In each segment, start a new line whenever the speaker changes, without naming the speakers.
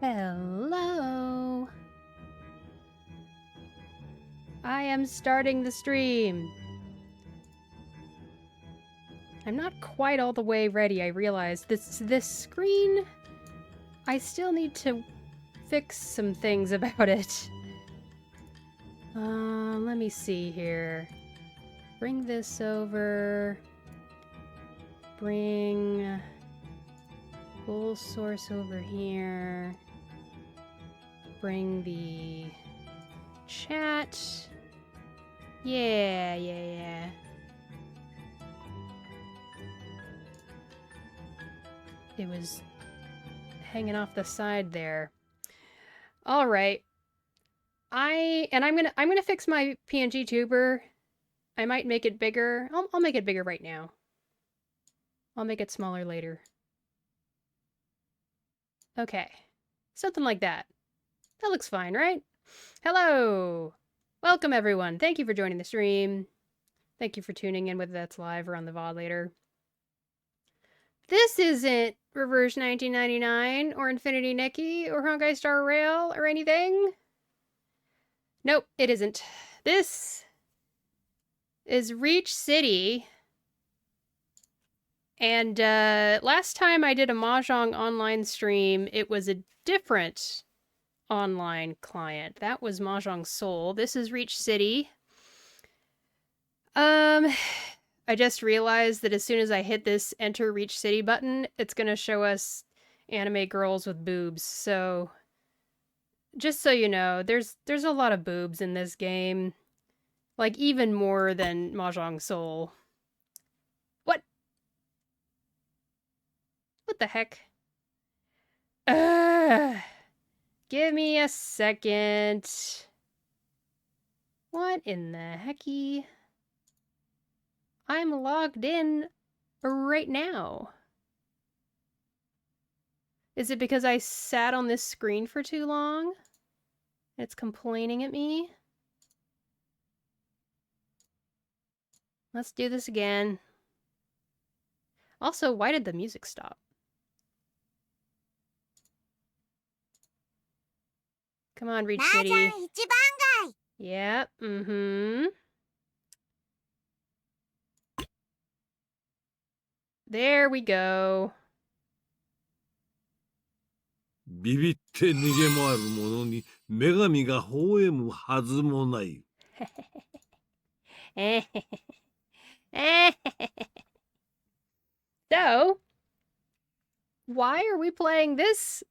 Hello. I am starting the stream. I'm not quite all the way ready, I realize. This screen, I still need to fix some things about it. Let me see here. Bring this over. Bring full source over here. Bring the chat. Yeah. It was hanging off the side there. All right. I'm gonna fix my PNG tuber. I might make it bigger. I'll make it bigger right now. I'll make it smaller later. Okay. Something like that. That looks fine, right? Hello! Welcome, everyone. Thank you for joining the stream. Thank you for tuning in, whether that's live or on the VOD later. This isn't Reverse 1999 or Infinity Nikki or Honkai Star Rail or anything. Nope, it isn't. This is Riichi City. And last time I did a mahjong online stream, it was a different online client. That was Mahjong Soul. This is Riichi City. I just realized that as soon as I hit this Enter Riichi City button, it's gonna show us anime girls with boobs. So, just so you know, there's a lot of boobs in this game. Like, even more than Mahjong Soul. What? What the heck? Give me a second. What in the hecky? I'm logged in right now. Is it because I sat on this screen for too long? It's complaining at me? Let's do this again. Also, why did the music stop? Come on, Riichi City. Yep, There we go.
ビビって逃げ回る者に女神が微笑むはずもない。
So, why are we playing this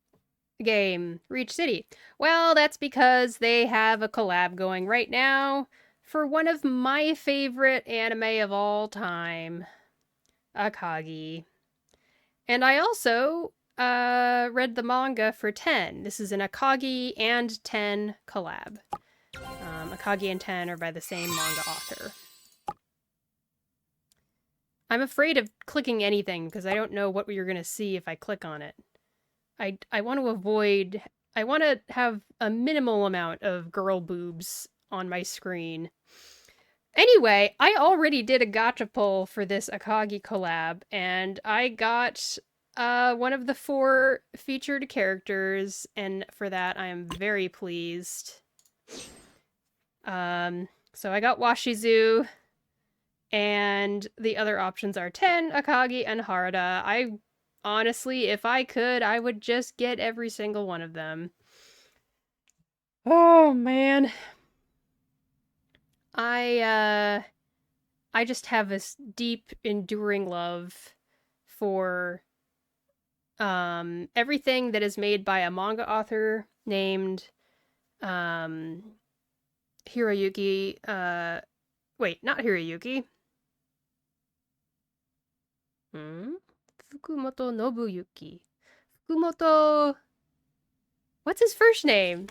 game, Riichi City? Well, that's because they have a collab going right now for one of my favorite anime of all time, Akagi. And I also read the manga for 10. This is an Akagi and 10 collab. Akagi and 10 are by the same manga author. I'm afraid of clicking anything because I don't know what you're going to see if I click on it. I want to avoid... I want to have a minimal amount of girl boobs on my screen. Anyway, I already did a gacha pull for this Akagi collab, and I got one of the 4 featured characters, and for that I am very pleased. So I got Washizu, and the other options are 10, Akagi, and Harada. I honestly, if I could, I would just get every single one of them. Oh, man. I just have this deep, enduring love for everything that is made by a manga author named Hiroyuki. Wait, not Hiroyuki. Fukumoto Nobuyuki. Fukumoto... What's his first name?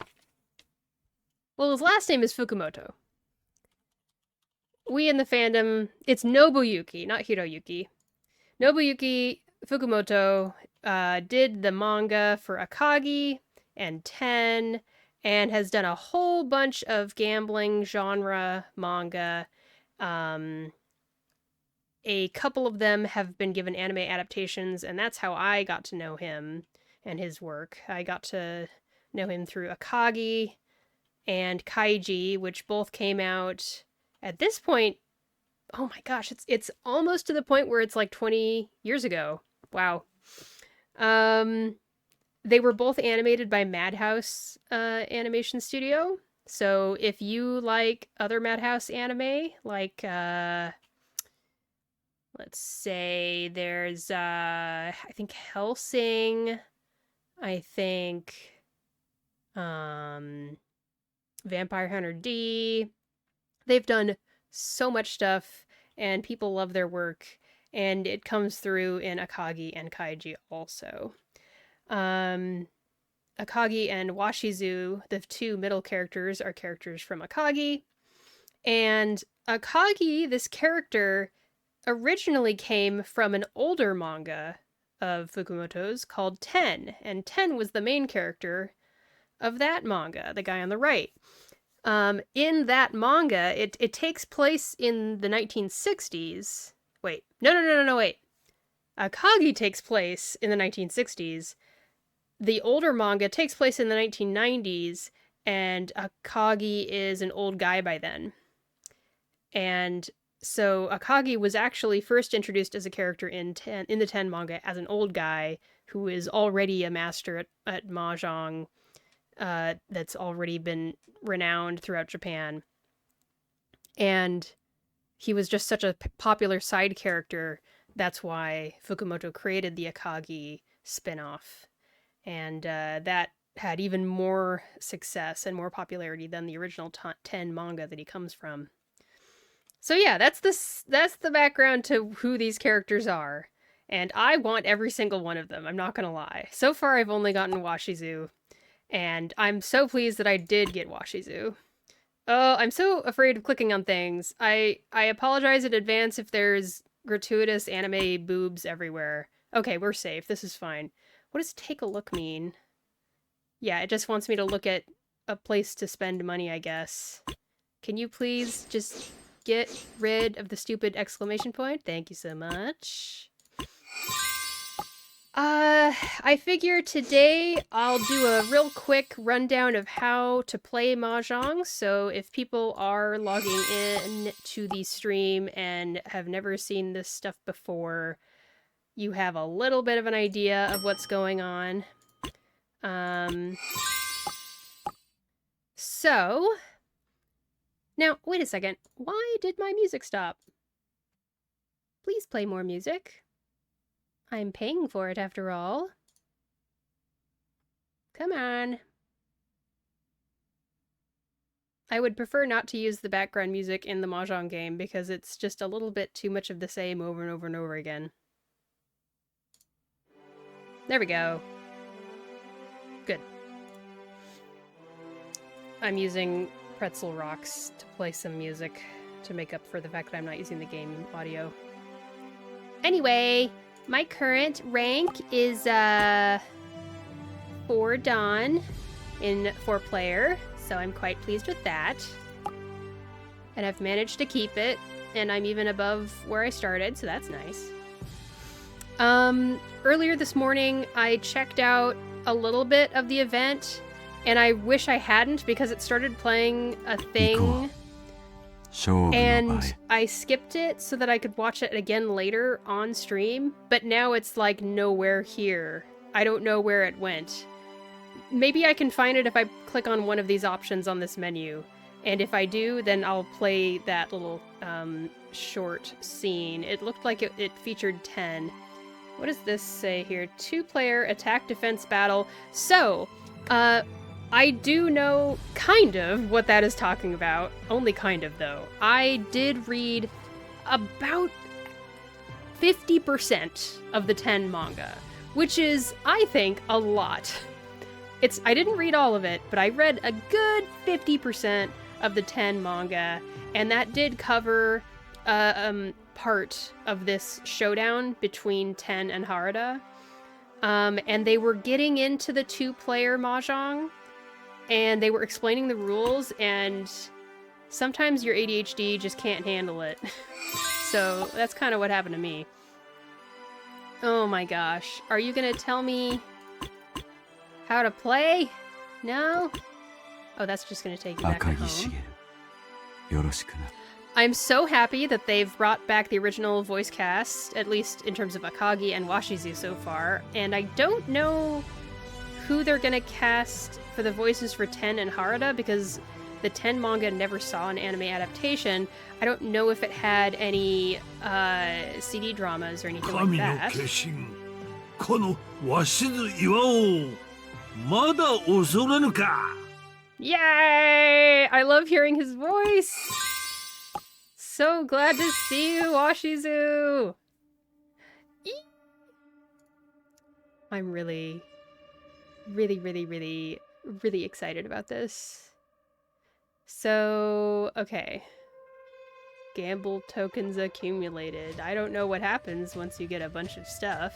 Well, his last name is Fukumoto. We in the fandom, it's Nobuyuki, not Hiroyuki. Nobuyuki Fukumoto did the manga for Akagi and 10, and has done a whole bunch of gambling genre manga. A couple of them have been given anime adaptations, and that's how I got to know him. and his work. I got to know him through Akagi and Kaiji, which both came out at this point. Oh my gosh, it's almost to the point where it's like 20 years ago. Wow. They were both animated by Madhouse Animation Studio. So if you like other Madhouse anime, like let's say there's I think Hellsing, I think Vampire Hunter D. They've done so much stuff and people love their work, and it comes through in Akagi and Kaiji also. Akagi and Washizu, the two middle characters, are characters from Akagi. And Akagi, this character, originally came from an older manga of Fukumoto's called Ten, and Ten was the main character of that manga, the guy on the right. In that manga, it takes place in the 1960s. Wait, no, wait. Akagi takes place in the 1960s. The older manga takes place in the 1990s, and Akagi is an old guy by then. And so Akagi was actually first introduced as a character in the Ten manga as an old guy who is already a master at mahjong, that's already been renowned throughout Japan. And he was just such a popular side character. That's why Fukumoto created the Akagi spin-off. And that had even more success and more popularity than the original Ten manga that he comes from. So yeah, that's the background to who these characters are. And I want every single one of them, I'm not gonna lie. So far I've only gotten Washizu, and I'm so pleased that I did get Washizu. Oh, I'm so afraid of clicking on things. I apologize in advance if there's gratuitous anime boobs everywhere. Okay, we're safe. This is fine. What does take a look mean? Yeah, it just wants me to look at a place to spend money, I guess. Can you please just get rid of the stupid exclamation point? Thank you so much. I figure today I'll do a real quick rundown of how to play mahjong, so if people are logging in to the stream and have never seen this stuff before, you have a little bit of an idea of what's going on. So, now, wait a second. Why did my music stop? Please play more music. I'm paying for it after all. Come on. I would prefer not to use the background music in the mahjong game because it's just a little bit too much of the same over and over and over again. There we go. Good. I'm using pretzel rocks to play some music to make up for the fact that I'm not using the game audio. Anyway, my current rank is 4 Dan in 4-player, so I'm quite pleased with that. And I've managed to keep it, and I'm even above where I started, so that's nice. Earlier this morning, I checked out a little bit of the event, and I wish I hadn't because it started playing a thing, and I skipped it so that I could watch it again later on stream, but now it's like nowhere here. I don't know where it went. Maybe I can find it if I click on one of these options on this menu, and if I do, then I'll play that little short scene. It looked like it featured 10. What does this say here? 2-player attack defense battle. So, I do know kind of what that is talking about. Only kind of, though. I did read about 50% of the 10 manga, which is, I think, a lot. I didn't read all of it, but I read a good 50% of the 10 manga, and that did cover part of this showdown between Ten and Harada. And they were getting into the 2-player mahjong, and they were explaining the rules, and sometimes your ADHD just can't handle it. So that's kind of what happened to me. Oh my gosh. Are you gonna tell me how to play? No? Oh, that's just gonna take you back to home. I'm so happy that they've brought back the original voice cast, at least in terms of Akagi and Washizu so far, and I don't know who they're gonna cast for the voices for Ten and Harada, because the Ten manga never saw an anime adaptation. I don't know if it had any CD dramas or anything like that.
この鷲津岩をまだ恐れぬか
Yay! I love hearing his voice! So glad to see you, Washizu! I'm really excited about this. So, okay. Gamble tokens accumulated. I don't know what happens once you get a bunch of stuff.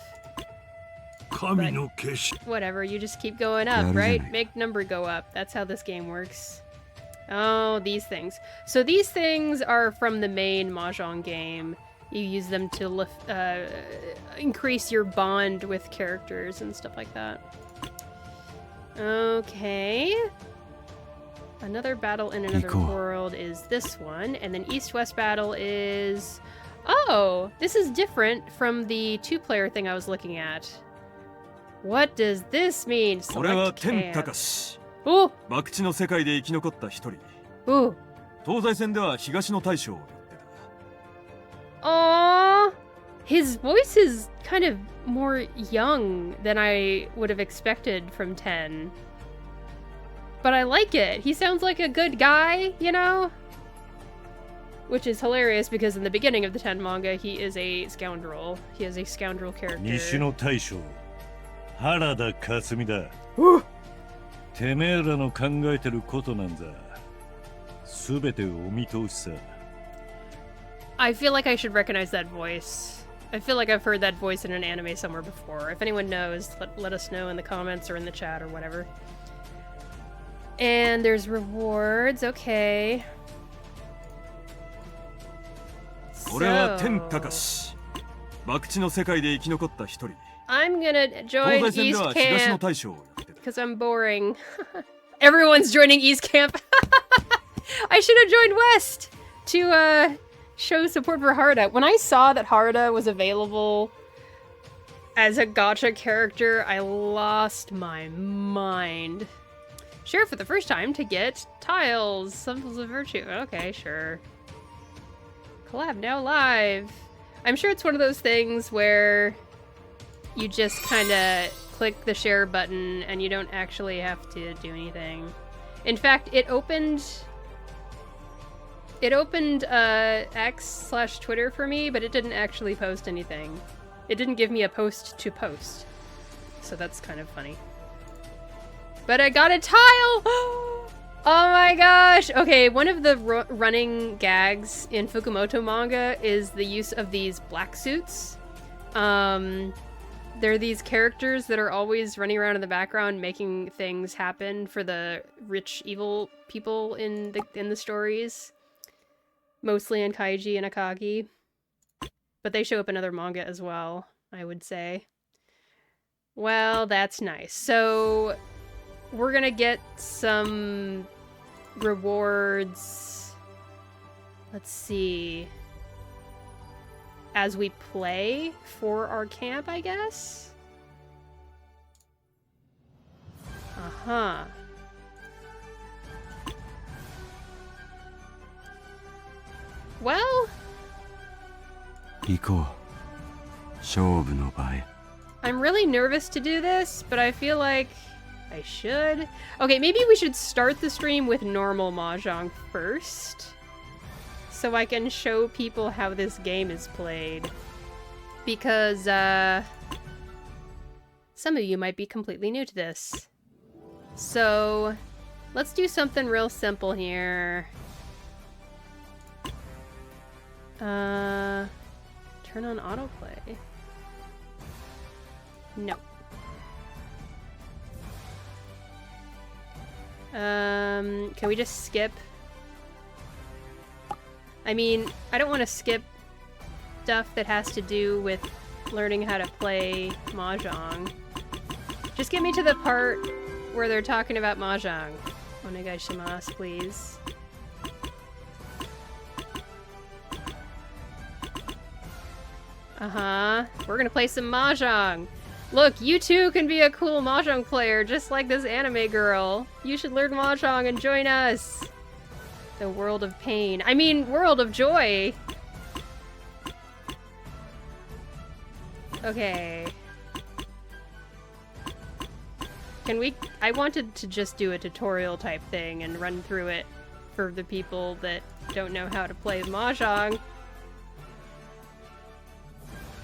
Whatever, you just keep going up, right? Make number go up. That's how this game works. Oh, these things. So these things are from the main mahjong game. You use them to increase your bond with characters and stuff like that. Okay. Another battle in another world is this one. And then East-West battle is... Oh! This is different from the two-player thing I was looking at. What does this mean? Select camp. Ooh! Ooh! Aww! His voice is kind of more young than I would have expected from Ten. But I like it. He sounds like a good guy, you know? Which is hilarious because in the beginning of the Ten manga, he is a scoundrel. He is a scoundrel character. Ooh. I feel like I should recognize that voice. I feel like I've heard that voice in an anime somewhere before. If anyone knows, let us know in the comments or in the chat or whatever. And there's rewards, okay. So, I'm gonna join East Camp because I'm boring. Everyone's joining East Camp. I should have joined West to show support for Harada. When I saw that Harada was available as a gacha character, I lost my mind. Share for the first time to get tiles. Symbols of virtue. Okay, sure. Collab now live. I'm sure it's one of those things where you just kind of click the share button and you don't actually have to do anything. In fact, it opened X/Twitter for me, but it didn't actually post anything. It didn't give me a post to post. So that's kind of funny. But I got a tile! Oh my gosh! Okay, one of the running gags in Fukumoto manga is the use of these black suits. They're these characters that are always running around in the background making things happen for the rich, evil people in the stories. Mostly in Kaiji and Akagi. But they show up in other manga as well, I would say. Well, that's nice. So... we're gonna get some rewards, let's see, as we play for our camp, I guess? Uh-huh. Well... I'm really nervous to do this, but I feel like I should. Okay, maybe we should start the stream with normal mahjong first, so I can show people how this game is played. Because, some of you might be completely new to this. So, let's do something real simple here. Turn on autoplay. No. Can we just skip? I mean, I don't want to skip stuff that has to do with learning how to play mahjong. Just get me to the part where they're talking about mahjong. Onegaishimasu, please. We're gonna play some mahjong. Look, you too can be a cool mahjong player, just like this anime girl. You should learn mahjong and join us. The world of pain. I mean, world of joy. Okay. Can we... I wanted to just do a tutorial type thing and run through it for the people that don't know how to play mahjong.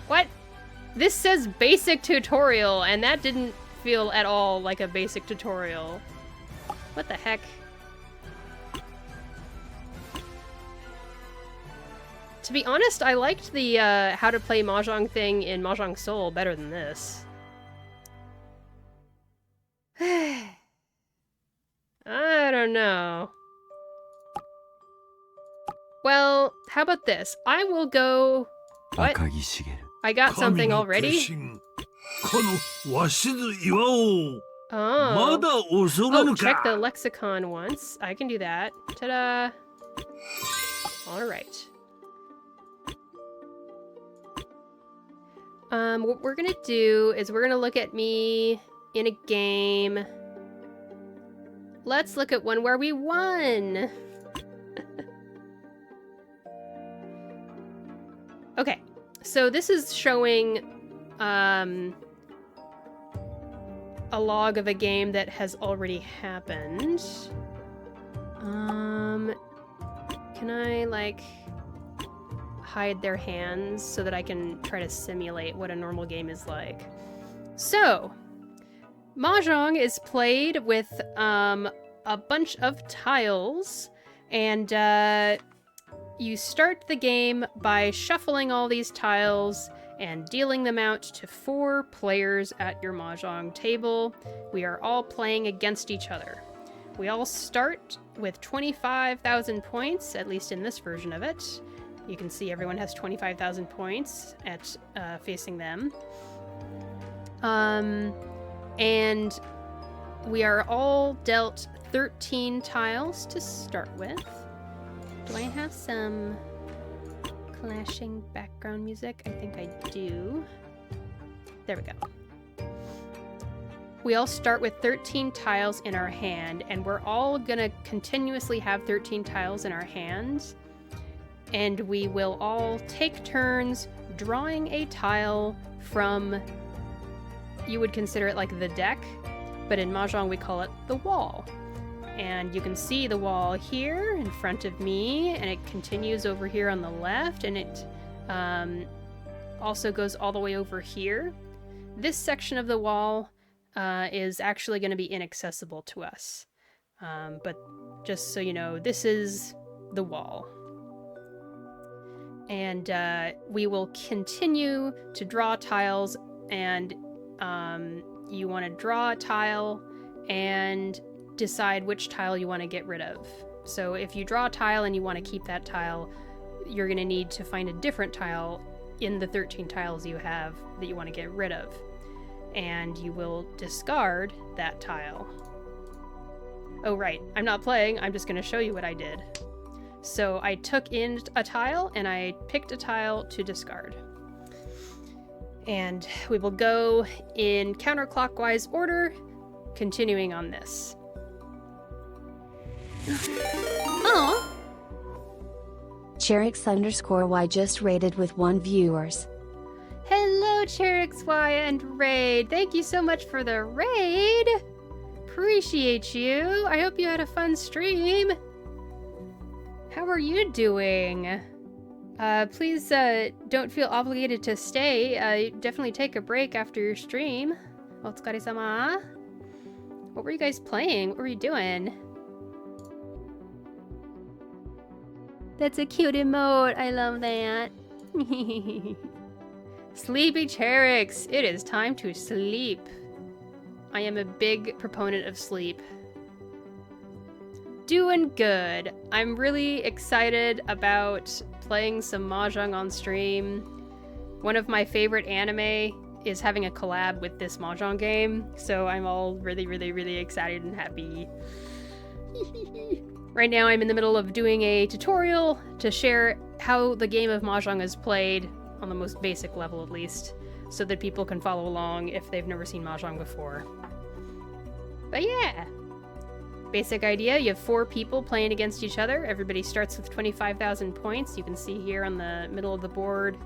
What? This says basic tutorial, and that didn't feel at all like a basic tutorial. What the heck? To be honest, I liked the how to play mahjong thing in Mahjong Soul better than this. I don't know. Well, how about this? I will go... What? I got something already? Oh, check the lexicon once. I can do that. Ta-da! Alright. What we're gonna do is we're gonna look at me in a game. Let's look at one where we won! Okay, so this is showing a log of a game that has already happened. Can I, like, hide their hands so that I can try to simulate what a normal game is like? So, mahjong is played with a bunch of tiles, and you start the game by shuffling all these tiles and dealing them out to 4 players at your mahjong table. We are all playing against each other. We all start with 25,000 points, at least in this version of it. You can see everyone has 25,000 points at facing them. And we are all dealt 13 tiles to start with. Do I have some clashing background music? I think I do. There we go. We all start with 13 tiles in our hand, and we're all gonna continuously have 13 tiles in our hands. And we will all take turns drawing a tile from, you would consider it like the deck, but in Mahjong we call it the wall. And you can see the wall here in front of me, and it continues over here on the left, and it also goes all the way over here. This section of the wall is actually going to be inaccessible to us. But just so you know, this is the wall. And we will continue to draw tiles, and you want to draw a tile and decide which tile you want to get rid of. So if you draw a tile and you want to keep that tile, you're going to need to find a different tile in the 13 tiles you have that you want to get rid of. And you will discard that tile. Oh right, I'm not playing, I'm just going to show you what I did. So I took in a tile and I picked a tile to discard. And we will go in counterclockwise order, continuing on this. Oh.
Cherix_Y just raided with 1 viewers.
Hello, CherixY and Raid. Thank you so much for the raid. Appreciate you. I hope you had a fun stream. How are you doing? Please don't feel obligated to stay. Definitely take a break after your stream. Otsukare-sama. What were you guys playing? What were you doing? That's a cute emote. I love that. Sleepy Cherix. It is time to sleep. I am a big proponent of sleep. Doing good. I'm really excited about playing some mahjong on stream. One of my favorite anime is having a collab with this mahjong game, so I'm all really, really, really excited and happy. Right now I'm in the middle of doing a tutorial to share how the game of mahjong is played, on the most basic level at least, so that people can follow along if they've never seen mahjong before. But yeah! Basic idea, you have 4 people playing against each other. Everybody starts with 25,000 points. You can see here on the middle of the board.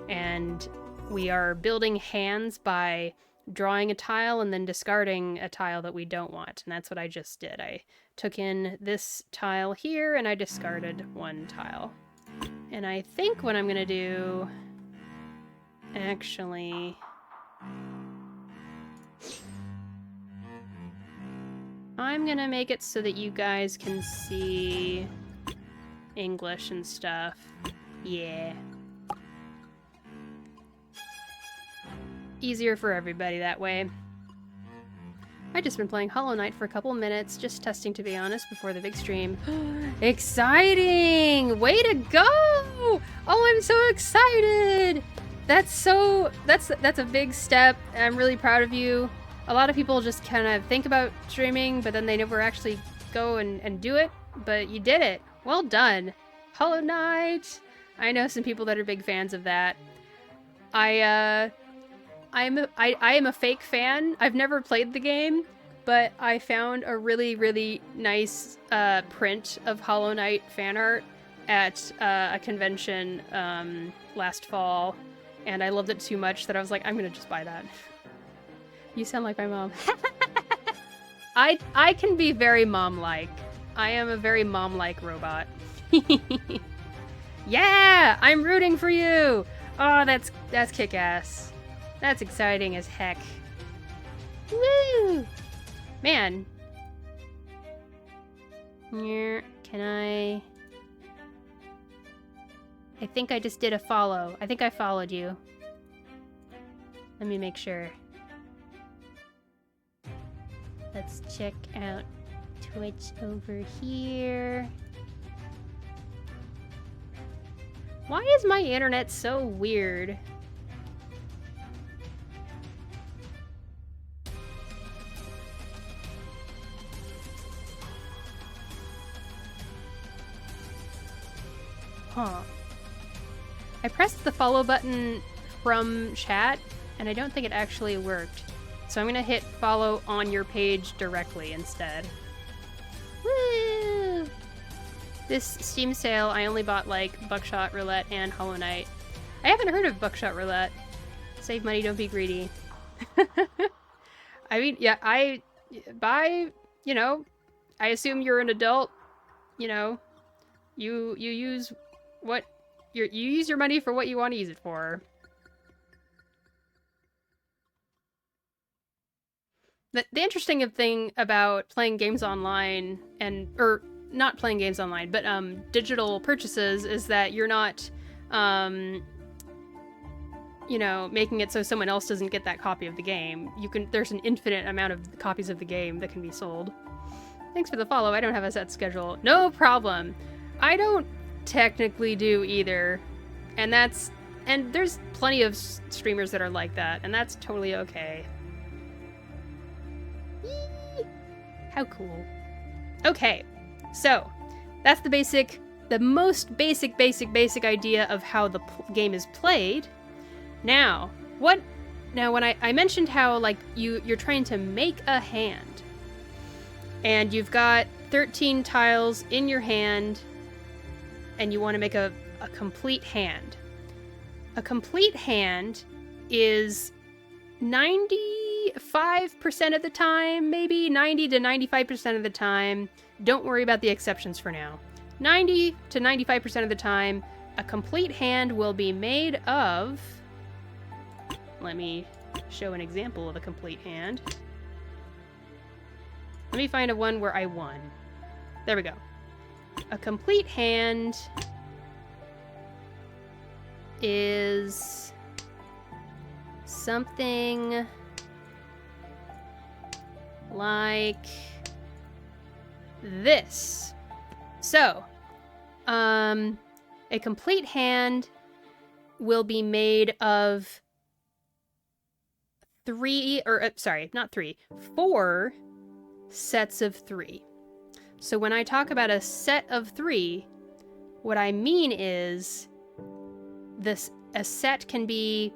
And we are building hands by drawing a tile and then discarding a tile that we don't want. And that's what I just did. I took in this tile here and I discarded one tile. And I think what I'm gonna do, actually, I'm gonna make it so that you guys can see English and stuff. Yeah. Easier for everybody that way. I've just been playing Hollow Knight for a couple minutes, just testing to be honest, before the big stream. Exciting! Way to go! Oh, I'm so excited! That's a big step. I'm really proud of you. A lot of people just kind of think about streaming, but then they never actually go and do it. But you did it. Well done. Hollow Knight! I know some people that are big fans of that. I am a fake fan. I've never played the game, but I found a really, really nice print of Hollow Knight fan art at a convention last fall, and I loved it too much that I was like, I'm gonna just buy that. You sound like my mom. I can be very mom-like. I am a very mom-like robot. Yeah! I'm rooting for you! Oh, that's kick-ass. That's exciting as heck. Woo! Man. Can I think I just did a follow. I think I followed you. Let me make sure. Let's check out Twitch over here. Why is my internet so weird? Huh. I pressed the follow button from chat, and I don't think it actually worked. So I'm gonna hit follow on your page directly instead. Woo! This Steam sale, I only bought like Buckshot Roulette and Hollow Knight. I haven't heard of Buckshot Roulette. Save money, don't be greedy. I mean, yeah, you know, I assume you're an adult, you know, you use what you use your money for what you want to use it for. The interesting thing about playing games online or not playing games online, but digital purchases is that you're not, you know, making it so someone else doesn't get that copy of the game. There's an infinite amount of copies of the game that can be sold. Thanks for the follow. I don't have a set schedule. No problem. I don't technically do either. And there's plenty of streamers that are like that, and that's totally okay. Yee! How cool. Okay, so that's the most basic idea of how the game is played. Now, when I mentioned how like you're trying to make a hand, and you've got 13 tiles in your hand, and you want to make a complete hand. A complete hand is 95% of the time, maybe 90 to 95% of the time. Don't worry about the exceptions for now. 90 to 95% of the time, a complete hand will be made of... Let me show an example of a complete hand. Let me find a one where I won. There we go. A complete hand is something like this. So, a complete hand will be made of 4 sets of 3. So when I talk about a set of 3, what I mean is a set can be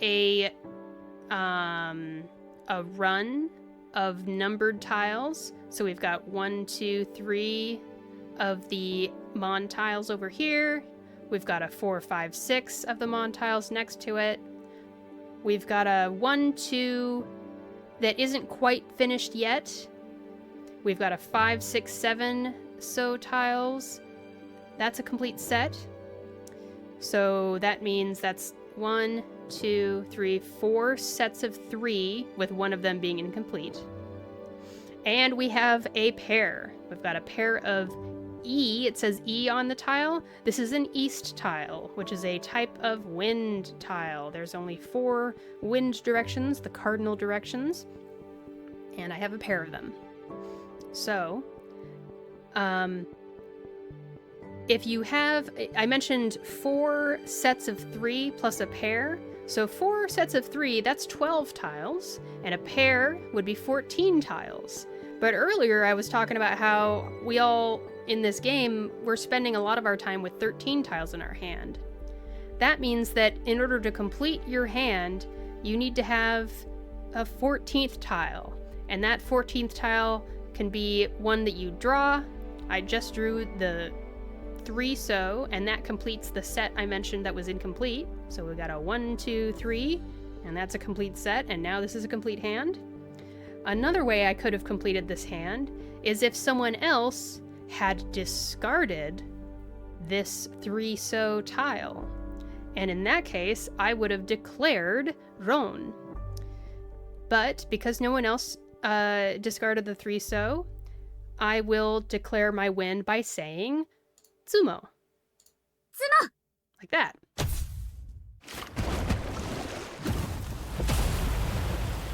a run of numbered tiles. So we've got 1, 2, 3 of the Mon tiles over here. We've got a 4, 5, 6 of the Mon tiles next to it. We've got a 1, 2 that isn't quite finished yet. We've got a 5, 6, 7 so tiles. That's a complete set. So that means that's 1, 2, 3, 4 sets of 3, with one of them being incomplete. And we have a pair. We've got a pair of E. It says E on the tile. This is an east tile, which is a type of wind tile. There's only 4 wind directions, the cardinal directions, and I have a pair of them. So, if you have, I mentioned 4 sets of 3 plus a pair. So 4 sets of 3, that's 12 tiles, and a pair would be 14 tiles. But earlier I was talking about how we all, in this game, we're spending a lot of our time with 13 tiles in our hand. That means that in order to complete your hand, you need to have a 14th tile. And that 14th tile can be one that you draw. I just drew the 3 so, and that completes the set I mentioned that was incomplete. So we got a 1, 2, 3, and that's a complete set, and now this is a complete hand. Another way I could have completed this hand is if someone else had discarded this 3 so tile. And in that case, I would have declared Ron. But because no one else discarded the 3 so, I will declare my win by saying Tsumo.
Tsumo!
Like that.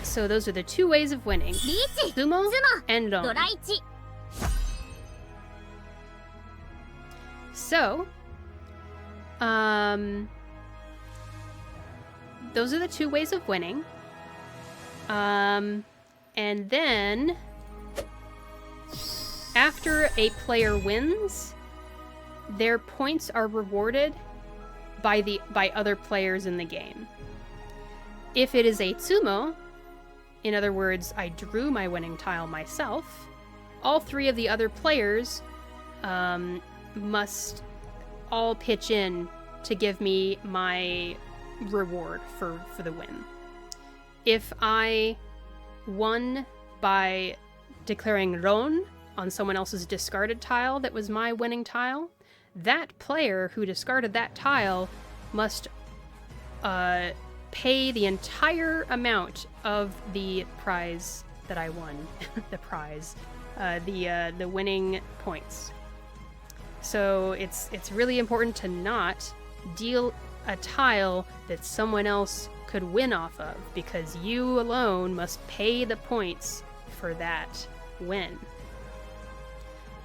So those are the 2 ways of winning.
Riichi!
Tsumo and Ron.
Doraichi!
So, those are the 2 ways of winning. And then, after a player wins, their points are rewarded by other players in the game. If it is a tsumo, in other words, I drew my winning tile myself, all 3 of the other players must all pitch in to give me my reward for the win. If I won by declaring Ron on someone else's discarded tile that was my winning tile, that player who discarded that tile must pay the entire amount of the prize that I won. The prize. The winning points. So it's really important to not deal a tile that someone else could win off of, because you alone must pay the points for that win.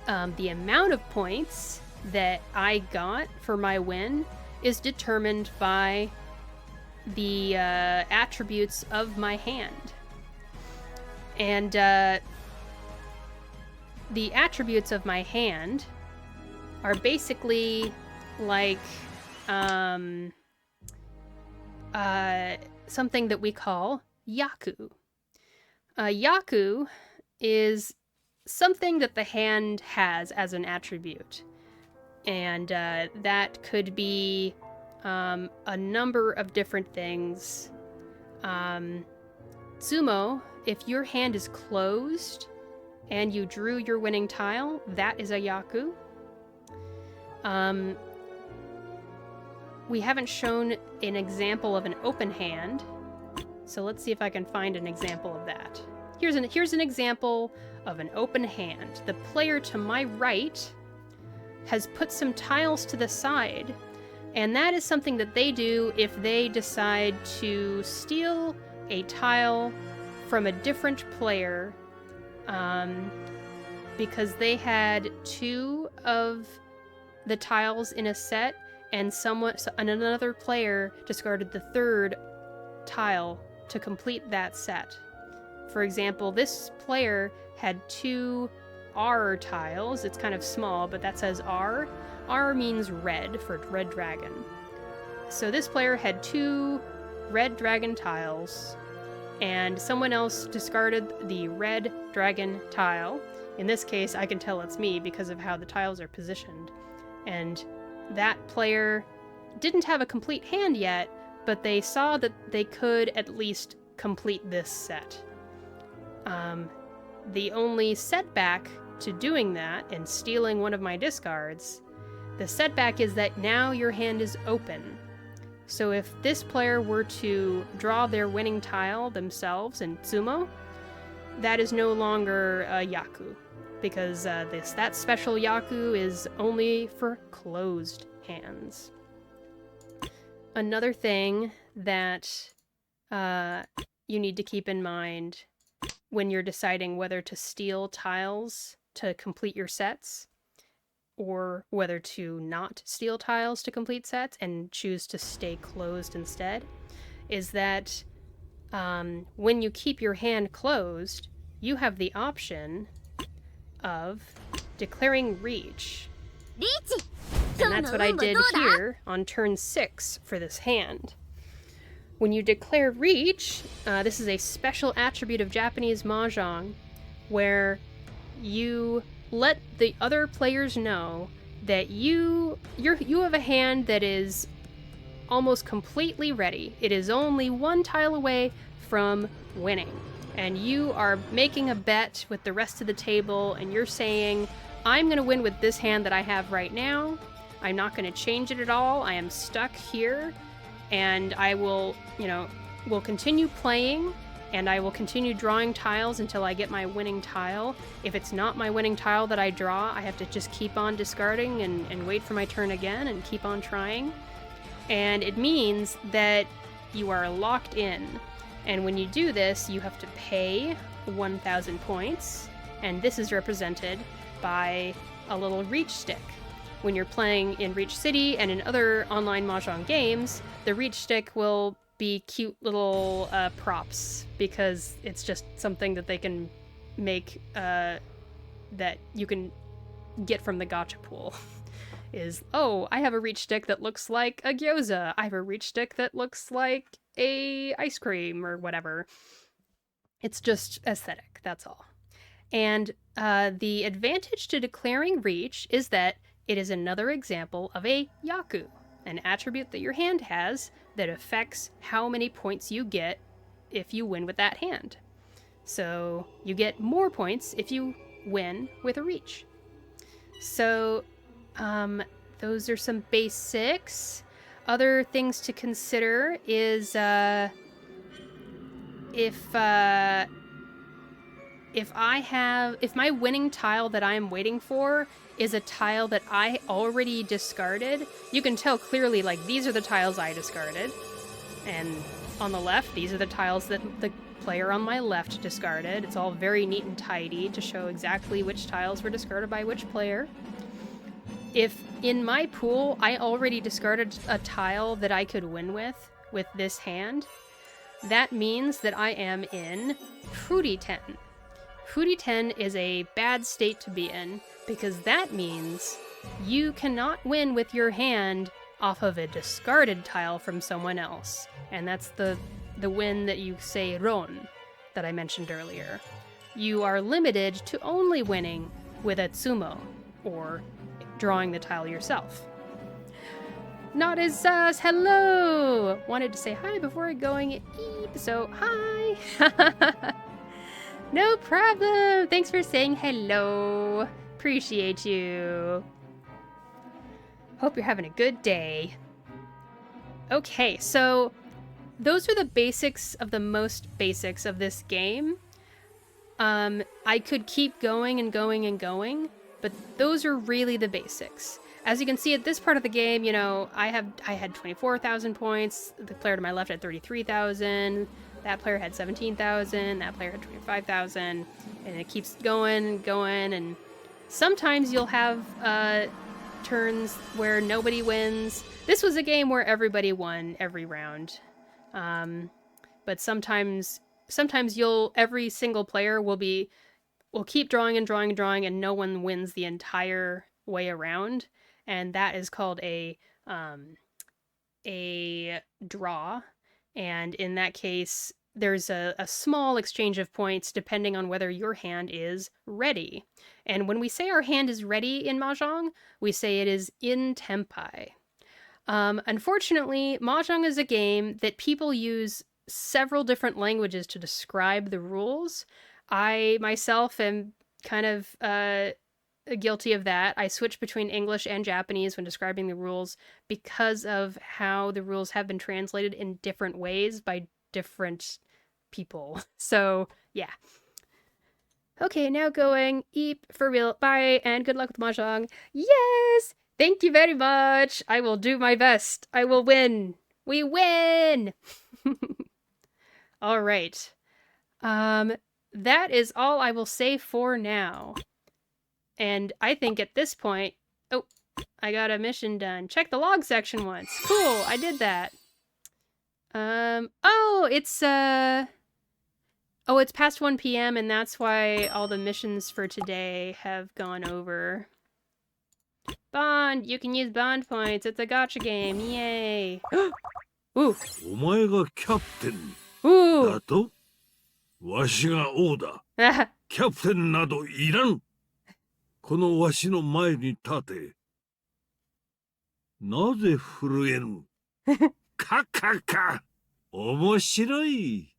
The amount of points that I got for my win is determined by the attributes of my hand. And the attributes of my hand are basically like something that we call yaku. Yaku is something that the hand has as an attribute. And that could be a number of different things. Tsumo, if your hand is closed and you drew your winning tile, that is a yaku. We haven't shown an example of an open hand, so let's see if I can find an example of that. Here's an example of an open hand. The player to my right has put some tiles to the side, and that is something that they do if they decide to steal a tile from a different player, because they had 2 of the tiles in a set, and another player discarded the 3rd tile to complete that set. For example, this player had 2 R tiles. It's kind of small, but that says R. R means red for red dragon. So this player had 2 red dragon tiles, and someone else discarded the red dragon tile. In this case, I can tell it's me because of how the tiles are positioned. And that player didn't have a complete hand yet, but they saw that they could at least complete this set. The only setback to doing that and stealing one of my discards, the setback is that now your hand is open. So if this player were to draw their winning tile themselves in Tsumo, that is no longer a Yaku, because that special Yaku is only for closed hands. Another thing that you need to keep in mind when you're deciding whether to steal tiles to complete your sets, or whether to not steal tiles to complete sets and choose to stay closed instead, is that when you keep your hand closed, you have the option of declaring Reach.
Riichi!
And that's what I did here on turn 6 for this hand. When you declare Reach, this is a special attribute of Japanese mahjong where you let the other players know that you have a hand that is almost completely ready. It is only 1 tile away from winning. And you are making a bet with the rest of the table, and you're saying, I'm going to win with this hand that I have right now. I'm not going to change it at all. I am stuck here, and I will continue playing, and I will continue drawing tiles until I get my winning tile. If it's not my winning tile that I draw, I have to just keep on discarding and wait for my turn again and keep on trying. And it means that you are locked in. And when you do this, you have to pay 1,000 points, and this is represented by a little Reach stick. When you're playing in Riichi City and in other online mahjong games, the Reach stick will be cute little props, because it's just something that they can make that you can get from the gacha pool. Is, oh, I have a Reach stick that looks like a gyoza. I have a Reach stick that looks like a ice cream or whatever. It's just aesthetic, that's all. And the advantage to declaring Reach is that it is another example of a Yaku, an attribute that your hand has that affects how many points you get if you win with that hand. So you get more points if you win with a Reach. So those are some basics. Other things to consider is if my winning tile that I'm waiting for is a tile that I already discarded, you can tell clearly, like, these are the tiles I discarded. And on the left, these are the tiles that the player on my left discarded. It's all very neat and tidy to show exactly which tiles were discarded by which player. If in my pool I already discarded a tile that I could win with this hand, that means that I am in Riichi. Riichi is a bad state to be in, because that means you cannot win with your hand off of a discarded tile from someone else. And that's the win that you say ron that I mentioned earlier. You are limited to only winning with a tsumo, or drawing the tile yourself. Not as us, hello! Wanted to say hi before going eep, so hi! No problem! Thanks for saying hello. Appreciate you. Hope you're having a good day. Okay, so those are the basics of the most basics of this game. I could keep going and going and going, but those are really the basics. As you can see at this part of the game, I had 24,000 points. The player to my left had 33,000. That player had 17,000. That player had 25,000. And it keeps going and going. And sometimes you'll have turns where nobody wins. This was a game where everybody won every round. but sometimes every single player will keep drawing and drawing and drawing, and no one wins the entire way around, and that is called a draw. And in that case, there's a small exchange of points depending on whether your hand is ready. And when we say our hand is ready in mahjong, we say it is in tempai. Unfortunately, mahjong is a game that people use several different languages to describe the rules. I myself am kind of guilty of that. I switch between English and Japanese when describing the rules because of how the rules have been translated in different ways by different people. So, yeah. Okay, now going. Eep, for real. Bye, and good luck with mahjong. Yes! Thank you very much. I will do my best. I will win. We win! All right. That is all I will say for now. And I think at this point... Oh, I got a mission done. Check the log section once. Cool, I did that. Oh, it's past 1 p.m. and that's why all the missions for today have gone over. Bond! You can use bond points. It's a gacha game. Yay. Ooh.
お前がキャプテン
Ooh.
だとわしが王だ。キャプテンなどいらん。このわしの前に立て。なぜ震えぬかかか。面白い。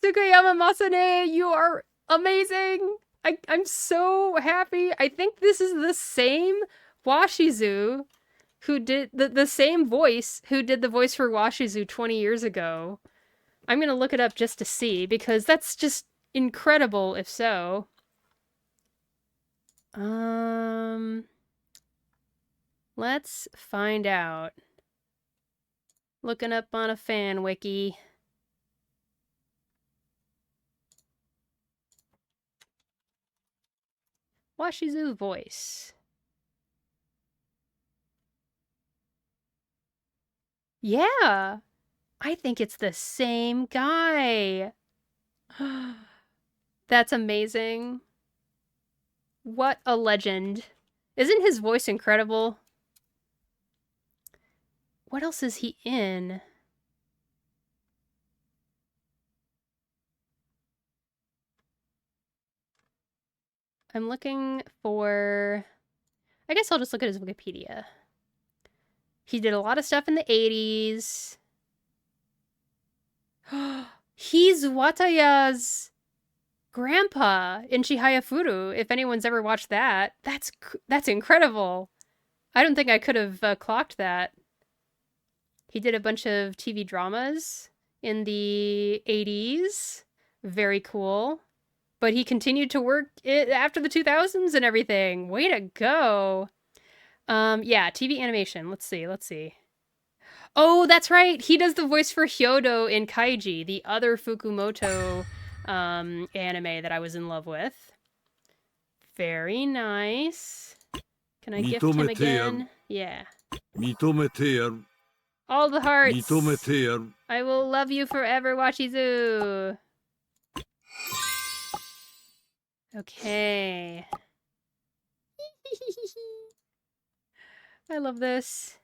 Tsukayama Masane, you are amazing. I'm so happy. I think this is the same Washizu who did the same voice who did the voice for Washizu 20 years ago. I'm gonna look it up just to see, because that's just incredible if so. Let's find out. Looking up on a fan wiki. Washizu voice. Yeah, I think it's the same guy. That's amazing. What a legend. Isn't his voice incredible? What else is he in? I'm looking for... I guess I'll just look at his Wikipedia. He did a lot of stuff in the 80s. He's Wataya's grandpa in Chihayafuru, if anyone's ever watched that. That's incredible. I don't think I could have clocked that. He did a bunch of TV dramas in the 80s. Very cool. But he continued to work after the 2000s and everything. Way to go. Yeah, TV animation. Let's see. Oh, that's right. He does the voice for Hyodo in Kaiji, the other Fukumoto anime that I was in love with. Very nice. Can I gift him again? Yeah. All the hearts. I will love you forever, Washizu. Okay. I love this.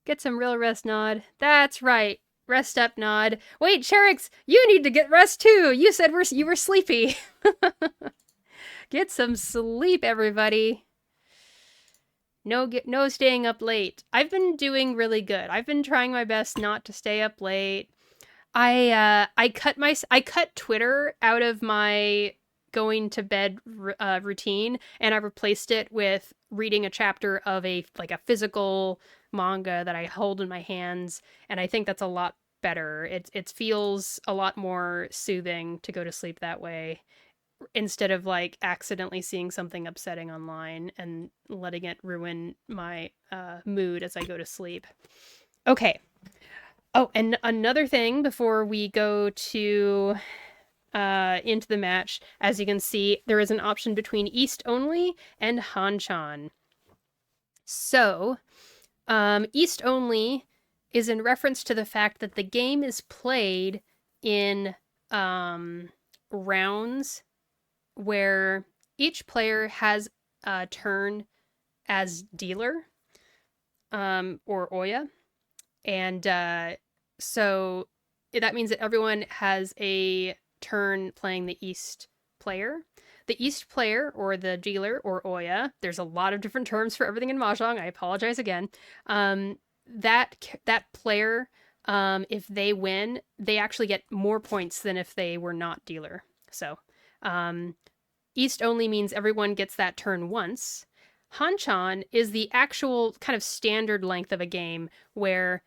Get some real rest, Nod. That's right. Rest up, Nod. Wait, Cherix, you need to get rest too. You said you were sleepy. Get some sleep, everybody. No staying up late. I've been doing really good. I've been trying my best not to stay up late. I cut Twitter out of my going to bed routine, and I replaced it with reading a chapter of a physical manga that I hold in my hands, and I think that's a lot better. It feels a lot more soothing to go to sleep that way, instead of accidentally seeing something upsetting online and letting it ruin my mood as I go to sleep. Okay. Oh, and another thing before we go to into the match, as you can see, there is an option between East only and Hanchan. So, East only is in reference to the fact that the game is played in rounds where each player has a turn as dealer, or Oya. And so that means that everyone has a turn playing the East player. The East player, or the dealer, or Oya, there's a lot of different terms for everything in Mahjong, I apologize again. That player, if they win, they actually get more points than if they were not dealer. So, East only means everyone gets that turn once. Hanchan is the actual kind of standard length of a game where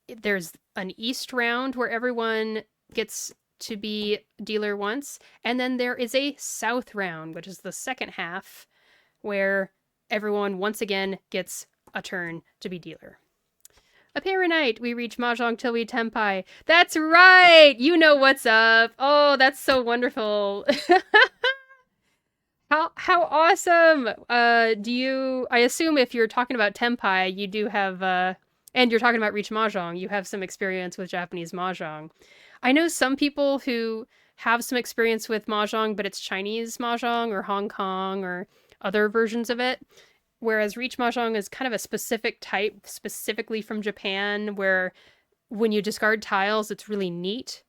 there's an East round where everyone gets to be dealer once, and then there is a South round, which is the second half, where everyone once again gets a turn to be dealer. A Night, we reach Mahjong till we Tenpai. That's right! You know what's up! Oh, that's so wonderful! How awesome! I assume if you're talking about Tenpai, you do have, and you're talking about Reach Mahjong, you have some experience with Japanese Mahjong. I know some people who have some experience with Mahjong, but it's Chinese Mahjong or Hong Kong or other versions of it. Whereas Reach Mahjong is kind of a specific type, specifically from Japan, where when you discard tiles, it's really neat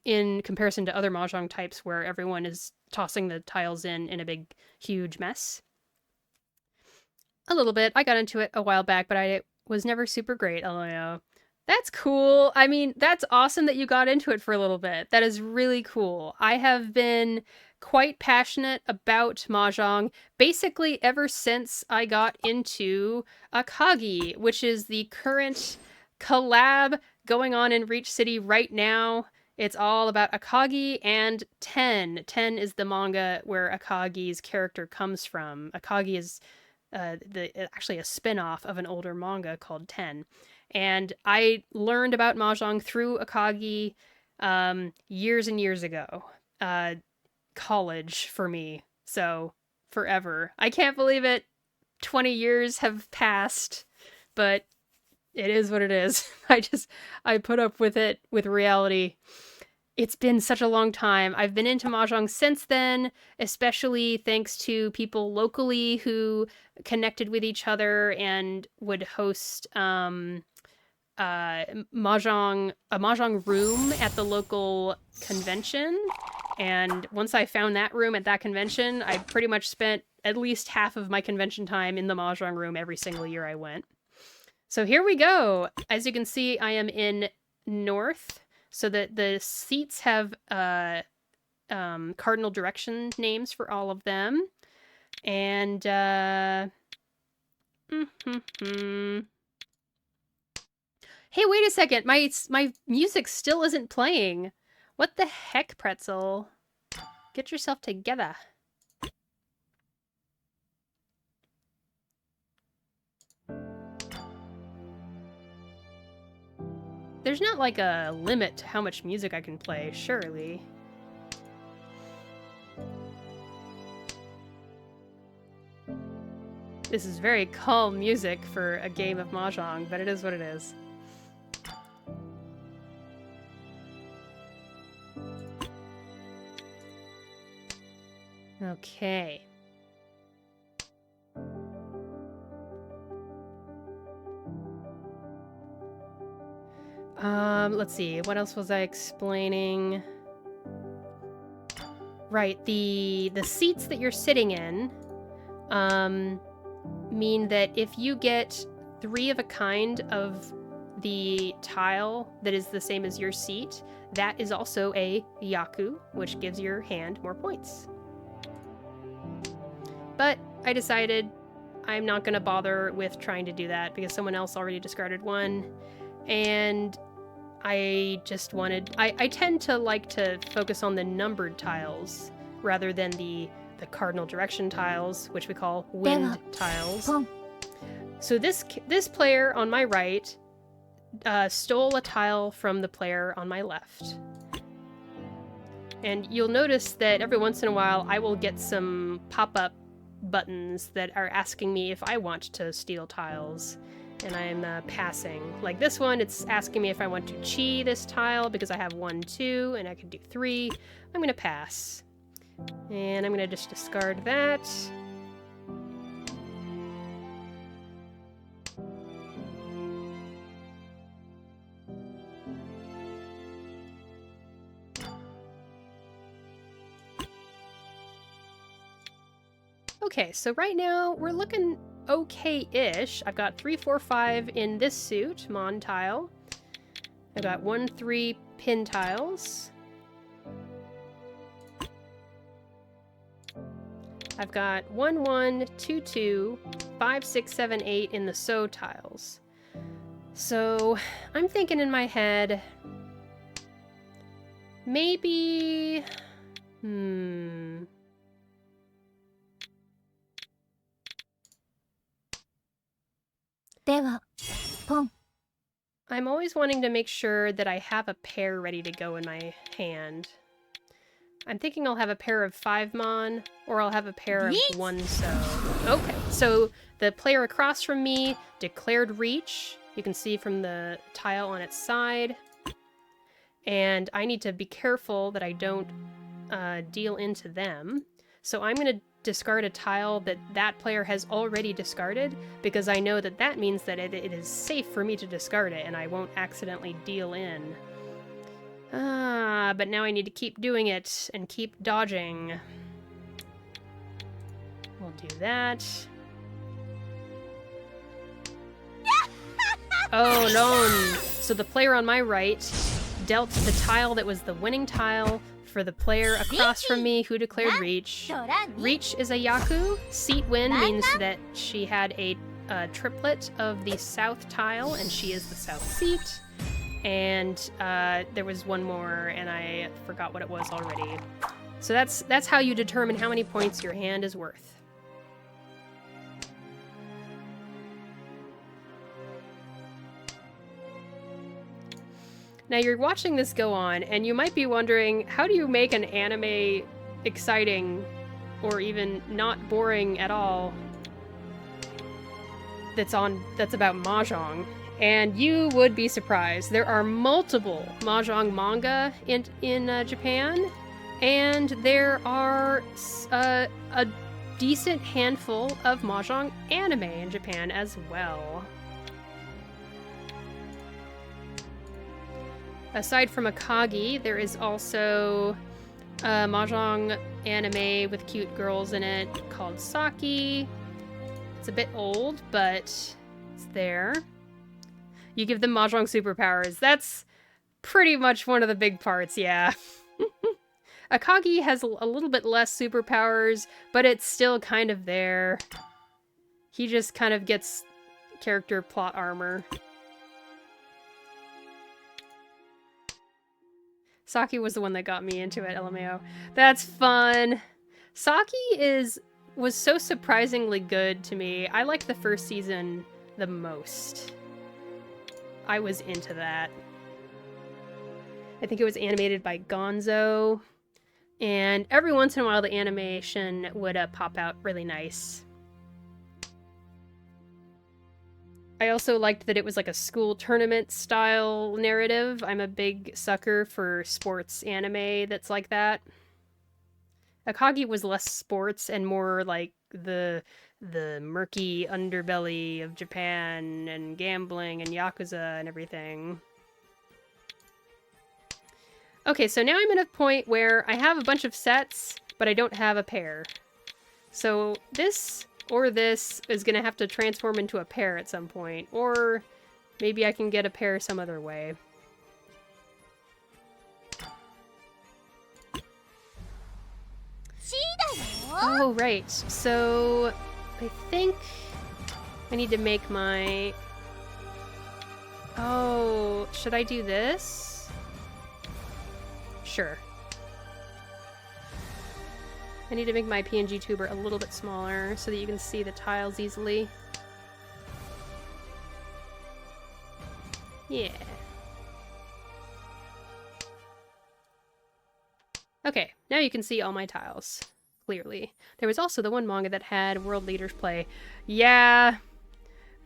in comparison to other Mahjong types where everyone is tossing the tiles in a big, huge mess. A little bit. I got into it a while back, but I was never super great, LOL. That's cool. I mean, that's awesome that you got into it for a little bit. That is really cool. I have been quite passionate about Mahjong basically ever since I got into Akagi, which is the current collab going on in Riichi City right now. It's all about Akagi and Ten. Ten is the manga where Akagi's character comes from. Akagi is actually a spin-off of an older manga called Ten. And I learned about Mahjong through Akagi years and years ago. College for me. So, forever. I can't believe it. 20 years have passed, but it is what it is. I put up with it, with reality. It's been such a long time. I've been into Mahjong since then, especially thanks to people locally who connected with each other and would host a mahjong room at the local convention. And once I found that room at that convention, I pretty much spent at least half of my convention time in the mahjong room every single year I went. So here we go. As you can see, I am in North, so that the seats have cardinal direction names for all of them. And hey, wait a second. My music still isn't playing. What the heck, Pretzel? Get yourself together. There's not like a limit to how much music I can play, surely. This is very calm music for a game of Mahjong, but it is what it is. Okay. Let's see. What else was I explaining? Right, the seats that you're sitting in mean that if you get 3 of a kind of the tile that is the same as your seat, that is also a yaku, which gives your hand more points. But I decided I'm not going to bother with trying to do that because someone else already discarded one, and I just wanted... I tend to like to focus on the numbered tiles rather than the cardinal direction tiles, which we call wind tiles. So this player on my right stole a tile from the player on my left. And you'll notice that every once in a while I will get some pop-up buttons that are asking me if I want to steal tiles. and I'm passing. Like this one, it's asking me if I want to chi this tile because I have 1, 2, and I can do 3. I'm gonna pass. And I'm gonna just discard that. Okay, so right now we're looking okay-ish. I've got 3, 4, 5 in this suit, Mon tile. I've got 1, 3 pin tiles. I've got 1, 1, 2, 2, 5, 6, 7, 8 in the So tiles. So I'm thinking in my head, maybe... I'm always wanting to make sure that I have a pair ready to go in my hand. I'm thinking I'll have a pair of 5 Mon, or I'll have a pair of 1 So. Okay, so the player across from me declared Reach. You can see from the tile on its side. And I need to be careful that I don't deal into them. So I'm going to discard a tile that that player has already discarded, because I know that that means that it is safe for me to discard it and I won't accidentally deal in. But now I need to keep doing it and keep dodging. We'll do that. Oh no! So the player on my right dealt the tile that was the winning tile for the player across from me who declared Reach. Reach is a Yaku. Seat win means that she had a triplet of the south tile, and she is the south seat. And there was one more, and I forgot what it was already. So that's how you determine how many points your hand is worth. Now you're watching this go on, and you might be wondering, how do you make an anime exciting, or even not boring at all, that's about mahjong? And you would be surprised. There are multiple mahjong manga in Japan, and there are a decent handful of mahjong anime in Japan as well. Aside from Akagi, there is also a mahjong anime with cute girls in it called Saki. It's a bit old, but it's there. You give them mahjong superpowers. That's pretty much one of the big parts, yeah. Akagi has a little bit less superpowers, but it's still kind of there. He just kind of gets character plot armor. Saki was the one that got me into it, LMAO. That's fun. Saki was so surprisingly good to me. I liked the first season the most. I was into that. I think it was animated by Gonzo, and every once in a while the animation would pop out really nice. I also liked that it was like a school tournament style narrative. I'm a big sucker for sports anime that's like that. Akagi was less sports and more like the murky underbelly of Japan and gambling and Yakuza and everything. Okay, so now I'm at a point where I have a bunch of sets, but I don't have a pair. So this or this is gonna have to transform into a pair at some point, or maybe I can get a pair some other way. Oh, right. So I think I need to make my... Oh, should I do this? Sure. I need to make my PNG tuber a little bit smaller so that you can see the tiles easily. Yeah. Okay, now you can see all my tiles, clearly. There was also the one manga that had World Leaders Play. Yeah,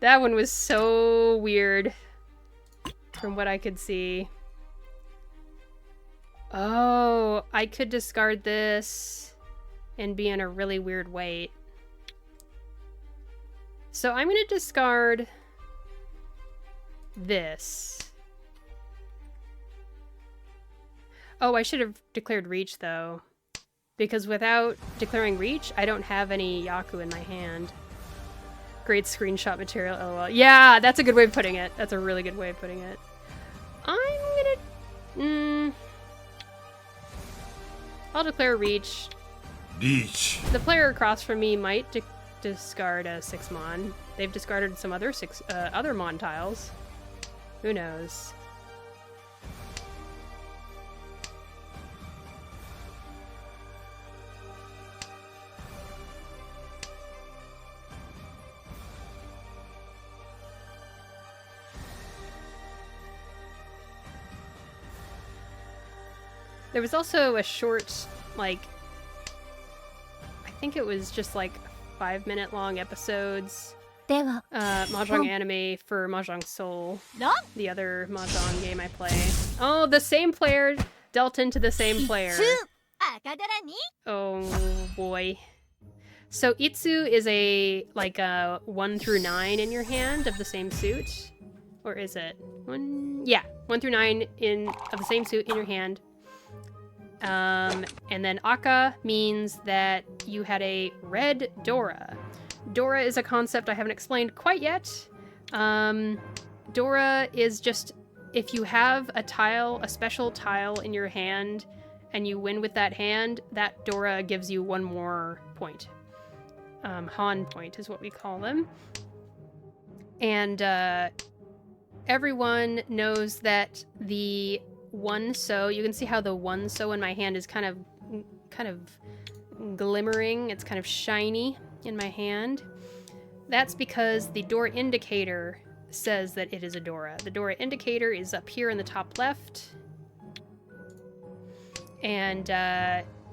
That one was so weird from what I could see. Oh, I could discard this and be in a really weird wait. So I'm going to discard this. Oh, I should have declared Reach, though. Because without declaring Reach, I don't have any Yaku in my hand. Great screenshot material, lol. Yeah, that's a good way of putting it. That's a really good way of putting it. I'm gonna... I'll declare Reach.
Reach.
The player across from me might discard a 6 Mon. They've discarded some other other Mon tiles. Who knows? There was also a short, like, I think it was just like 5-minute long episodes.
では
Mahjong anime for Mahjong Soul,
なん
the other Mahjong game I play. Oh, the same player dealt into the same player.
赤柄に
Oh boy. So Itsu is a, like a 1 through 9 in your hand of the same suit. Or is it? 1 through 9 of the same suit in your hand. And then Aka means that you had a red Dora. Dora is a concept I haven't explained quite yet. Dora is just if you have a special tile in your hand, and you win with that hand, that Dora gives you 1 more point. Han point is what we call them. And everyone knows that the 1 so, you can see how the 1 so in my hand is kind of glimmering. It's kind of shiny in my hand. That's because the Dora indicator says that it is a Dora. The Dora indicator is up here in the top left. And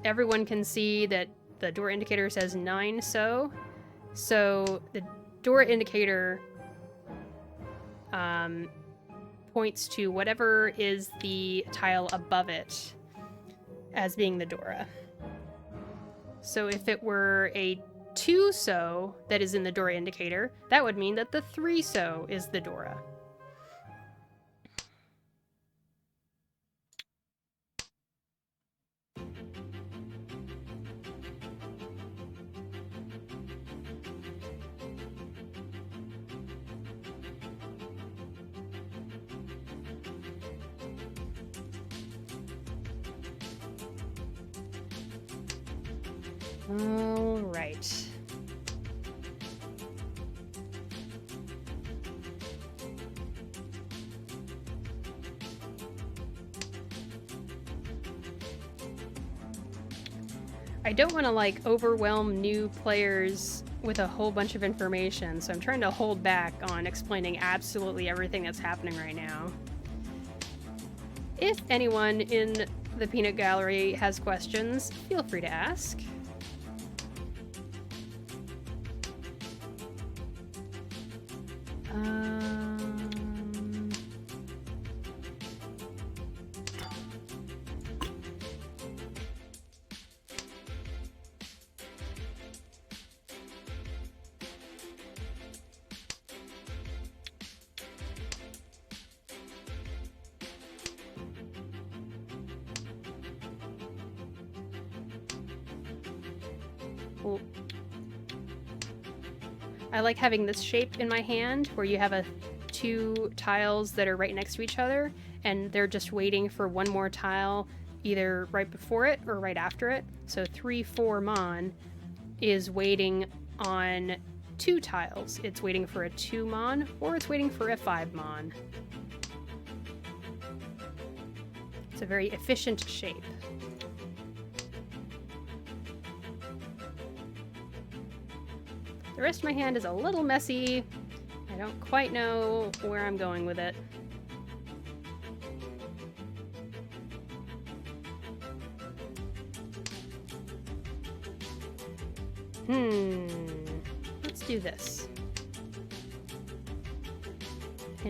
everyone can see that the Dora indicator says 9 so. So the Dora indicator points to whatever is the tile above it as being the Dora. So if it were a 2 so that is in the Dora indicator, that would mean that the 3 so is the Dora. All right. I don't want to like overwhelm new players with a whole bunch of information, so I'm trying to hold back on explaining absolutely everything that's happening right now. If anyone in the Peanut Gallery has questions, feel free to ask. I like having this shape in my hand where you have 2 tiles that are right next to each other, and they're just waiting for 1 more tile either right before it or right after it. So 3-4 Mon is waiting on 2 tiles. It's waiting for a 2 Mon or it's waiting for a 5 Mon. It's a very efficient shape. The rest of my hand is a little messy. I don't quite know where I'm going with it. Let's do this.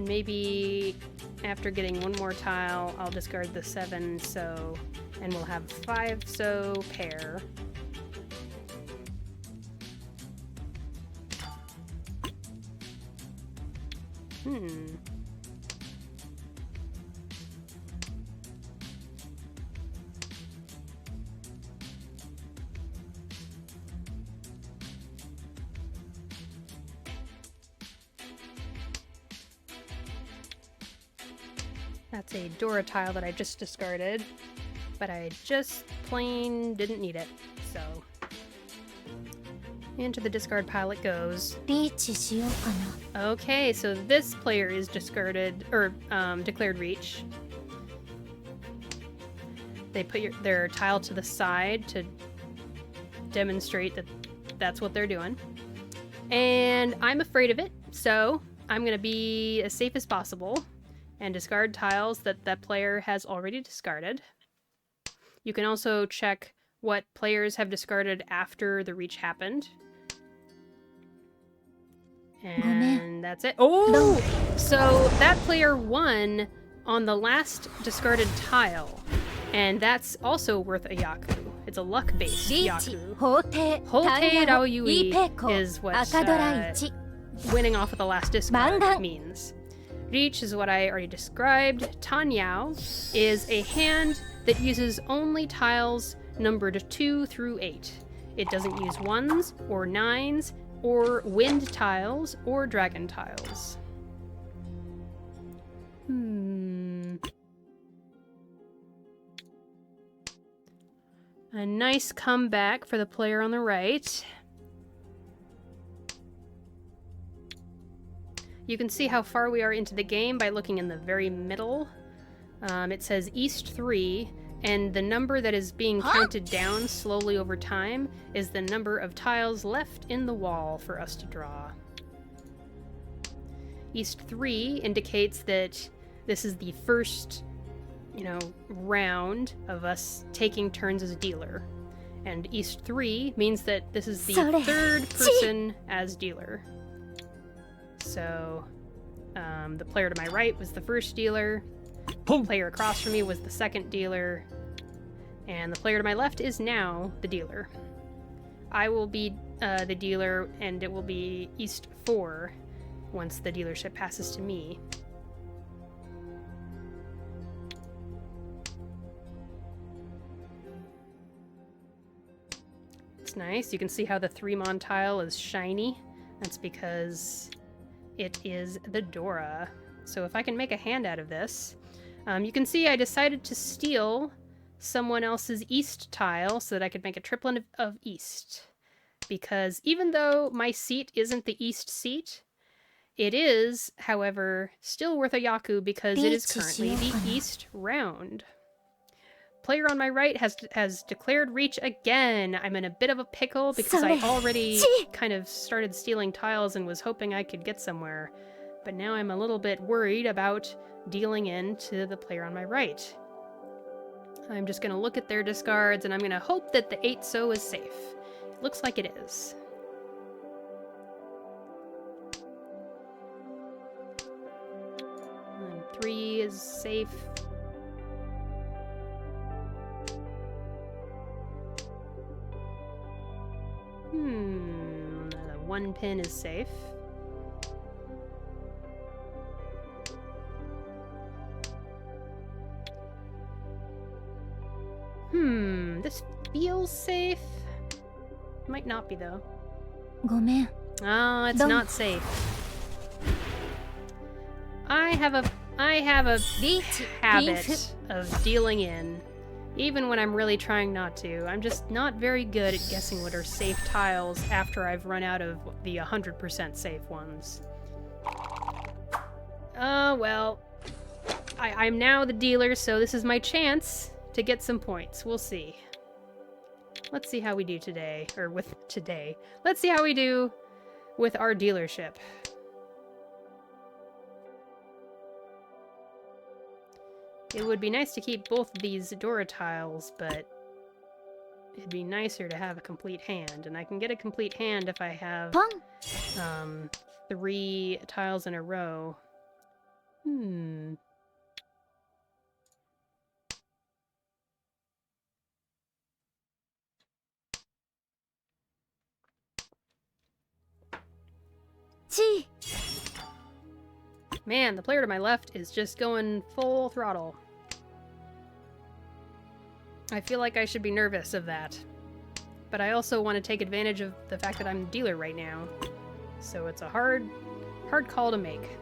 And maybe after getting one more tile, I'll discard the 7, so... And we'll have 5, so pair. That's a Dora tile that I just discarded, but I just plain didn't need it, so... Into the discard pile it goes.
リーチしようかな。
Okay, so this player is discarded, or declared reach. They put their tile to the side to demonstrate that that's what they're doing. And I'm afraid of it, so I'm going to be as safe as possible and discard tiles that that player has already discarded. You can also check what players have discarded after the reach happened. And that's it. Oh! So that player won on the last discarded tile. And that's also worth a Yaku. It's a luck-based
リーチ
Yaku.
法廷
Houtei
タ
Raoyui
イヤホイペコ
is what
赤ドラ1
winning off of the last discard
Mangan.
means. Reach is what I already described. Tanyao is a hand that uses only tiles numbered 2 through 8. It doesn't use 1s or 9s or wind tiles or dragon tiles. A nice comeback for the player on the right. You can see how far we are into the game by looking in the very middle. It says East 3, and the number that is being counted down slowly over time is the number of tiles left in the wall for us to draw. East 3 indicates that this is the first, round of us taking turns as a dealer. And East 3 means that this is the third person as dealer. So, the player to my right was the first dealer, the player across from me was the second dealer, and the player to my left is now the dealer. I will be the dealer, and it will be East 4 once the dealership passes to me. It's nice. You can see how the 3-mon tile is shiny. That's because it is the Dora. So if I can make a hand out of this, you can see I decided to steal someone else's East tile so that I could make a triplet of East. Because even though my seat isn't the East seat, it is, however, still worth a Yaku because it is currently the East round. Player on my right has declared reach again. I'm in a bit of a pickle because I already kind of started stealing tiles and was hoping I could get somewhere. But now I'm a little bit worried about dealing into the player on my right. I'm just going to look at their discards and I'm going to hope that the 8-so is safe. It looks like it is. And 3 is safe. The 1 pin is safe. This feels safe. Might not be though.
ごめん
Oh, it's not safe. I have a habit of dealing in, even when I'm really trying not to. I'm just not very good at guessing what are safe tiles after I've run out of the 100% safe ones. Oh, well. I'm now the dealer, so this is my chance to get some points. We'll see. Let's see how we do today. Or with today. Let's see how we do with our dealership. It would be nice to keep both of these Dora tiles, but it'd be nicer to have a complete hand. And I can get a complete hand if I have 3 tiles in a row. Hmm.
Chi!
Man, the player to my left is just going full throttle. I feel like I should be nervous of that. But I also want to take advantage of the fact that I'm the dealer right now. So it's a hard call to make.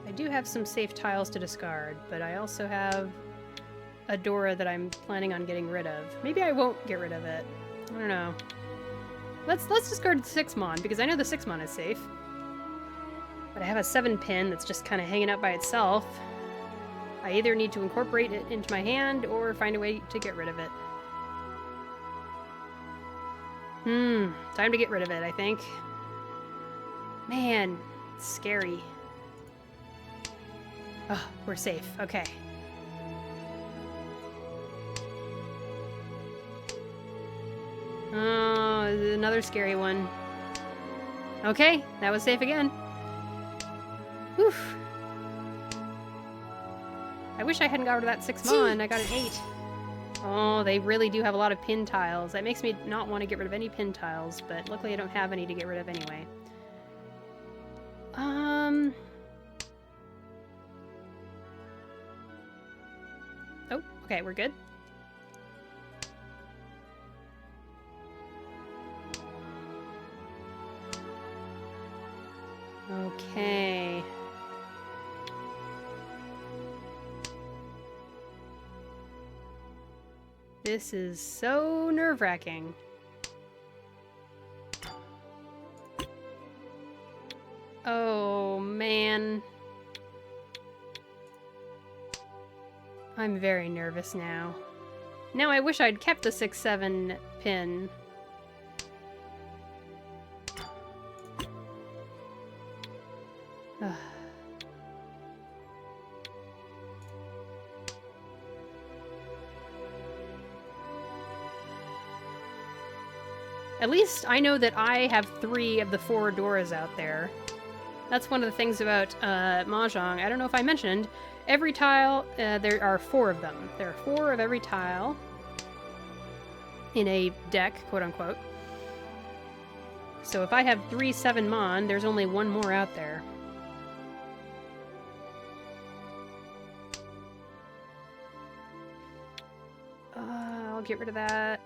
I do have some safe tiles to discard, but I also have a Dora that I'm planning on getting rid of. Maybe I won't get rid of it. I don't know. Let's discard the 6-mon, because I know the 6-mon is safe. But I have a 7-pin that's just kind of hanging out by itself. I either need to incorporate it into my hand or find a way to get rid of it. Time to get rid of it, I think. Man, it's scary. Oh, we're safe. Okay. Oh, another scary one. Okay, that was safe again. Whew. I wish I hadn't got rid of that 6-mon. I got an 8. Oh, they really do have a lot of pin tiles. That makes me not want to get rid of any pin tiles, but luckily I don't have any to get rid of anyway. Oh, okay, we're good. Okay. This is so nerve-wracking. Oh, man. I'm very nervous now. Now I wish I'd kept the 6-7 pin. Ugh. At least I know that I have 3 of the 4 Doras out there. That's one of the things about mahjong. I don't know if I mentioned, every tile, there are 4 of them. There are 4 of every tile in a deck, quote-unquote. So if I have 3 7-mon, there's only 1 more out there. I'll get rid of that.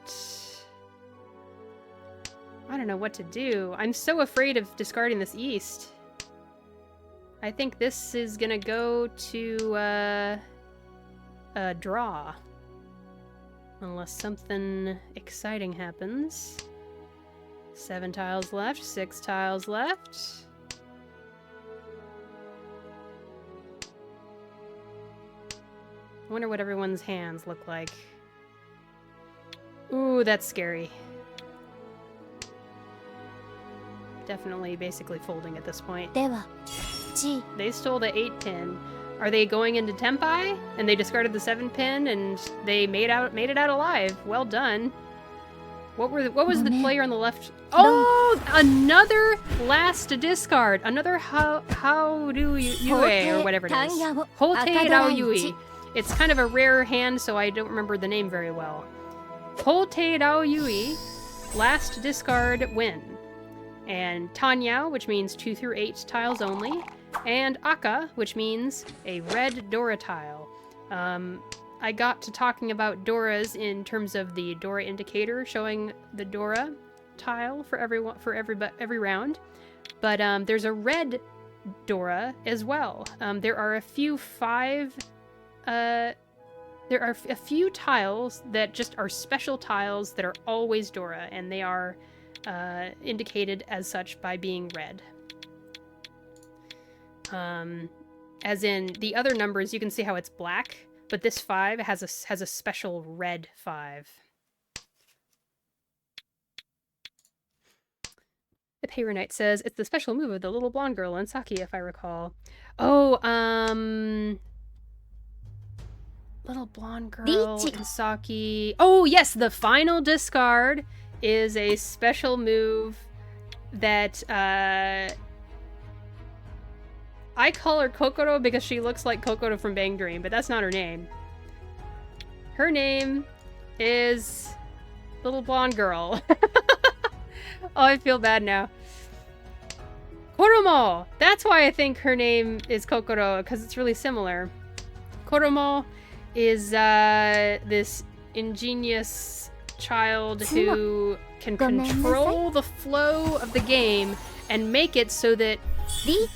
I don't know what to do. I'm so afraid of discarding this east. I think this is gonna go to a draw. Unless something exciting happens. 7 tiles left, 6 tiles left. I wonder what everyone's hands look like. Ooh, that's scary. Definitely basically folding at this point. They stole the 8-pin. Are they going into Tempai? And they discarded the 7-pin and they made it out alive. Well done. What was the player on the left? Oh, another last discard. Another how do you or whatever it is. Hote Rao Yui. It's kind of a rare hand, so I don't remember the name very well. Hote Rao Yui, last discard win. And Tanyao, which means 2 through 8 tiles only, and Aka, which means a red Dora tile. I got to talking about Doras in terms of the Dora indicator showing the Dora tile for every round, but there's a red Dora as well. There are a few tiles that just are special tiles that are always Dora, and they are indicated as such by being red. As in, the other numbers, you can see how it's black, but this 5 has a special red 5. The Paper Knight says, it's the special move of the little blonde girl in Saki, if I recall. Oh, little blonde girl
Riichi.
in Saki. Oh, yes, the final discard is a special move that, I call her Kokoro because she looks like Kokoro from Bang Dream, but that's not her name. Her name is Little Blonde Girl. Oh, I feel bad now. Koromo! That's why I think her name is Kokoro, because it's really similar. Koromo is this ingenious child who can control the flow of the game and make it so that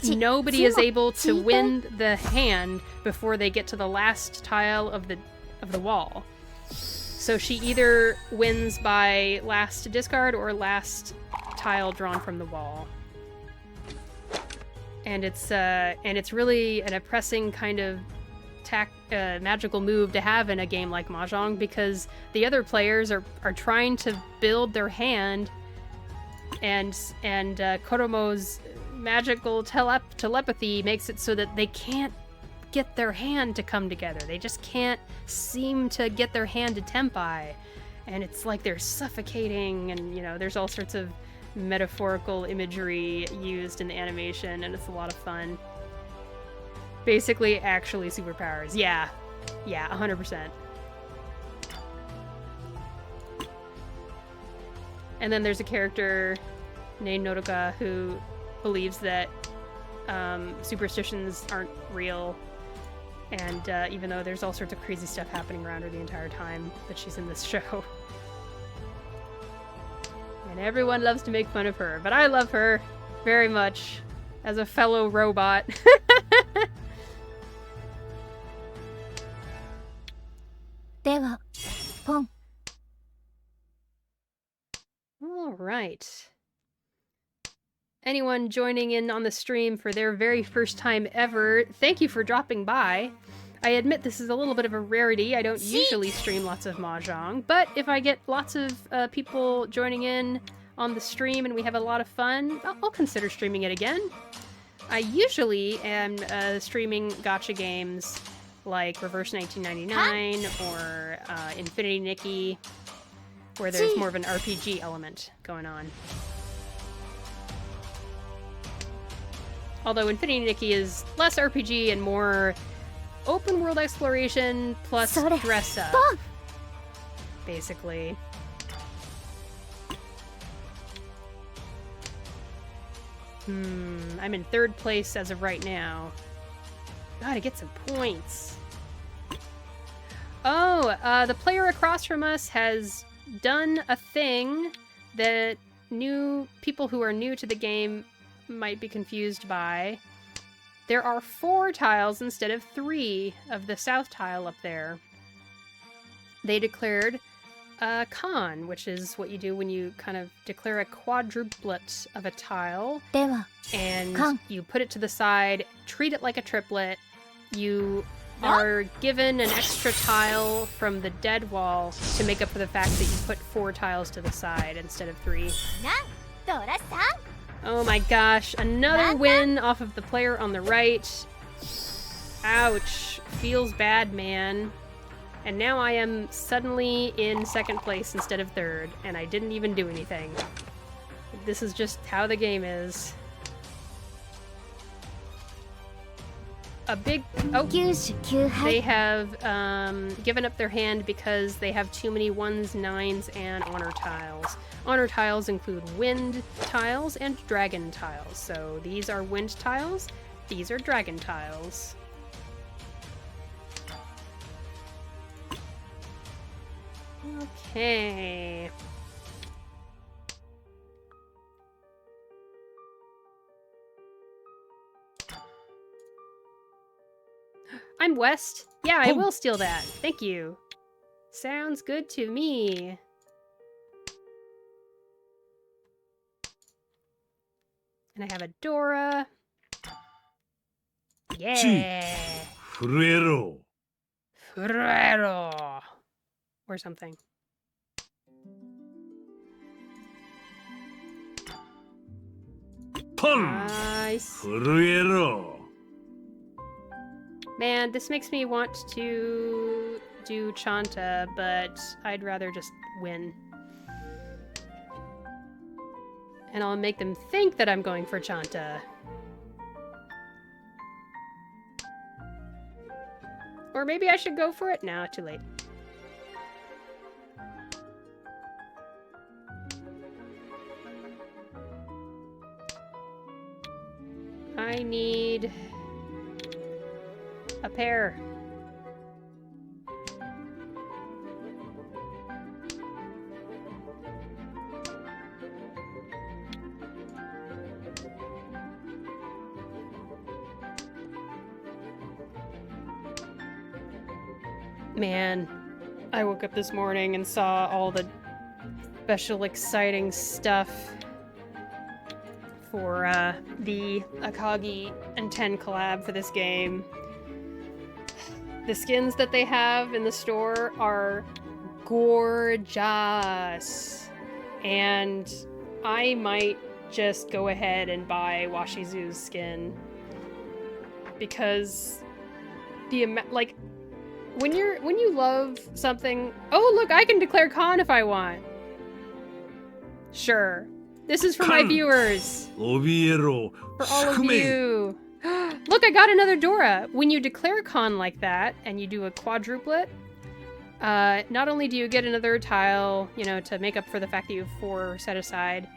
nobody is able to win the hand before they get to the last tile of the wall. So she either wins by last discard or last tile drawn from the wall. And it's really an oppressing kind of magical move to have in a game like mahjong, because the other players are trying to build their hand, and Koromo's magical telepathy makes it so that they can't get their hand to come together. They just can't seem to get their hand to tempai, and it's like they're suffocating, and there's all sorts of metaphorical imagery used in the animation, and it's a lot of fun. Basically, actually superpowers. Yeah, 100%. And then there's a character named Nodoka who believes that superstitions aren't real, and even though there's all sorts of crazy stuff happening around her the entire time that she's in this show. And everyone loves to make fun of her, but I love her very much as a fellow robot. All right. Anyone joining in on the stream for their very first time ever, thank you for dropping by. I admit this is a little bit of a rarity. I don't usually stream lots of mahjong, but if I get lots of people joining in on the stream and we have a lot of fun, I'll consider streaming it again. I usually am streaming gacha games like Reverse 1999 or Infinity Nikki, where there's more of an RPG element going on. Although Infinity Nikki is less RPG and more open world exploration plus dress up, basically. I'm in 3rd place as of right now. Gotta get some points. Oh, the player across from us has done a thing that new people who are new to the game might be confused by. There are 4 tiles instead of 3 of the south tile up there. They declared a Khan, which is what you do when you kind of declare a quadruplet of a tile, and you put it to the side, treat it like a triplet. You are given an extra tile from the dead wall to make up for the fact that you put 4 tiles to the side instead of 3. Oh my gosh, another win off of the player on the right. Ouch. Feels bad, man. And now I am suddenly in 2nd place instead of 3rd, and I didn't even do anything. This is just how the game is. A big... Oh! They have given up their hand because they have too many 1s, 9s, and honor tiles. Honor tiles include wind tiles and dragon tiles. So these are wind tiles, these are dragon tiles. Okay. I'm West. Yeah, I will steal that. Thank you. Sounds good to me. And I have a Dora. Yeah.
震えろ。
Ferrero. Or something.
パン
Nice.
震えろ。
Man, this makes me want to do Chanta, but I'd rather just win. And I'll make them think that I'm going for Chanta. Or maybe I should go for it? Nah, too late. I need a pair. Man, I woke up this morning and saw all the special exciting stuff for the AkagixTen collab for this game. The skins that they have in the store are gorgeous. And I might just go ahead and buy Washizu's skin. Because the amount, like, when you love something... Oh, look, I can declare Khan if I want. Sure. This is for my viewers.
怯えろ。
For all of
宿命。
you. Look, I got another Dora. When you declare Khan like that, and you do a quadruplet, not only do you get another tile, you know, to make up for the fact that you have 4 set aside,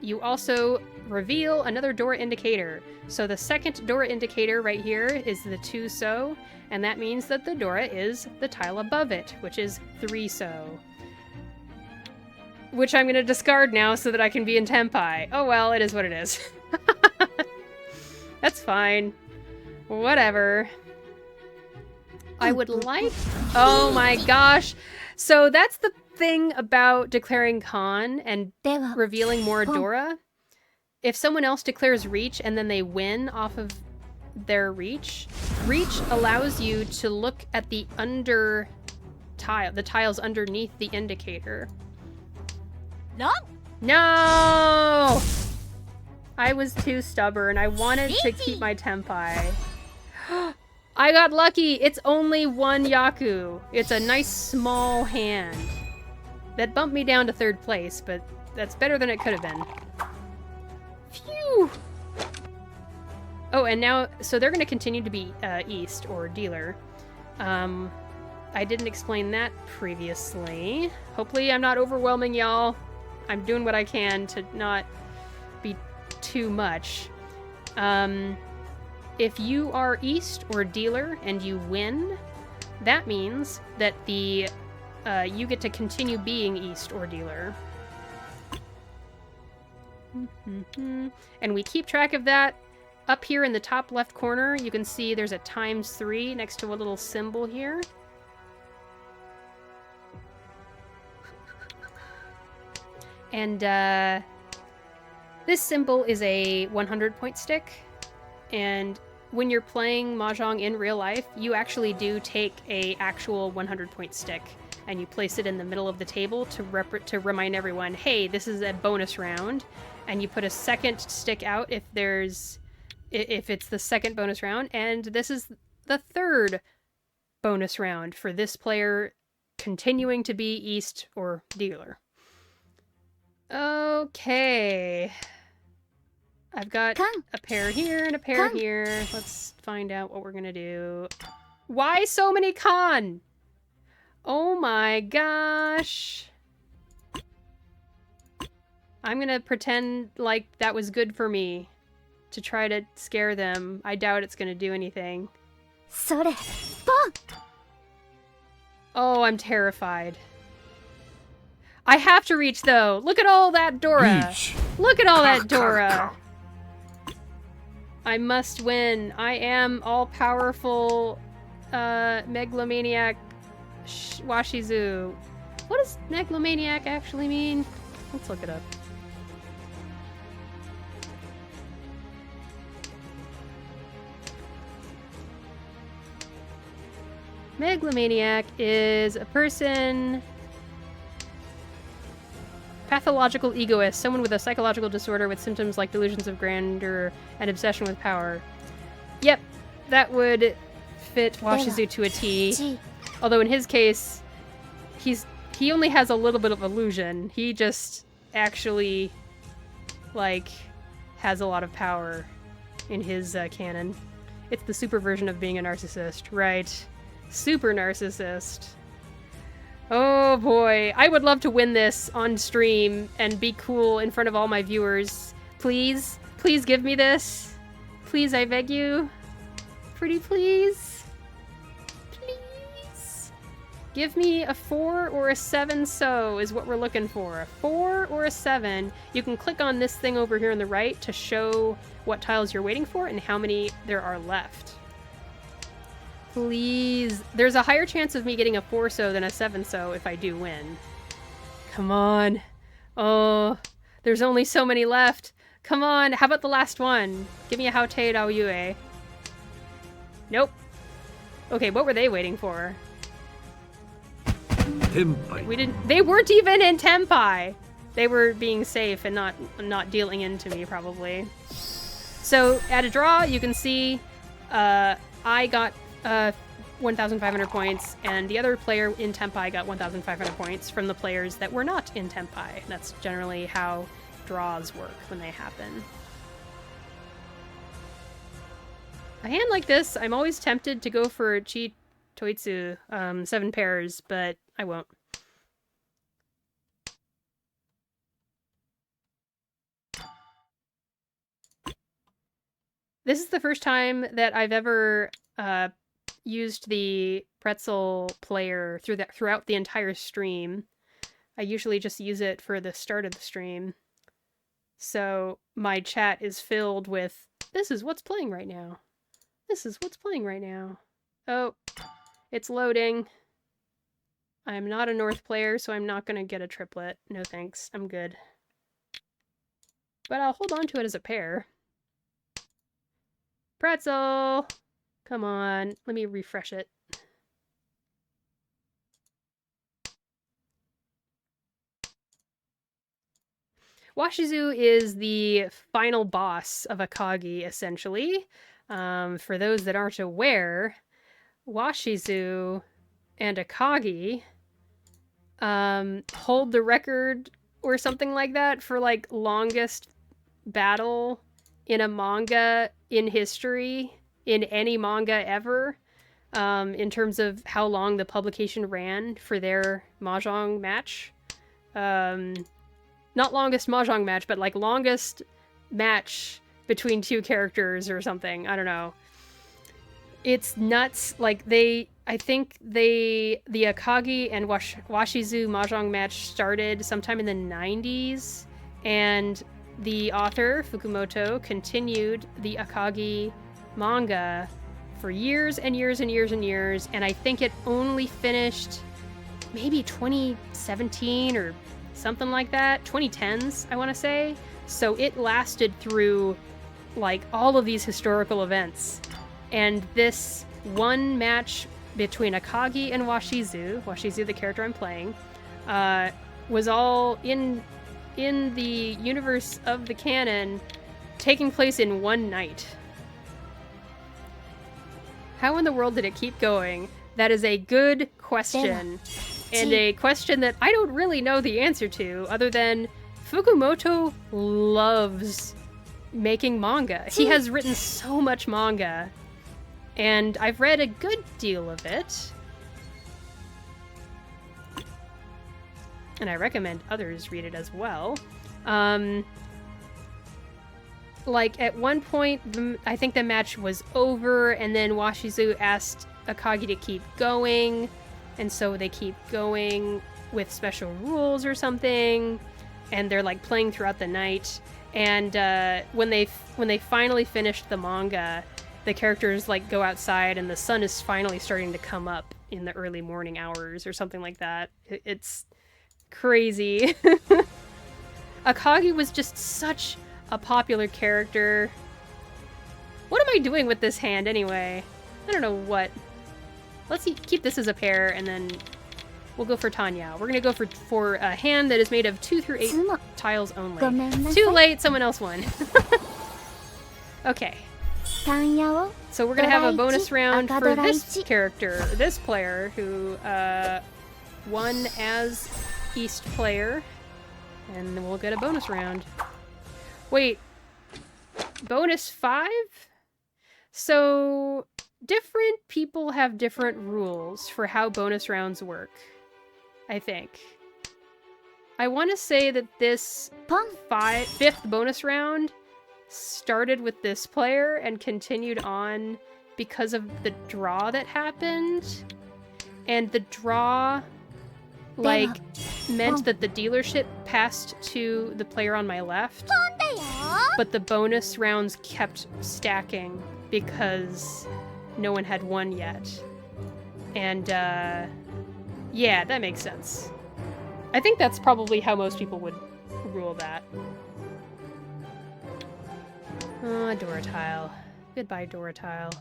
you also reveal another Dora indicator. So the second Dora indicator right here is the 2 so, and that means that the Dora is the tile above it, which is 3 so. Which I'm gonna discard now so that I can be in Tenpai. Oh well, it is what it is. That's fine. Whatever. I would like... Oh my gosh! So that's the thing about declaring Khan and
では
revealing more Dora. If someone else declares Reach and then they win off of their Reach, Reach allows you to look at the under tile, the tiles underneath the indicator.
ラン
No! I was too stubborn. I wanted to keep my Tenpai. I got lucky! It's only 1 Yaku. It's a nice small hand. That bumped me down to 3rd place, but that's better than it could have been. Phew! Oh, and now, so they're going to continue to be East, or Dealer. I didn't explain that previously. Hopefully I'm not overwhelming y'all. I'm doing what I can to not be too much. If you are East or Dealer and you win, that means that the you get to continue being East or Dealer. And we keep track of that. Up here in the top left corner, you can see there's a ×3 next to a little symbol here. And this symbol is a 100-point stick. And when you're playing mahjong in real life, you actually do take a actual 100-point stick and you place it in the middle of the table to remind everyone, hey, this is a bonus round. And you put a second stick out if it's the second bonus round, and this is the 3rd bonus round for this player continuing to be East or Dealer. Okay. I've got a pair here and a pair here. Let's find out what we're gonna do. Why so many Khan? Oh my gosh. I'm gonna pretend like that was good for me to try to scare them. I doubt it's gonna do anything.
それポン
Oh, I'm terrified. I have to reach though. Look at all that Dora.
Reach.
Look at all that Dora. I must win. I am all-powerful megalomaniac Washizu. What does megalomaniac actually mean? Let's look it up. Megalomaniac is a person... Pathological egoist, someone with a psychological disorder with symptoms like delusions of grandeur and obsession with power. Yep, that would fit Washizu to a T. Although in his case, he only has a little bit of illusion. He just actually, like, has a lot of power in his canon. It's the super version of being a narcissist, right? Super narcissist. Oh boy, I would love to win this on stream and be cool in front of all my viewers. Please, please give me this. Please, I beg you. Pretty please. Please. Give me a 4 or a 7 so is what we're looking for. A 4 or a 7. You can click on this thing over here on the right to show what tiles you're waiting for and how many there are left. Please. There's a higher chance of me getting a 4 so than a 7 so if I do win. Come on. Oh, there's only so many left. Come on. How about the last one? Give me a Haute Dao Yue. Nope. Okay, what were they waiting for?
Tenpai.
They weren't even in Tenpai. They were being safe and not dealing into me, probably. So, at a draw, you can see I got 1,500 points, and the other player in Tenpai got 1,500 points from the players that were not in Tenpai. That's generally how draws work when they happen. A hand like this, I'm always tempted to go for Chi Toitsu, 7 pairs, but I won't. This is the first time that I've ever used the pretzel player throughout the entire stream. I usually just use it for the start of the stream. So my chat is filled with, this is what's playing right now. This is what's playing right now. Oh, it's loading. I'm not a North player, so I'm not going to get a triplet. No thanks, I'm good. But I'll hold on to it as a pair. Pretzel! Come on, let me refresh it. Washizu is the final boss of Akagi, essentially. For those that aren't aware, Washizu and Akagi hold the record or something like that for, like, longest battle in a manga in history, in any manga ever, in terms of how long the publication ran for their mahjong match. Not longest mahjong match, but, like, longest match between two characters or something. I don't know. It's nuts. Like, I think the Akagi and Washizu mahjong match started sometime in the 90s, and the author, Fukumoto, continued the Akagi manga for years and years and years and years, and I think it only finished maybe 2017 or something like that. 2010s, I want to say. So it lasted through, like, all of these historical events. And this one match between Akagi and Washizu, the character I'm playing, was all in the universe of the canon, taking place in one night. How in the world did it keep going? That is a good question. And a question that I don't really know the answer to, other than Fukumoto loves making manga. He has written so much manga, and I've read a good deal of it. And I recommend others read it as well. Like, at one point, I think the match was over, and then Washizu asked Akagi to keep going, and so they keep going with special rules or something, and they're, like, playing throughout the night. And when they finally finished the manga, the characters, like, go outside, and the sun is finally starting to come up in the early morning hours or something like that. It's crazy. Akagi was just such a popular character. What am I doing with this hand anyway? I don't know what. Let's keep this as a pair, and then we'll go for Tanya. We're gonna go for a hand that is made of 2 through 8 tiles only. Too late, someone else won. Okay. So we're gonna have a bonus round for this character, this player, who won as East player, and we'll get a bonus round. Wait, bonus 5? So different people have different rules for how bonus rounds work, I think. I want to say that this 5th bonus round started with this player and continued on because of the draw that happened. And the draw, like, meant that the dealership passed to the player on my left, but the bonus rounds kept stacking because no one had won yet. And, yeah, that makes sense. I think that's probably how most people would rule that. Oh, Doratile. Goodbye, Doratile.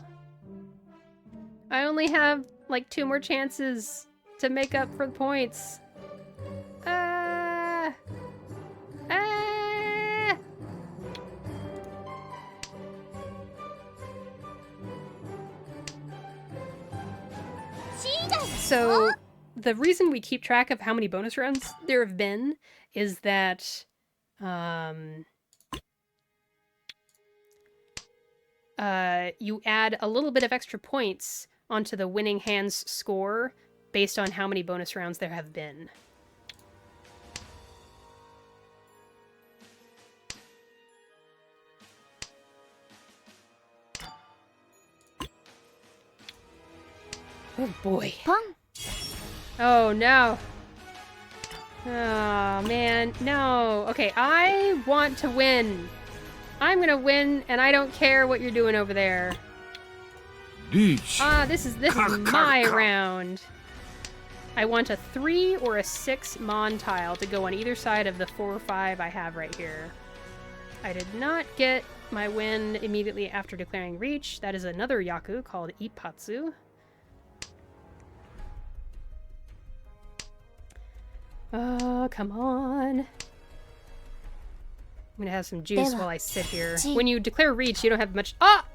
I only have, like, 2 more chances to make up for the points. So, the reason we keep track of how many bonus rounds there have been is that, you add a little bit of extra points onto the winning hand's score based on how many bonus rounds there have been. Oh boy. Oh no. Oh man, no. Okay, I want to win. I'm gonna win, and I don't care what you're doing over there.
Riichi.
Ah, this is my round. I want a 3 or a 6 Mon tile to go on either side of the 4 or 5 I have right here. I did not get my win immediately after declaring Reach. That is another Yaku called Ippatsu. Oh, come on. I'm gonna have some juice while I sit here. When you declare Reach, you don't have much— Ah!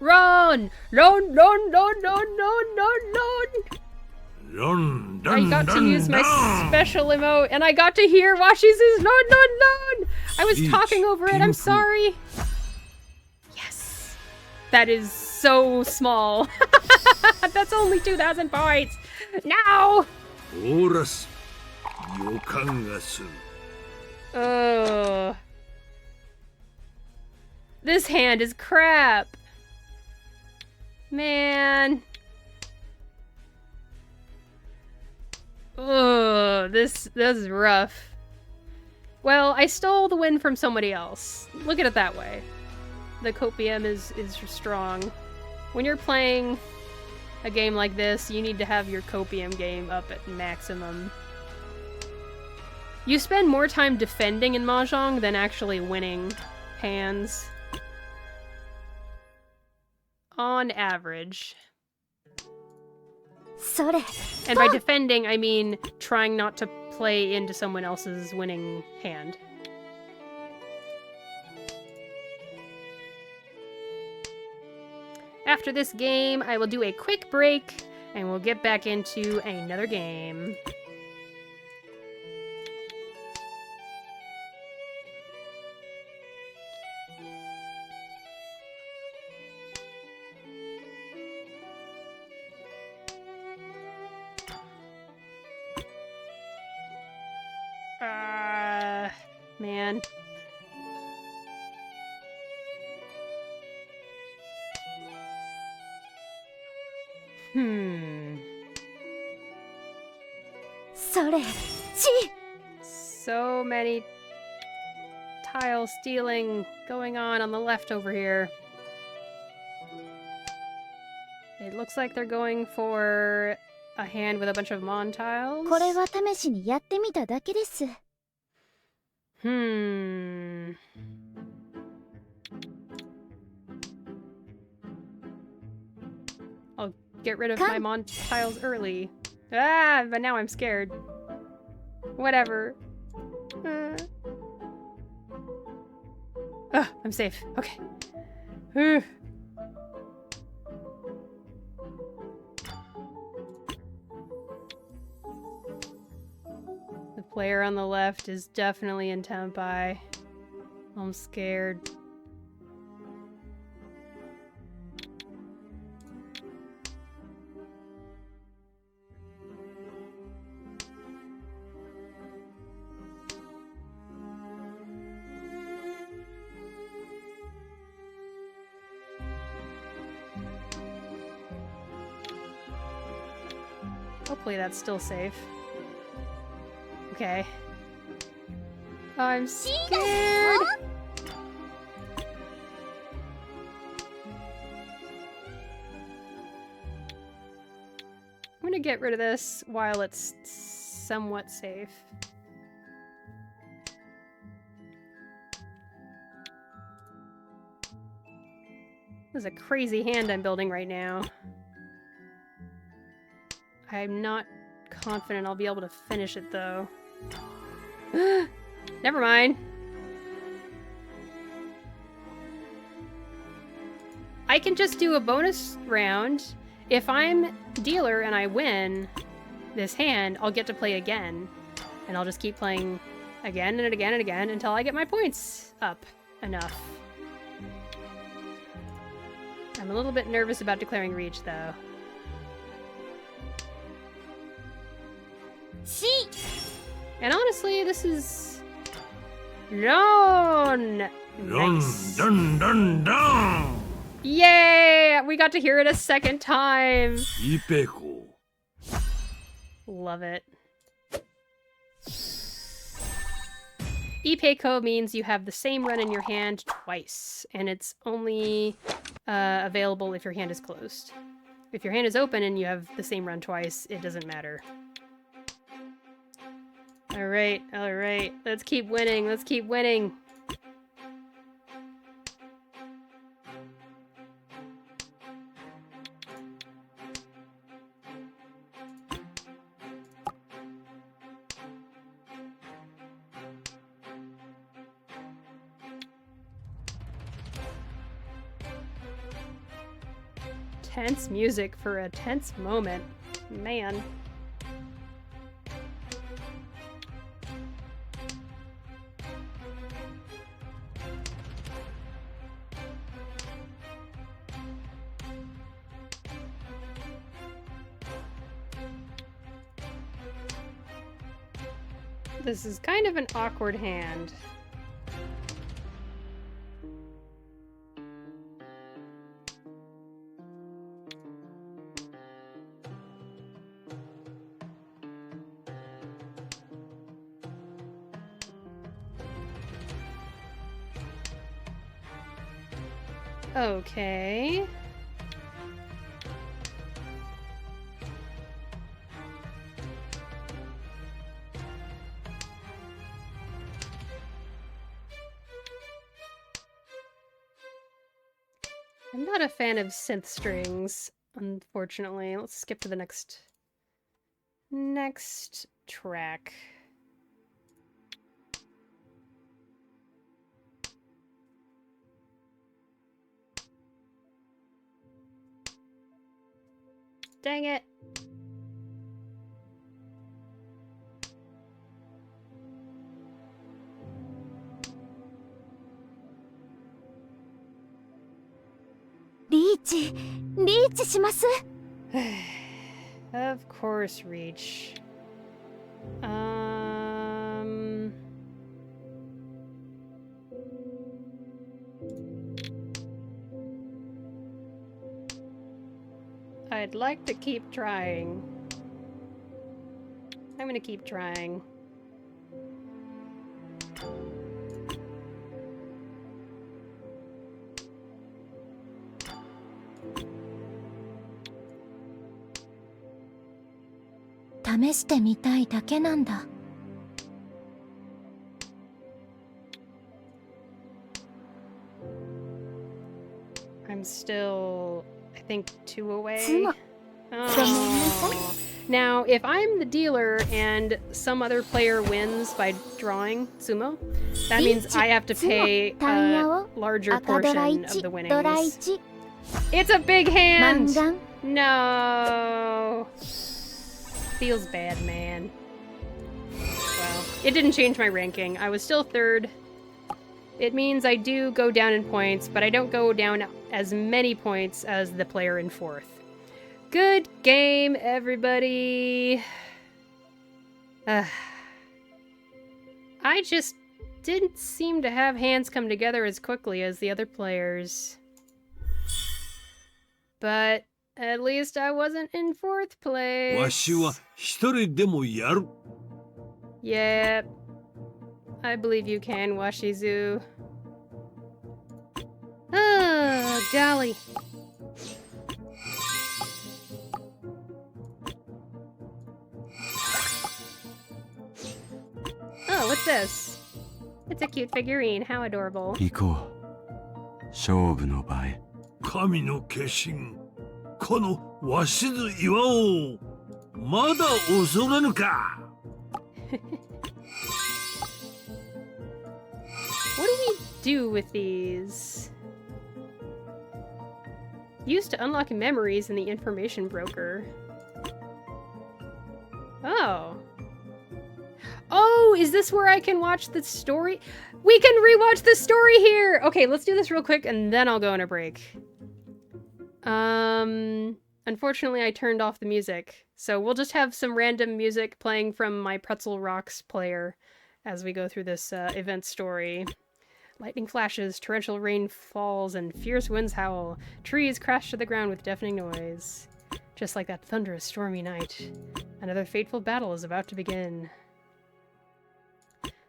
Run! Run, run, run, run, run, run, run! I got to use my special emote, and I got to hear Washizu's "Run, run, run!" I was talking over it, I'm sorry. Yes. That is so small. That's only 2,000 points. Now! Ugh. This hand is crap. Man. Ugh, this is rough. Well, I stole the win from somebody else. Look at it that way. The copium is strong. When you're playing a game like this, you need to have your copium game up at maximum. You spend more time defending in mahjong than actually winning hands. On average. And by defending, I mean trying not to play into someone else's winning hand. After this game, I will do a quick break, and we'll get back into another game. Man. So many tile stealing going on the left over here. It looks like they're going for a hand with a bunch of Mon tiles. I'll get rid of my mon tiles early. Ah, but now I'm scared. Whatever. I'm safe. Okay. Whew. The player on the left is definitely in Tempai. I'm scared. Hopefully that's still safe. Okay. Oh, I'm scared! I'm gonna get rid of this while it's somewhat safe. This is a crazy hand I'm building right now. I'm not confident I'll be able to finish it, though. Never mind. I can just do a bonus round. If I'm dealer and I win this hand, I'll get to play again. And I'll just keep playing again and again and again until I get my points up enough. I'm a little bit nervous about declaring Reach, though. And honestly, this is... Ron! Nice.
Dun dun dun!
Yay! We got to hear it a second time!
Ipeko.
Love it. Ipeko means you have the same run in your hand twice, and it's only available if your hand is closed. If your hand is open and you have the same run twice, it doesn't matter. Alright, alright. Let's keep winning, let's keep winning. Tense music for a tense moment. Man. This is kind of an awkward hand. Okay. I'm not a fan of synth strings, unfortunately. Let's skip to the next track. Dang it.
Riichi します
Of course, Reach. I'd like to keep trying. I'm gonna keep trying. I'm still, I think, 2 away. Oh. Now, if I'm the dealer and some other player wins by drawing sumo, that means I have to pay a larger portion of the winnings. It's a big hand! No! Feels bad, man. Well, it didn't change my ranking. I was still 3rd. It means I do go down in points, but I don't go down as many points as the player in 4th. Good game, everybody. I just didn't seem to have hands come together as quickly as the other players. But at least I wasn't in 4th place.
わしは一人でもやる。
Yep. I believe you can, Washizu. Oh, golly. Oh, what's this? It's a cute figurine. How adorable.
行こう。勝負の場へ。
神の化身、この鷲津岩をまだ恐れぬか。
What do we do with these? Used to unlock memories in the information broker. Oh. Oh, is this where I can watch the story? We can rewatch the story here! Okay, let's do this real quick and then I'll go on a break. Unfortunately I turned off the music, so we'll just have some random music playing from my Pretzel Rocks player as we go through this event story. Lightning flashes, torrential rain falls, and fierce winds howl. Trees crash to the ground with deafening noise. Just like that thunderous, stormy night, another fateful battle is about to begin.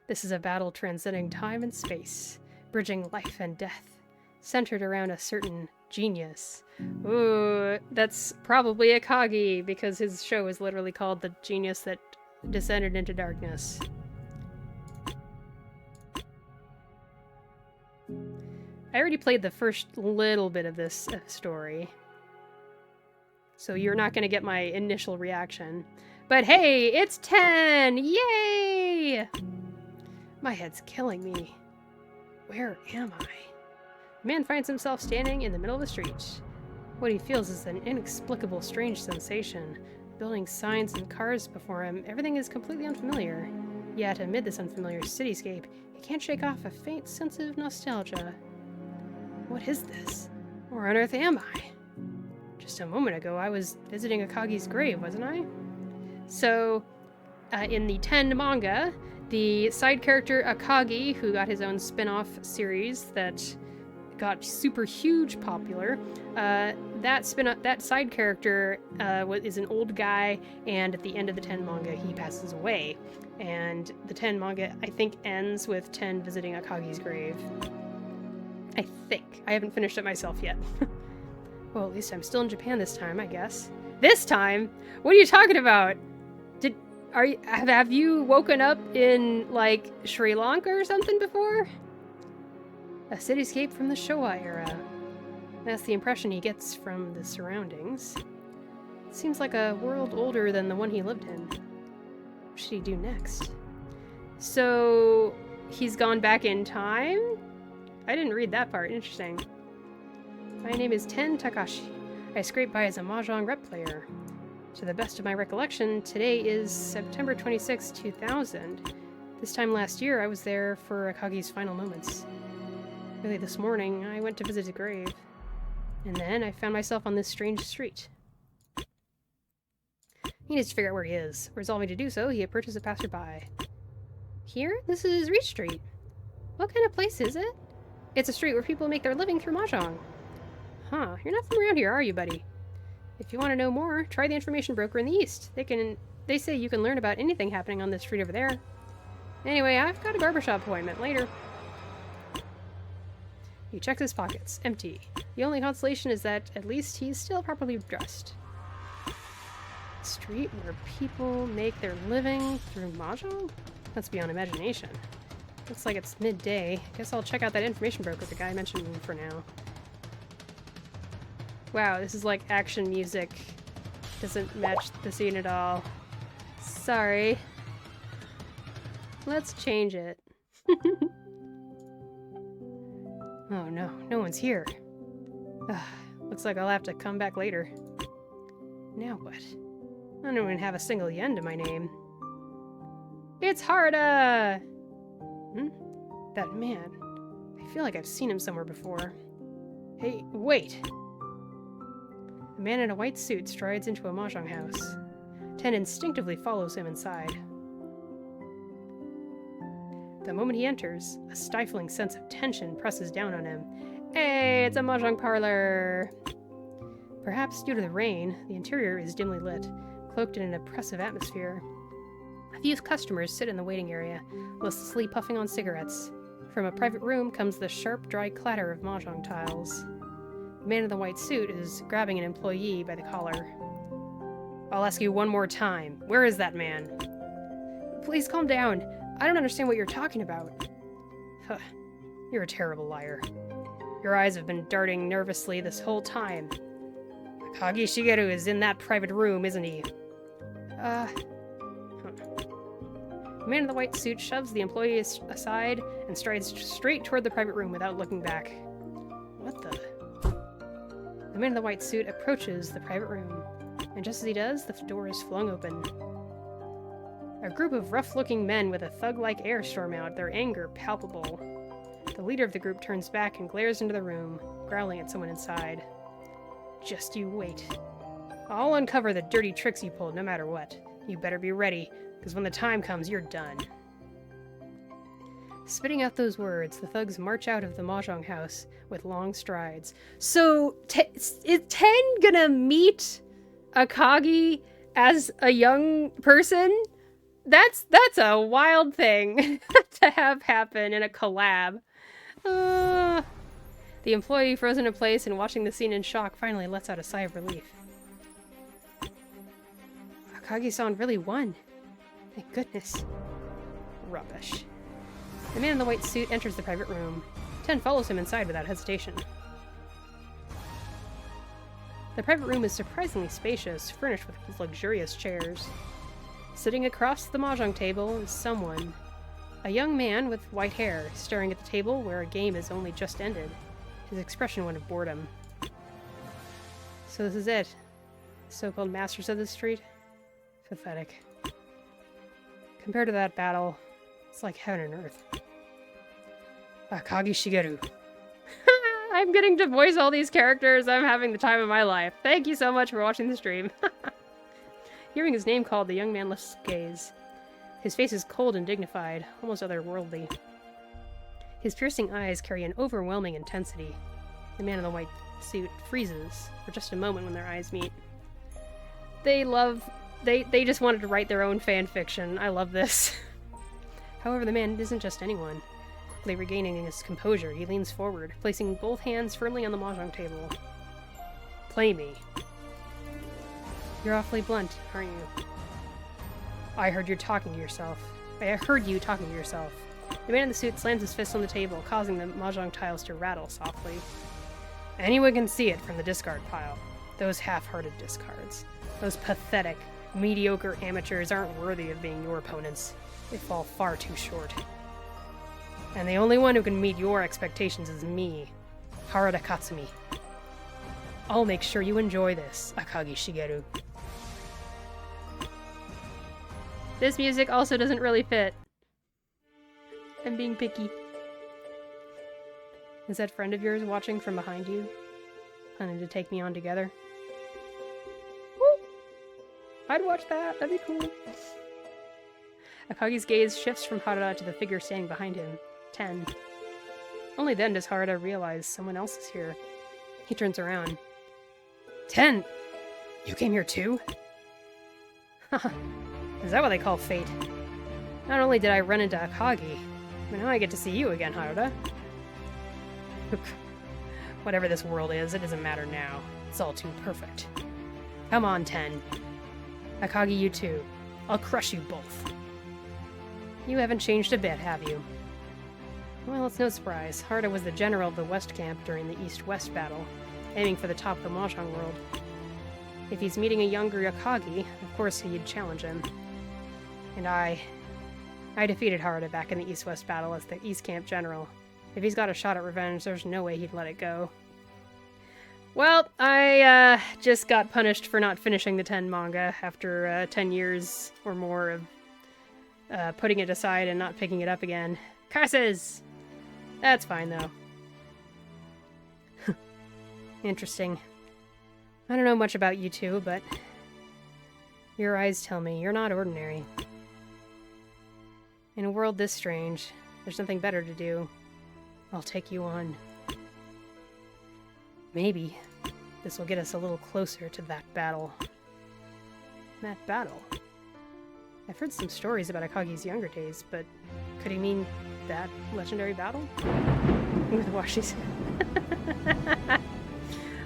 This is a battle transcending time and space, bridging life and death, centered around a certain genius. Ooh, that's probably Akagi, because his show is literally called The Genius That Descended into Darkness. I already played the first little bit of this story, so you're not going to get my initial reaction. But hey, it's 10! Yay! My head's killing me. Where am I? The man finds himself standing in the middle of the street. What he feels is an inexplicable, strange sensation. Buildings, signs, and cars before him, everything is completely unfamiliar. Yet, amid this unfamiliar cityscape, he can't shake off a faint sense of nostalgia. What is this? Where on earth am I? Just a moment ago, I was visiting Akagi's grave, wasn't I? So, in the 10 manga, the side character Akagi, who got his own spin-off series that got super huge popular, that side character is an old guy, and at the end of the 10 manga, he passes away. And the 10 manga, I think, ends with 10 visiting Akagi's grave. I think. I haven't finished it myself yet. Well, at least I'm still in Japan this time, I guess. This time? What are you talking about? Have you woken up in, like, Sri Lanka or something before? A cityscape from the Showa era. That's the impression he gets from the surroundings. It seems like a world older than the one he lived in. What should he do next? So, he's gone back in time? I didn't read that part. Interesting. My name is Ten Takashi. I scraped by as a mahjong rep player. To the best of my recollection, today is September 26, 2000. This time last year, I was there for Akagi's final moments. Early this morning, I went to visit his grave. And then I found myself on this strange street. He needs to figure out where he is. Resolving to do so, he approaches a passerby. Here? This is Riichi Street. What kind of place is it? It's a street where people make their living through mahjong. Huh, you're not from around here, are you, buddy? If you want to know more, try the information broker in the east. They say you can learn about anything happening on this street over there. Anyway, I've got a barbershop appointment later. He checks his pockets. Empty. The only consolation is that at least he's still properly dressed. Street where people make their living through mahjong? That's beyond imagination. Looks like it's midday. Guess I'll check out that information broker the guy mentioned for now. Wow, this is like action music Doesn't match the scene at all. Sorry. Let's change it. Oh no, no one's here. Ugh, looks like I'll have to come back later. Now what? I don't even have a single yen to my name. It's Haruda! Hmm? That man. I feel like I've seen him somewhere before. Hey, wait! A man in a white suit strides into a mahjong house. Ten instinctively follows him inside. The moment he enters, a stifling sense of tension presses down on him. Hey, it's a mahjong parlor! Perhaps due to the rain, the interior is dimly lit, cloaked in an oppressive atmosphere. A few customers sit in the waiting area, listlessly puffing on cigarettes. From a private room comes the sharp, dry clatter of mahjong tiles. The man in the white suit is grabbing an employee by the collar. I'll ask you one more time. Where is that man? Please calm down. I don't understand what you're talking about. Huh. You're a terrible liar. Your eyes have been darting nervously this whole time. Akagi Shigeru is in that private room, isn't he? Huh. The man in the white suit shoves the employee aside and strides straight toward the private room without looking back. What the? The man in the white suit approaches the private room, and just as he does, the door is flung open. A group of rough-looking men with a thug-like air storm out, their anger palpable. The leader of the group turns back and glares into the room, growling at someone inside. Just you wait. I'll uncover the dirty tricks you pulled no matter what. You better be ready, because when the time comes, you're done. Spitting out those words, the thugs march out of the mahjong house with long strides. So, is Ten gonna meet Akagi as a young person? That's a wild thing to have happen in a collab. The employee, frozen in place and watching the scene in shock, finally lets out a sigh of relief. Akagi-san really won. Thank goodness. Rubbish. The man in the white suit enters the private room. Ten follows him inside without hesitation. The private room is surprisingly spacious, furnished with luxurious chairs. Sitting across the mahjong table is someone. A young man with white hair, staring at the table where a game has only just ended. His expression one of boredom. So this is it. So-called masters of the street? Pathetic. Compared to that battle, it's like heaven and earth. Akagi Shigeru. I'm getting to voice all these characters. I'm having the time of my life. Thank you so much for watching the stream. Hearing his name called, the young man lifts his gaze. His face is cold and dignified, almost otherworldly. His piercing eyes carry an overwhelming intensity. The man in the white suit freezes for just a moment when their eyes meet. They just wanted to write their own fan fiction. I love this. However, the man isn't just anyone. Quickly regaining his composure, he leans forward, placing both hands firmly on the mahjong table. Play me. You're awfully blunt, aren't you? I heard you talking to yourself. The man in the suit slams his fist on the table, causing the mahjong tiles to rattle softly. Anyone can see it from the discard pile. Those half-hearted discards. Those pathetic, mediocre amateurs aren't worthy of being your opponents. They fall far too short. And the only one who can meet your expectations is me, Haruda Katsumi. I'll make sure you enjoy this, Akagi Shigeru. This music also doesn't really fit. I'm being picky. Is that friend of yours watching from behind you? Planning to take me on together? Woo! I'd watch that. That'd be cool. Akagi's gaze shifts from Haruda to the figure standing behind him, Ten. Only then does Haruda realize someone else is here. He turns around. Ten! You came here too? Haha. Is that what they call fate? Not only did I run into Akagi, but now I get to see you again, Haruda. Whatever this world is, it doesn't matter now. It's all too perfect. Come on, Ten. Akagi, you too. I'll crush you both. You haven't changed a bit, have you? Well, it's no surprise. Haruda was the general of the West Camp during the East-West battle, aiming for the top of the mahjong world. If he's meeting a younger Akagi, of course he'd challenge him. And I defeated Harada back in the East-West battle as the East Camp General. If he's got a shot at revenge, there's no way he'd let it go. Well, I just got punished for not finishing the 10 manga after 10 years or more of putting it aside and not picking it up again. Curses! That's fine, though. Interesting. I don't know much about you two, but your eyes tell me you're not ordinary. In a world this strange, there's nothing better to do. I'll take you on. Maybe this will get us a little closer to that battle. That battle? I've heard some stories about Akagi's younger days, but could he mean that legendary battle? With Washizu.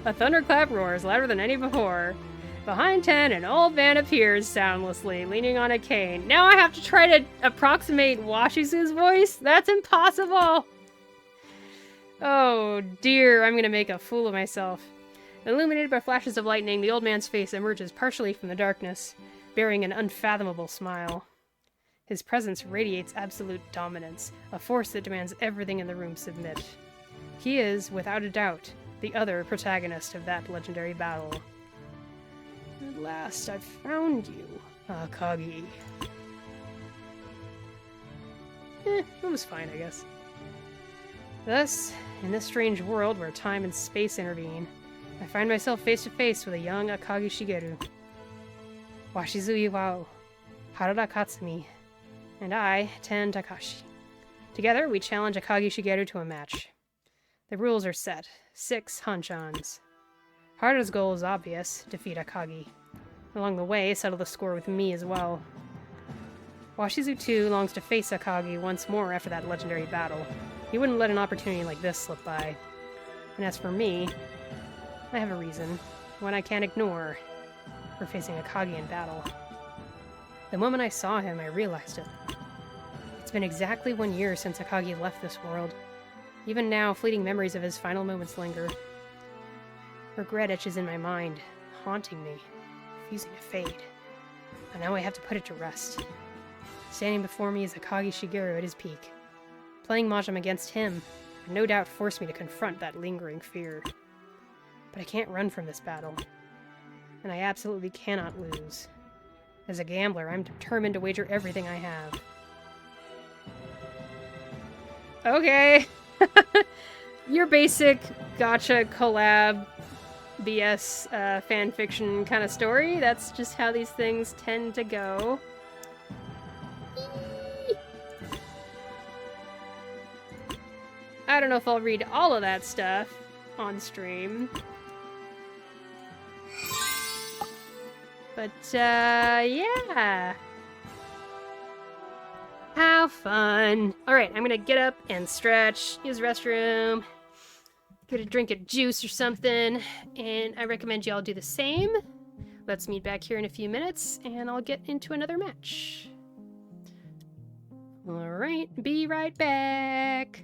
A thunderclap roars louder than any before. Behind 10, an old man appears soundlessly, leaning on a cane. Now I have to try to approximate Washizu's voice? That's impossible! Oh dear, I'm gonna make a fool of myself. Illuminated by flashes of lightning, the old man's face emerges partially from the darkness, bearing an unfathomable smile. His presence radiates absolute dominance, a force that demands everything in the room submit. He is, without a doubt, the other protagonist of that legendary battle. At last, I've found you, Akagi. It was fine, I guess. Thus, in this strange world where time and space intervene, I find myself face to face with a young Akagi Shigeru. Washizu Iwao, Harada Katsumi, and I, Ten Takashi. Together, we challenge Akagi Shigeru to a match. The rules are set. 6 Hanchans. Harada's goal is obvious, defeat Akagi. Along the way, settle the score with me as well. Washizu too longs to face Akagi once more after that legendary battle. He wouldn't let an opportunity like this slip by. And as for me, I have a reason, one I can't ignore, for facing Akagi in battle. The moment I saw him, I realized it. It's been exactly 1 year since Akagi left this world. Even now, fleeting memories of his final moments linger. Regret etches in my mind, haunting me, refusing to fade. And now I have to put it to rest. Standing before me is Akagi Shigeru at his peak. Playing mahjong against him would no doubt force me to confront that lingering fear. But I can't run from this battle. And I absolutely cannot lose. As a gambler, I'm determined to wager everything I have. Okay. Your basic gotcha collab BS fanfiction kind of story. That's just how these things tend to go. I don't know if I'll read all of that stuff on stream. But, yeah. How fun. Alright, I'm gonna get up and stretch, use the restroom, get a drink of juice or something, and I recommend y'all do the same. Let's meet back here in a few minutes, and I'll get into another match. Alright, be right back.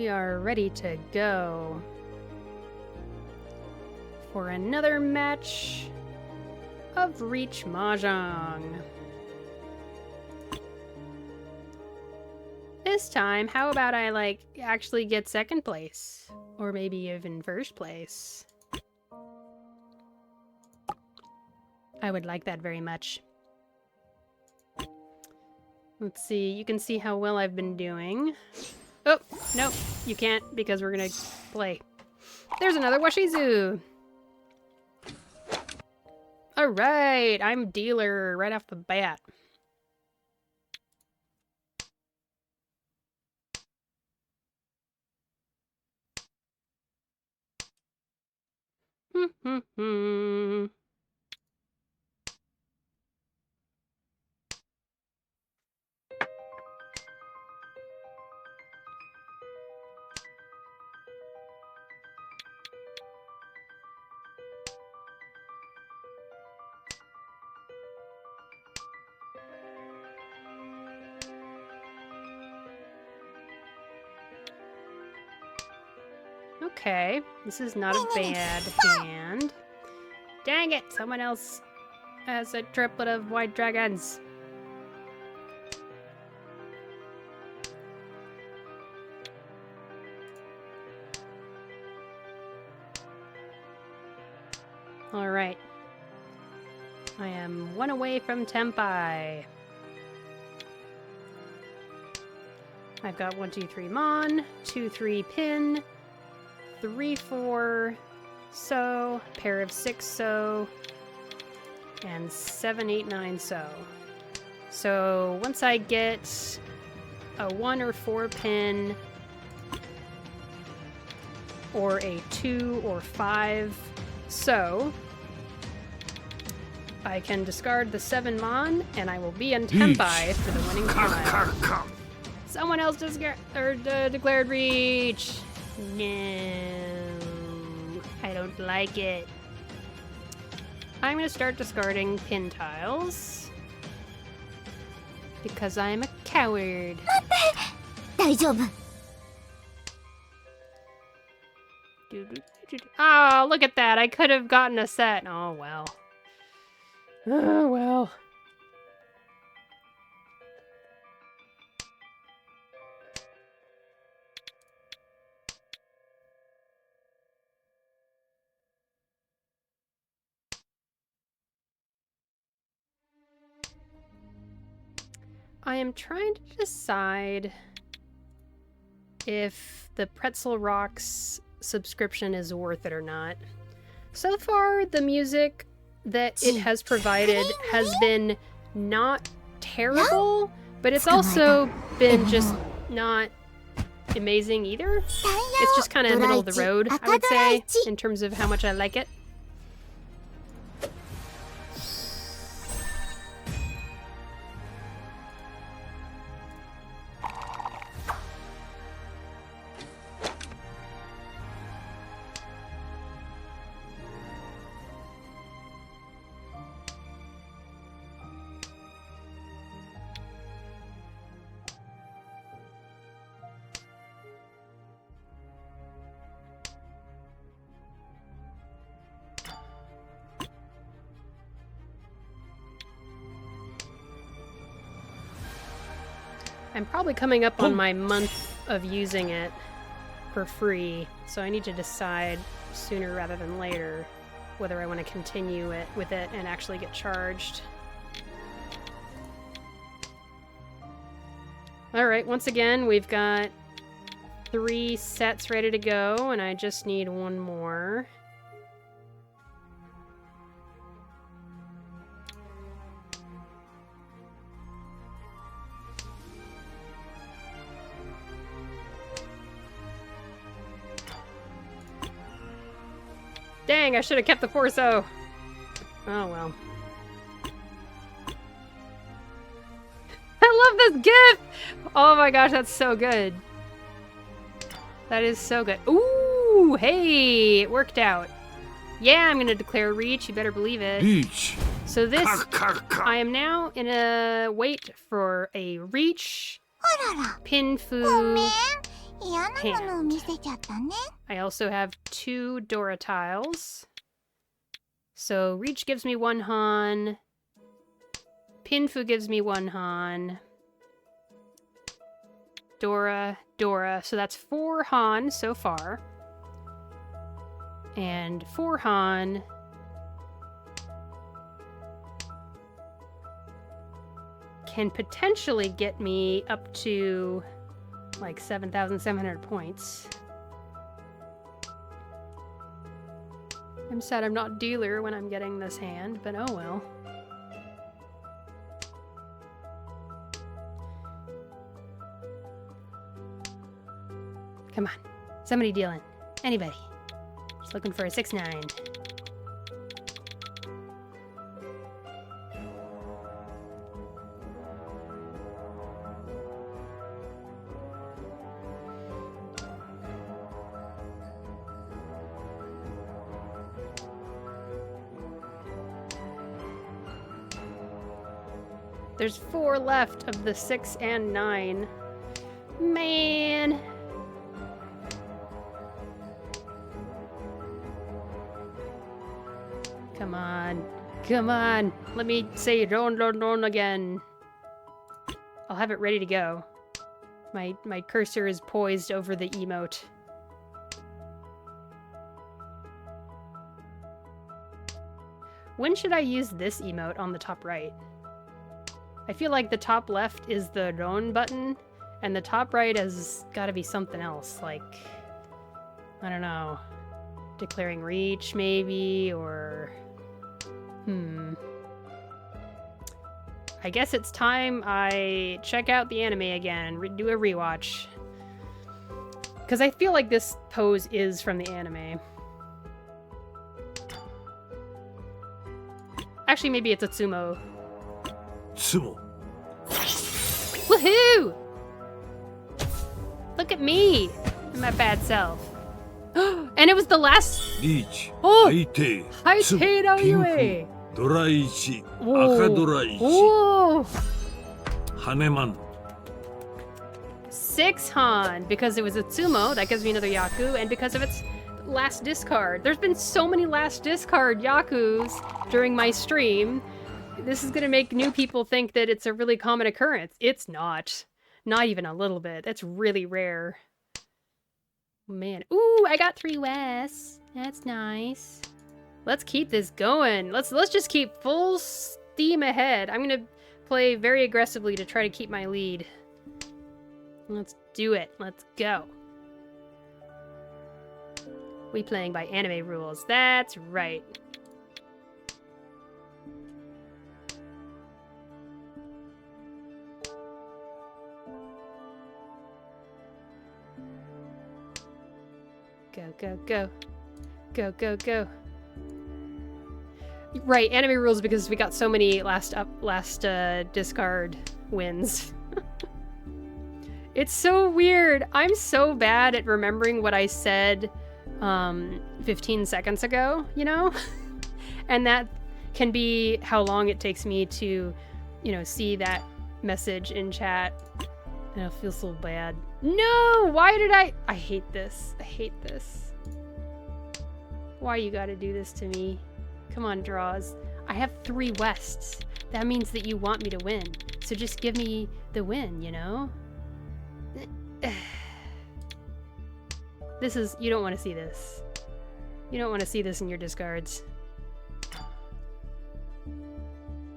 we are ready to go for another match of Riichi Mahjong. This time, how about I, like, actually get second place? Or maybe even first place? I would like that very much. Let's see, you can see how well I've been doing. Oh, nope, you can't because we're gonna play. There's another Washizu! Alright, I'm dealer right off the bat. Okay, this is not a bad hand. Dang it, someone else has a triplet of white dragons. Alright. I am one away from Tempai. I've got 1, 2, 3 Mon, 2, 3 Pin, 3, 4 So, pair of 6 So, and 7, 8, 9 So. So once I get a 1 or 4 Pin, or a 2 or 5 So, I can discard the 7 Mon, and I will be in Tempai for the winning pile. Someone else declared Reach! No, I don't like it. I'm gonna start discarding pin tiles because I'm a coward.
大丈夫。
Oh, look at that! I could have gotten a set. Oh well. Oh well. I am trying to decide if the Pretzel Rocks subscription is worth it or not. So far, the music that it has provided has been not terrible, but it's also been just not amazing either. It's just kind of middle of the road, I would say, in terms of how much I like it. I'm probably coming up on my month of using it for free, so I need to decide sooner rather than later whether I want to continue with it and actually get charged. Alright, once again, we've got 3 sets ready to go, and I just need 1 more. Dang, I should have kept the 4 So. Oh well. I love this GIF! Oh my gosh, that's so good. That is so good. Ooh, hey, it worked out. Yeah, I'm gonna declare Reach, you better believe it.
Reach.
So this, I am now in a wait for a Reach, Pin Fu,
嫌なものを見せちゃったね。
I also have 2 Dora tiles. So Reach gives me 1 Han. Pinfu gives me 1 Han. Dora, Dora. So that's 4 Han so far. And 4 Han. Can potentially get me up to like 7,700 points. I'm sad I'm not dealer when I'm getting this hand, but oh well. Come on. Somebody dealing. Anybody. Just looking for a 6-9. There's 4 left of the 6 and 9. Man. Come on. Come on. Let me say don again. I'll have it ready to go. My cursor is poised over the emote. When should I use this emote on the top right? I feel like the top left is the Ron button, and the top right has gotta be something else, like, I don't know, declaring reach maybe, or, I guess it's time I check out the anime again and do a rewatch. Because I feel like this pose is from the anime. Actually, maybe it's a sumo.
Sumo.
Woohoo! Look at me and my bad self. And it was the last.
Riichi.
Oh!
Haite.
Haite no Yue.
Doraichi.
Whoa.
Akadoraichi.
Whoa!
Haneman.
6 Han, because it was a Tsumo, that gives me another Yaku, and because of its last discard. There's been so many last discard Yakus during my stream. This is gonna make new people think that it's a really common occurrence. It's not. Not even a little bit. That's really rare. Man. Ooh, I got 3 West. That's nice. Let's keep this going. Let's just keep full steam ahead. I'm gonna play very aggressively to try to keep my lead. Let's do it. Let's go. We playing by anime rules. That's right. Go, go, go. Go, go, go. Right, anime rules because we got so many last discard wins. It's so weird. I'm so bad at remembering what I said 15 seconds ago, you know? And that can be how long it takes me to, you know, see that message in chat. And I feel so bad. No! Why did I hate this. I hate this. Why you gotta do this to me? Come on, draws. I have 3 Wests. That means that you want me to win. So just give me the win, you know? This is... You don't want to see this. You don't want to see this in your discards.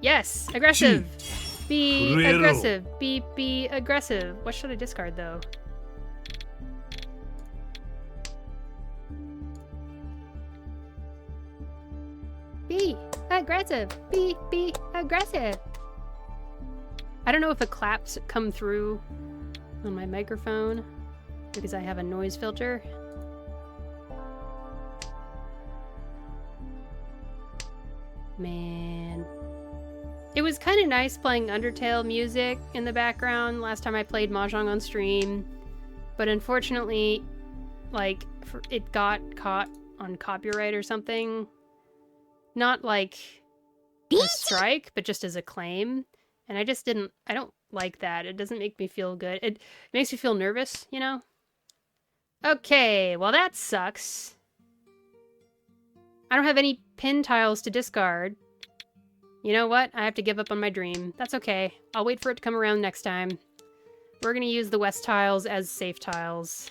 Yes! Aggressive! Be
Guerrero.
aggressive. Be aggressive. What should I discard, though? Be aggressive. Be aggressive. I don't know if the claps come through on my microphone because I have a noise filter. Man. It was kind of nice playing Undertale music in the background last time I played Mahjong on stream, but unfortunately, like, it got caught on copyright or something. Not like a strike, but just as a claim. And I don't like that. It doesn't make me feel good. It makes me feel nervous, you know? Okay, well that sucks. I don't have any pin tiles to discard. You know what? I have to give up on my dream. That's okay. I'll wait for it to come around next time. We're gonna use the west tiles as safe tiles.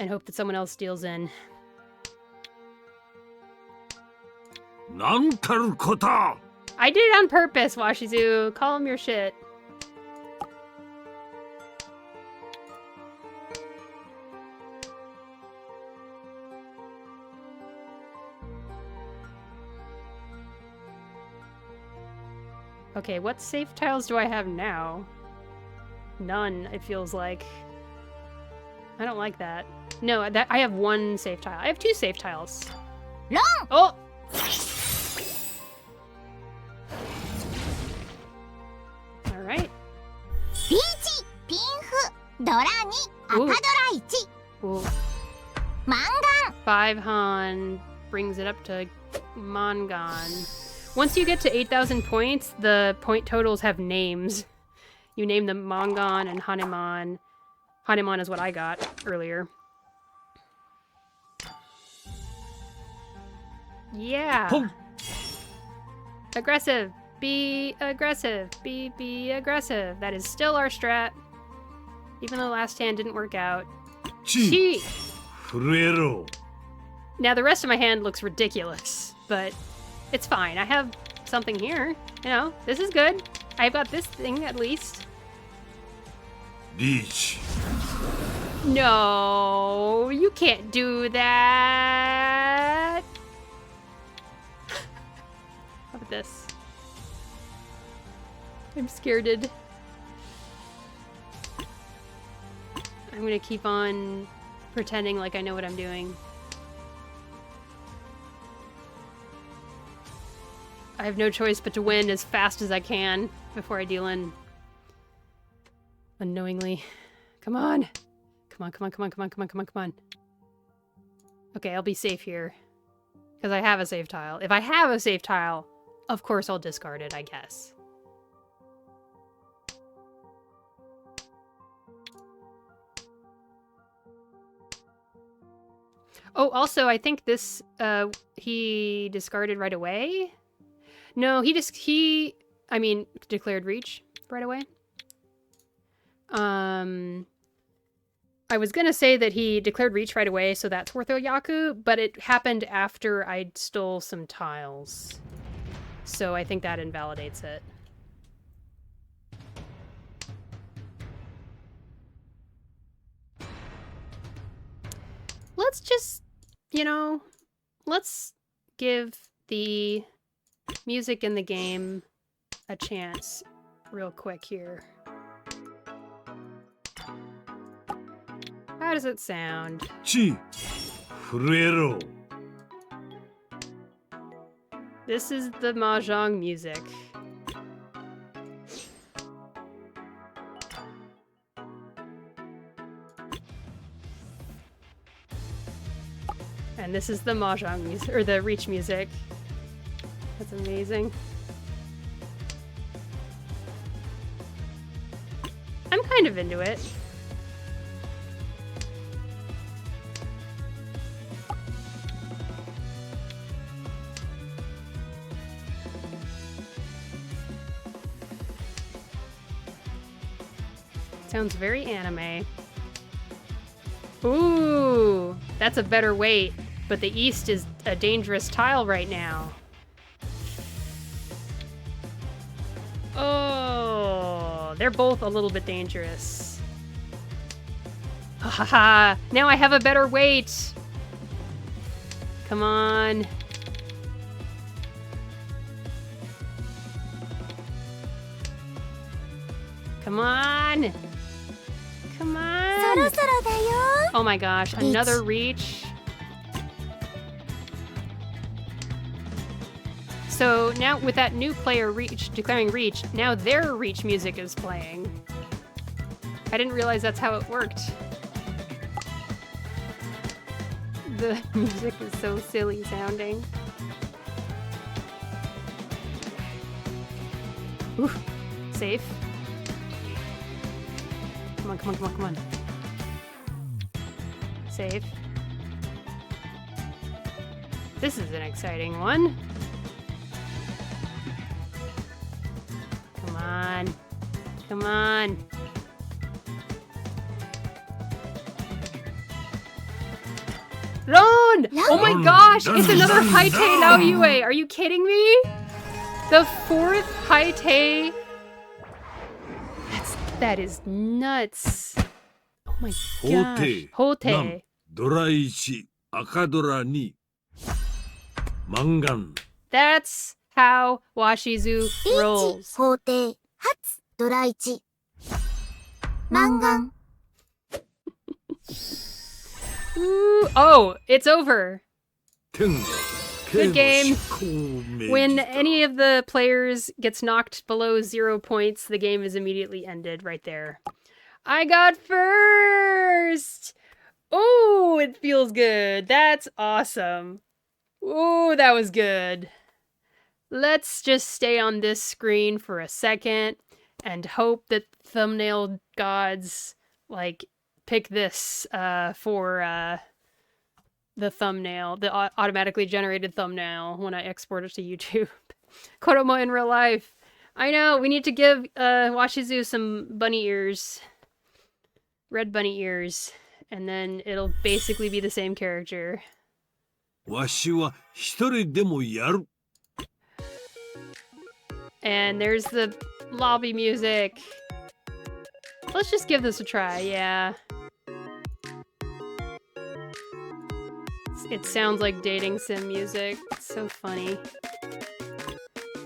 And hope that someone else steals in.
なんたること
I did it on purpose, Washizu. Calm your shit. Okay, what safe tiles do I have now? None, it feels like. I don't like that. No, I have one safe tile. I have two safe tiles.
Wrong!
Oh! Alright.
Riichi, ピンフ、ドラ2、赤ドラ1、
Ooh.
マンガン。
5 Han brings it up to Mangan. Once you get to 8,000 points, the point totals have names. You name them Mangan and Hanemon. Hanemon is what I got earlier. Yeah.
Hum.
Aggressive. Be aggressive. Be aggressive. That is still our strat. Even though last hand didn't work out.
チ
Chi.
震えろ
Now the rest of my hand looks ridiculous, but it's fine. I have something here. You know, this is good. I've got this thing at least.
リーチ
No, you can't do that. How about this? I'm scared. I'm gonna keep on pretending like I know what I'm doing. I have no choice but to win as fast as I can before I deal in unknowingly. Come on. Come on, come on, come on, come on, come on, come on, come on. Okay, I'll be safe here. Because I have a save tile. If I have a save tile, of course I'll discard it, I guess. Oh, also, I think this, he discarded right away? No, I mean, declared reach right away. I was gonna say that he declared reach right away, so that's worth Oyaku, but it happened after I stole some tiles. So I think that invalidates it. Let's just, you know, let's give the music in the game a chance real quick here. How does it sound?
チ震えろ
This is the mahjong music. And this is the mahjong music, or the reach music. That's amazing. I'm kind of into it. Sounds very anime. Ooh, that's a better weight, but the east is a dangerous tile right now. Oh, they're both a little bit dangerous. Haha, now I have a better weight. Come on. Come on. Come on.
そろそろだよ。
Oh my gosh, another reach. So now with that new player declaring reach, now their reach music is playing. I didn't realize that's how it worked. The music is so silly sounding. Ooh, safe. Come on, come on, come on, come on. Safe. This is an exciting one. Come on. Come on. Run! Oh my gosh! It's another Haitei Lao Yue! Are you kidding me? The 4th Haitei. That is nuts. Oh my gosh. Hote.
ドラ1、赤ドラ2、マンガン。
That's how Washizu
リーチ
rolls.
法廷初ドラ1マンガン
Ooh, oh, it's over.
天が
Good game.
執行を命じた
When any of the players gets knocked below 0 points, the game is immediately ended right there. I got first! Oh, it feels good. That's awesome. Oh, that was good. Let's just stay on this screen for a second and hope that thumbnail gods, like, pick this for the thumbnail, the automatically generated thumbnail when I export it to YouTube. Koromo in real life. I know, we need to give Washizu some bunny ears. Red bunny ears. And then it'll basically be the same character.
わしは一人でもやる。
And there's the lobby music. Let's just give this a try, yeah. It sounds like dating sim music. It's so funny.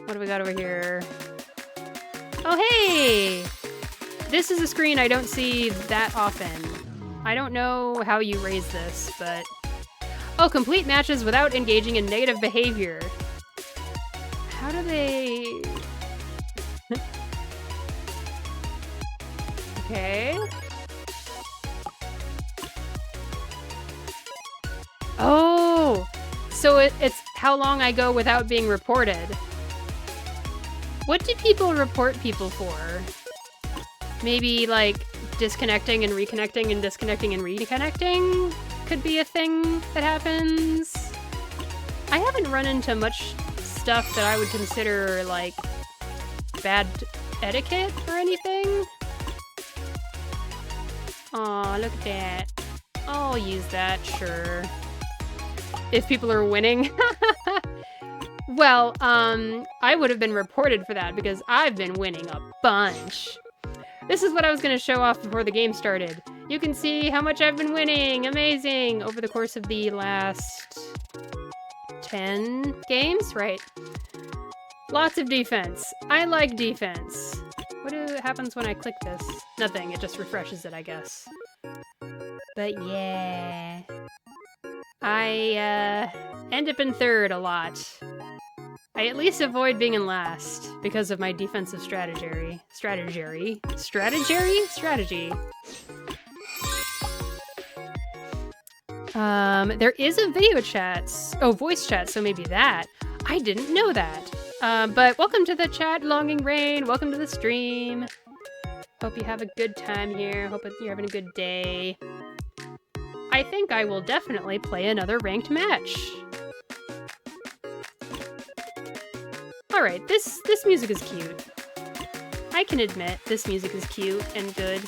What do we got over here? Oh, hey! This is a screen I don't see that often. I don't know how you raise this, but... Oh, complete matches without engaging in negative behavior. How do they... Okay. Oh! So it's how long I go without being reported. What do people report people for? Maybe, like, disconnecting and reconnecting and disconnecting and reconnecting could be a thing that happens. I haven't run into much stuff that I would consider, like, bad etiquette or anything. Aw, look at that. I'll use that, sure. If people are winning. Well, I would have been reported for that because I've been winning a bunch. This is what I was going to show off before the game started. You can see how much I've been winning. Amazing. Over the course of the last 10 games, right? Lots of defense. I like defense. What happens when I click this? Nothing. It just refreshes it, I guess. But yeah. I end up in third a lot. I at least avoid being in last because of my defensive strategy. Strategy? There is a video chat. Oh, voice chat, so maybe that. I didn't know that. But welcome to the chat, Longing Rain. Welcome to the stream. Hope you have a good time here. Hope you're having a good day. I think I will definitely play another ranked match. Alright, this music is cute. I can admit this music is cute and good.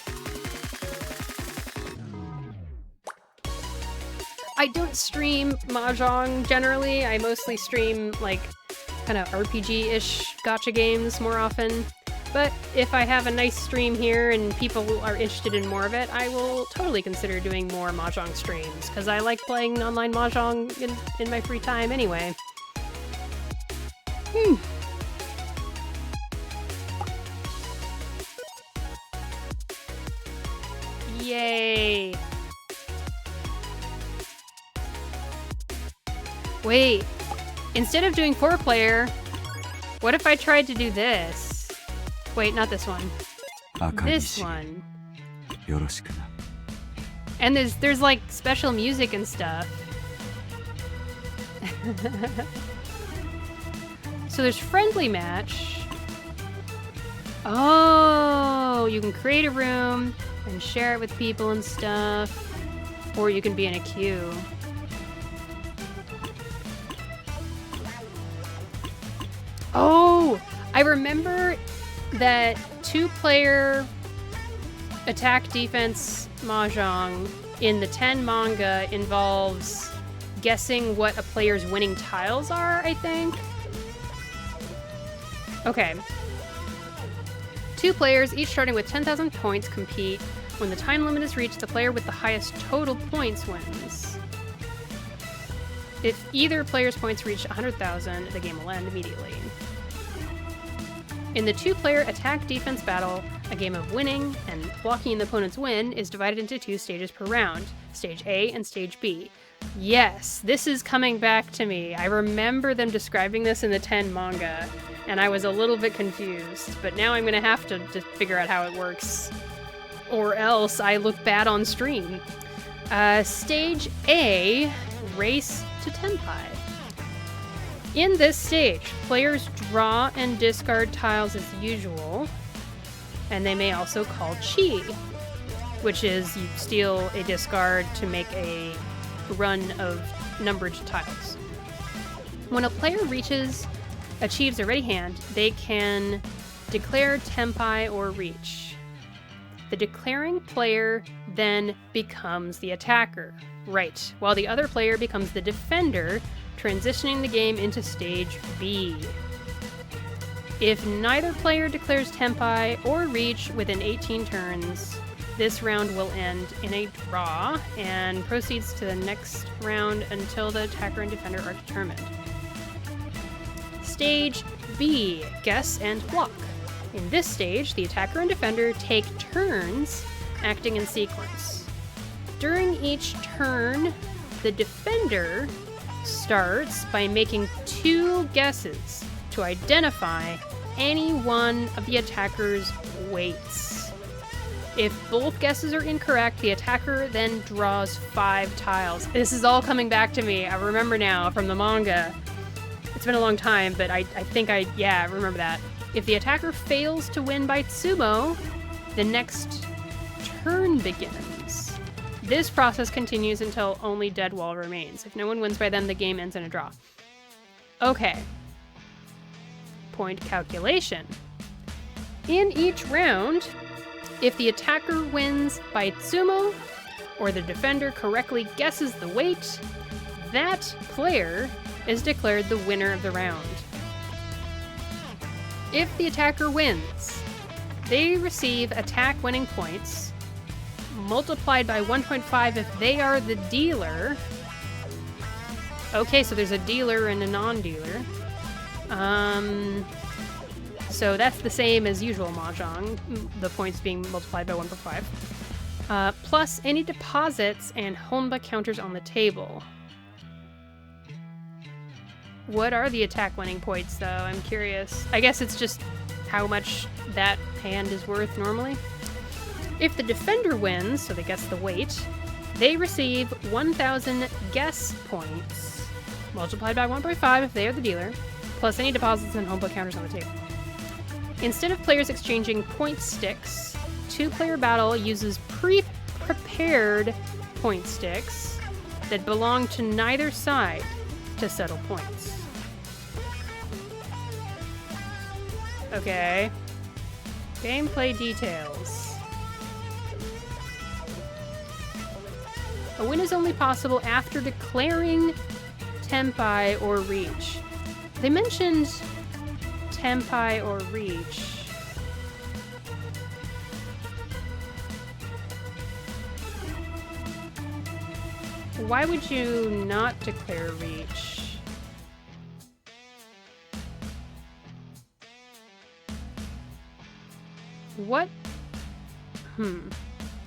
I don't stream mahjong generally. I mostly stream, like, kind of RPG-ish gacha games more often. But if I have a nice stream here and people are interested in more of it, I will totally consider doing more mahjong streams, because I like playing online mahjong in my free time anyway. Yay! Wait, instead of doing 4-player, what if I tried to do this? Wait, not this one. This one. And there's like special music and stuff. So there's friendly match. Oh, you can create a room and share it with people and stuff. Or you can be in a queue. Oh! I remember that 2-player attack-defense mahjong in the 10 manga involves guessing what a player's winning tiles are, I think? Okay. 2 players, each starting with 10,000 points, compete. When the time limit is reached, the player with the highest total points wins. If either player's points reach 100,000, the game will end immediately. In the 2-player attack-defense battle, a game of winning and blocking the opponent's win is divided into 2 stages per round, Stage A and Stage B. Yes, this is coming back to me. I remember them describing this in the 10 manga, and I was a little bit confused, but now I'm gonna have to just figure out how it works, or else I look bad on stream. Stage A, Race to Tenpai. In this stage, players draw and discard tiles as usual, and they may also call chi, which is you steal a discard to make a run of numbered tiles. When a player achieves a ready hand, they can declare Tenpai or Reach. The declaring player then becomes the attacker, right, while the other player becomes the defender, transitioning the game into Stage B. If neither player declares Tenpai or Reach within 18 turns, this round will end in a draw and proceeds to the next round until the attacker and defender are determined. Stage B, Guess and Block. In this stage, the attacker and defender take turns acting in sequence. During each turn, the defender starts by making 2 guesses to identify any one of the attacker's weights. If both guesses are incorrect, the attacker then draws 5 tiles. This is all coming back to me. I remember now from the manga. It's been a long time, but I think I remember that. If the attacker fails to win by Tsumo, the next turn begins. This process continues until only dead wall remains. If no one wins by then, the game ends in a draw. Okay. Point calculation. In each round, if the attacker wins by Tsumo, or the defender correctly guesses the weight, that player is declared the winner of the round. If the attacker wins, they receive attack winning points, multiplied by 1.5 if they are the dealer. Okay, so there's a dealer and a non-dealer. So that's the same as usual mahjong, the points being multiplied by 1.5. Plus any deposits and honba counters on the table. What are the attack winning points, though? I'm curious. I guess it's just how much that hand is worth normally. If the defender wins, so they guess the weight, they receive 1,000 guess points, multiplied by 1.5 if they are the dealer, plus any deposits and honba counters on the table. Instead of players exchanging point sticks, 2-player battle uses pre-prepared point sticks that belong to neither side to settle points. Okay. Gameplay details. A win is only possible after declaring Tenpai or Reach. They mentioned Tenpai or Reach. Why would you not declare Reach? What?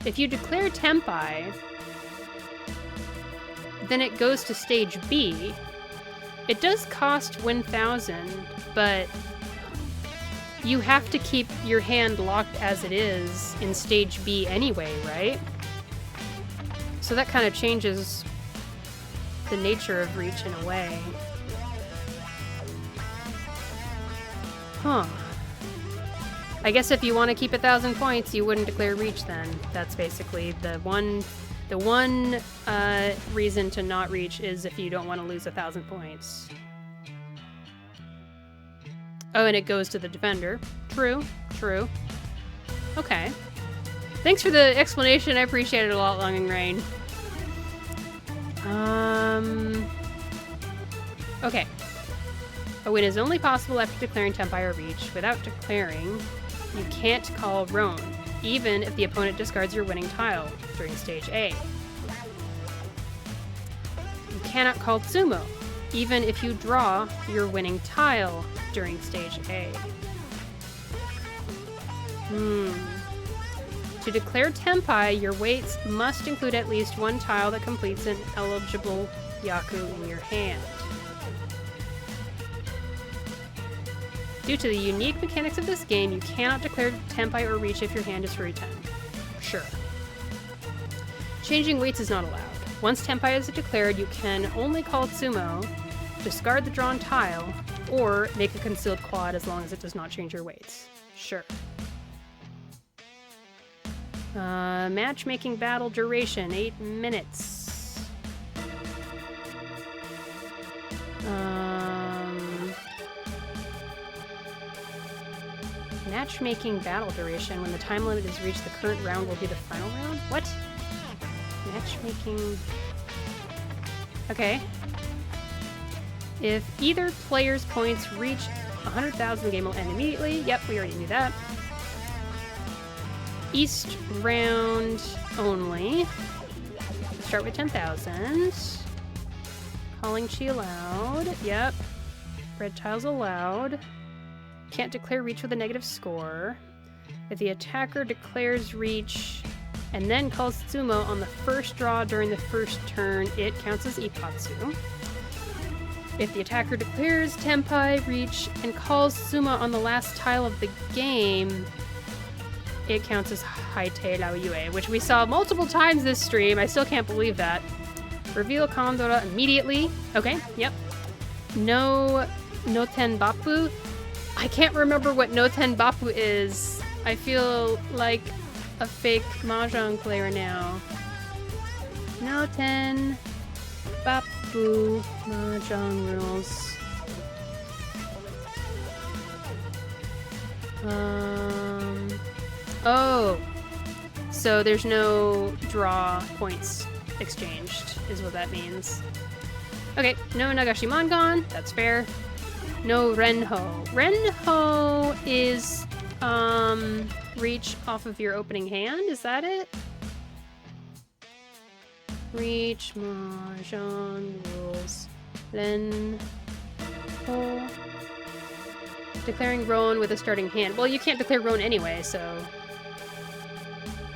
If you declare Tenpai, then it goes to Stage B. It does cost 1,000, but you have to keep your hand locked as it is in Stage B anyway, right? So that kind of changes the nature of Reach in a way. Huh. I guess if you want to keep 1,000 points, you wouldn't declare Reach then. That's basically the The one reason to not reach is if you don't want to lose 1,000 points. Oh, and it goes to the defender. True, true. Okay. Thanks for the explanation. I appreciate it a lot, Longing Rain. Okay. A win is only possible after declaring Tenpai or Reach. Without declaring, you can't call Roan, even if the opponent discards your winning tile during Stage A. You cannot call Tsumo, even if you draw your winning tile during Stage A. To declare Tenpai, your weights must include at least one tile that completes an eligible Yaku in your hand. Due to the unique mechanics of this game, you cannot declare Tenpai or Reach if your hand is Furu 10. Sure. Changing weights is not allowed. Once Tenpai is declared, you can only call Tsumo, discard the drawn tile, or make a concealed quad as long as it does not change your weights. Sure. Matchmaking battle duration, 8 minutes. Matchmaking battle duration. When the time limit is reached, the current round will be the final round? What? Matchmaking... Okay. If either player's points reach 100,000, the game will end immediately. Yep, we already knew that. East round only. Start with 10,000. Calling Chi allowed. Yep. Red tiles allowed. Can't declare Reach with a negative score. If the attacker declares Reach and then calls Tsumo on the first draw during the first turn, it counts as Ipatsu. If the attacker declares Tenpai, Reach, and calls Tsumo on the last tile of the game, it counts as Haite Lao Yue, which we saw multiple times this stream. I still can't believe that. Reveal Kandora immediately. Okay, yep. No Noten Bappu. I can't remember what Noten Bappu is. I feel like a fake mahjong player now. Noten Bappu mahjong rules. Oh, so there's no draw points exchanged, is what that means. Okay, no Nagashimangon, that's fair. No Renho. Renho is, reach off of your opening hand, is that it? Reach, mahjong rules. Renho. Declaring Roan with a starting hand. Well, you can't declare Roan anyway, so...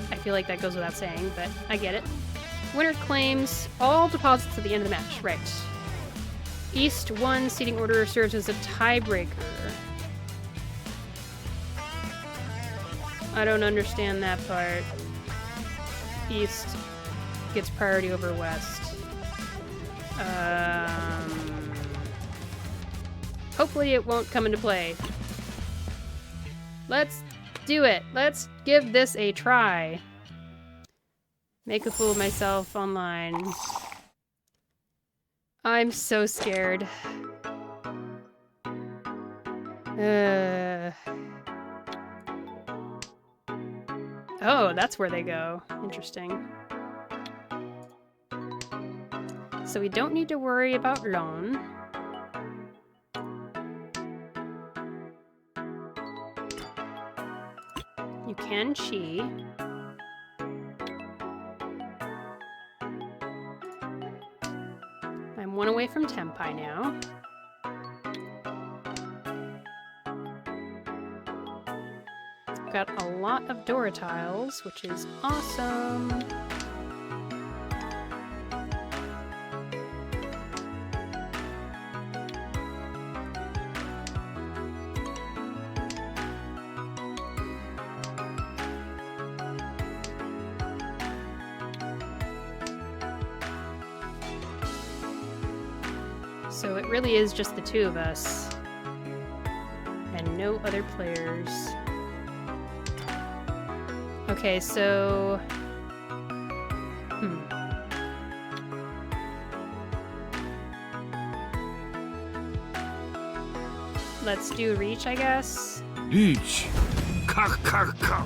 I feel like that goes without saying, but I get it. Winner claims all deposits at the end of the match. Right. East 1 seating order serves as a tiebreaker. I don't understand that part. East gets priority over West. Hopefully it won't come into play. Let's do it. Let's give this a try. Make a fool of myself online. I'm so scared. Oh, that's where they go. Interesting. So we don't need to worry about loan. You can Chi. I'm one away from Tenpai now. Got a lot of Dora tiles, which is awesome. So it really is just the two of us. And no other players. Okay, so... let's do reach, I guess.
リーチカカカ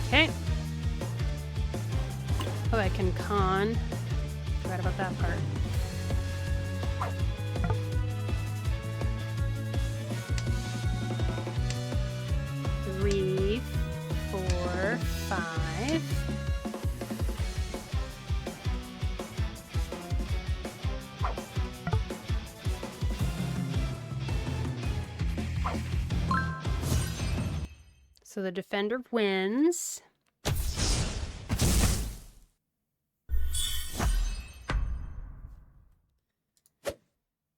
Okay. Oh, I can con. Forgot about that part. Three, 4, 5. So the defender wins.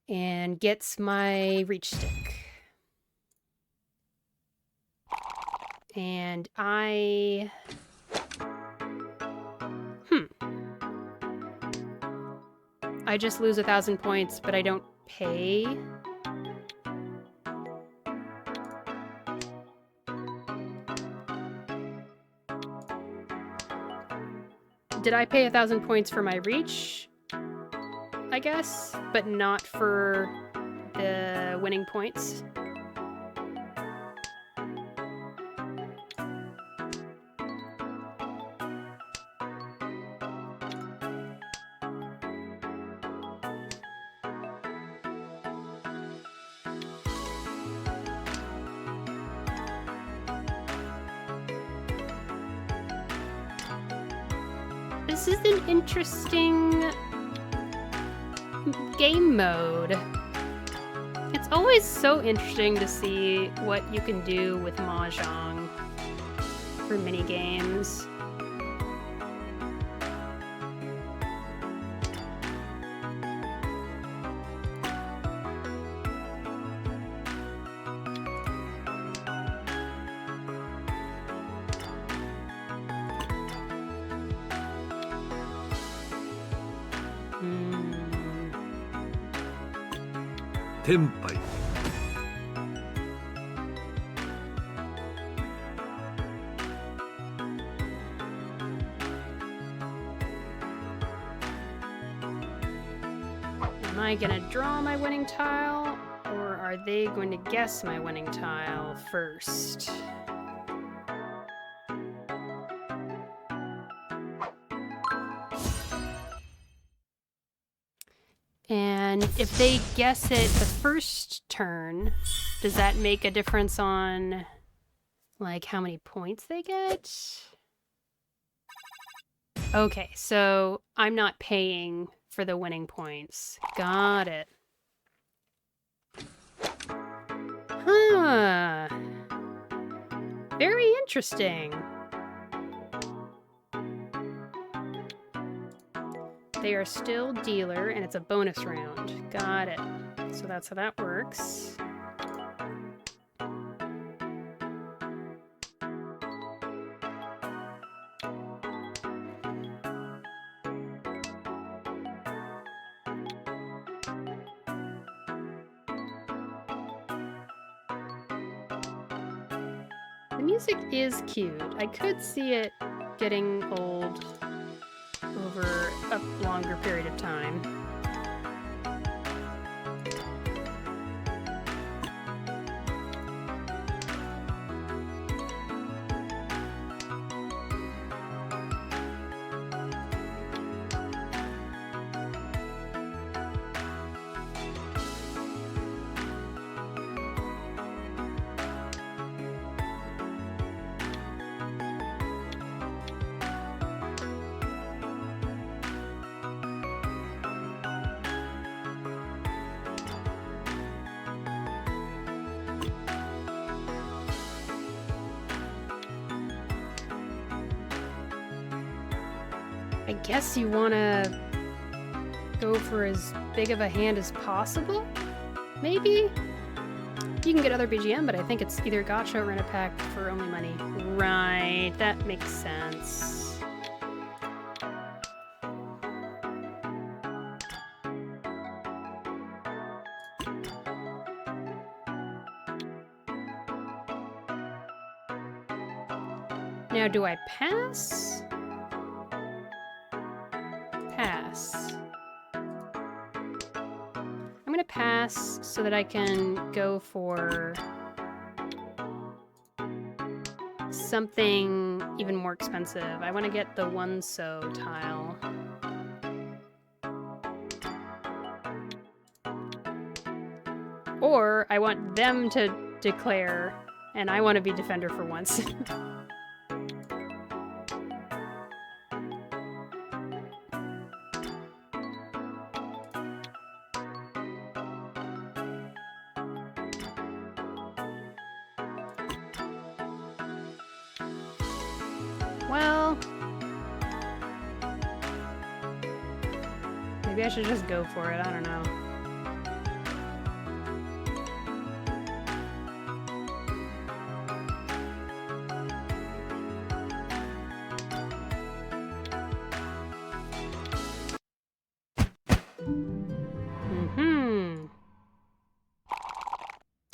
And gets my reach stick. And I... I just lose 1,000 points, but I don't pay. Did I pay 1,000 points for my reach? I guess, but not for the winning points. This is an interesting game mode. It's always so interesting to see what you can do with mahjong for mini games.
Tenpai.
Am I gonna draw my winning tile, or are they going to guess my winning tile first? And if they guess it the first turn, does that make a difference on, like, how many points they get? Okay, so I'm not paying for the winning points. Got it. Huh. Very interesting. They are still dealer, and it's a bonus round. Got it. So that's how that works. The music is cute. I could see it getting old over a longer period of time. I guess you want to go for as big of a hand as possible? Maybe? You can get other BGM, but I think it's either gacha or rent a pack for only money. Right, that makes sense. Now, do I pass? pass. I'm gonna pass so that I can go for something even more expensive. I want to get the one so tile. Or I want them to declare, and I want to be defender for once. Well, maybe I should just go for it. I don't know.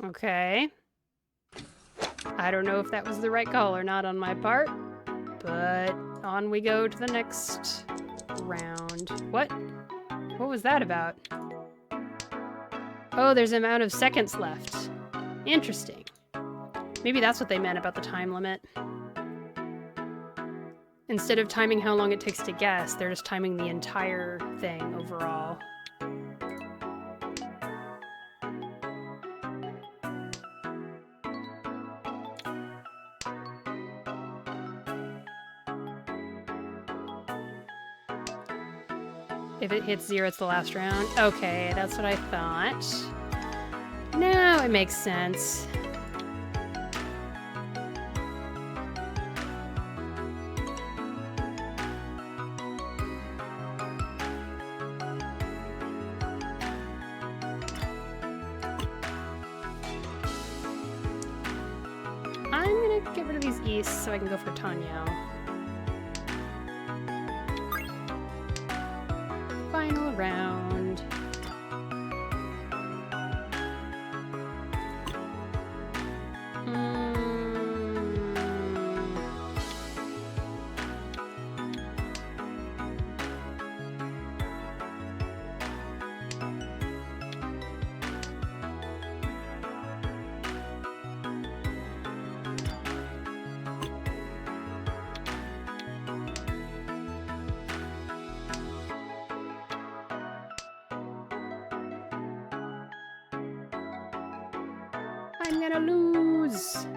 Okay. I don't know if that was the right call or not on my part, but on we go to the next round. What? What was that about? Oh, there's an amount of seconds left. Interesting. Maybe that's what they meant about the time limit. Instead of timing how long it takes to guess, they're just timing the entire thing overall. If it hits 0, it's the last round. Okay, that's what I thought. Now it makes sense. I'm gonna get rid of these east so I can go for Tanyo. Final round. I'm gonna lose.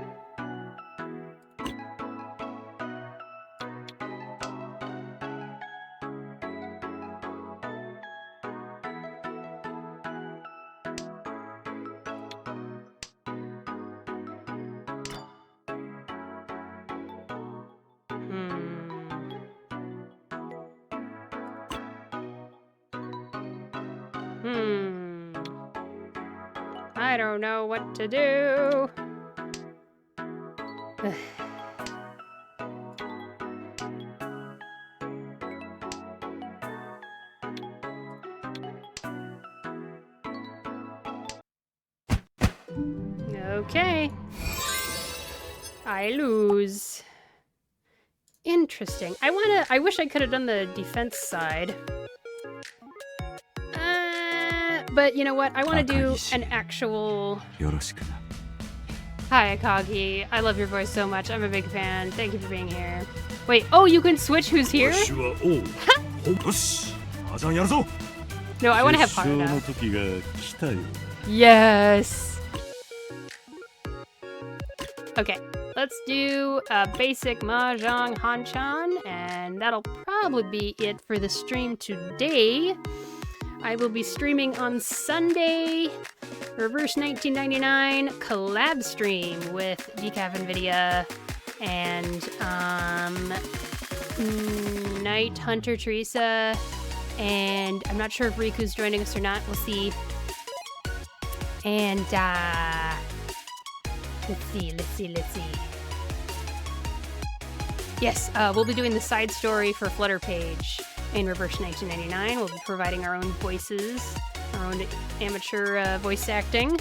I don't know what to do. Okay. I lose. Interesting. I wish I could have done the defense side. But you know what? I want to do an actual... Hi, Akagi. I love your voice so much. I'm a big fan. Thank you for being here. Wait, oh, you can switch who's here? No, I want to have Haruda. Yes! Okay, let's do a basic mahjong hanchan, and that'll probably be it for the stream today. I will be streaming on Sunday, Reverse 1999 collab stream with Decaf Nvidia and Night Hunter Teresa, and I'm not sure if Riku's joining us or not. We'll see. And let's see. Yes, we'll be doing the side story for Flutter Page. In Reverse 1999, we'll be providing our own voices, our own amateur voice acting.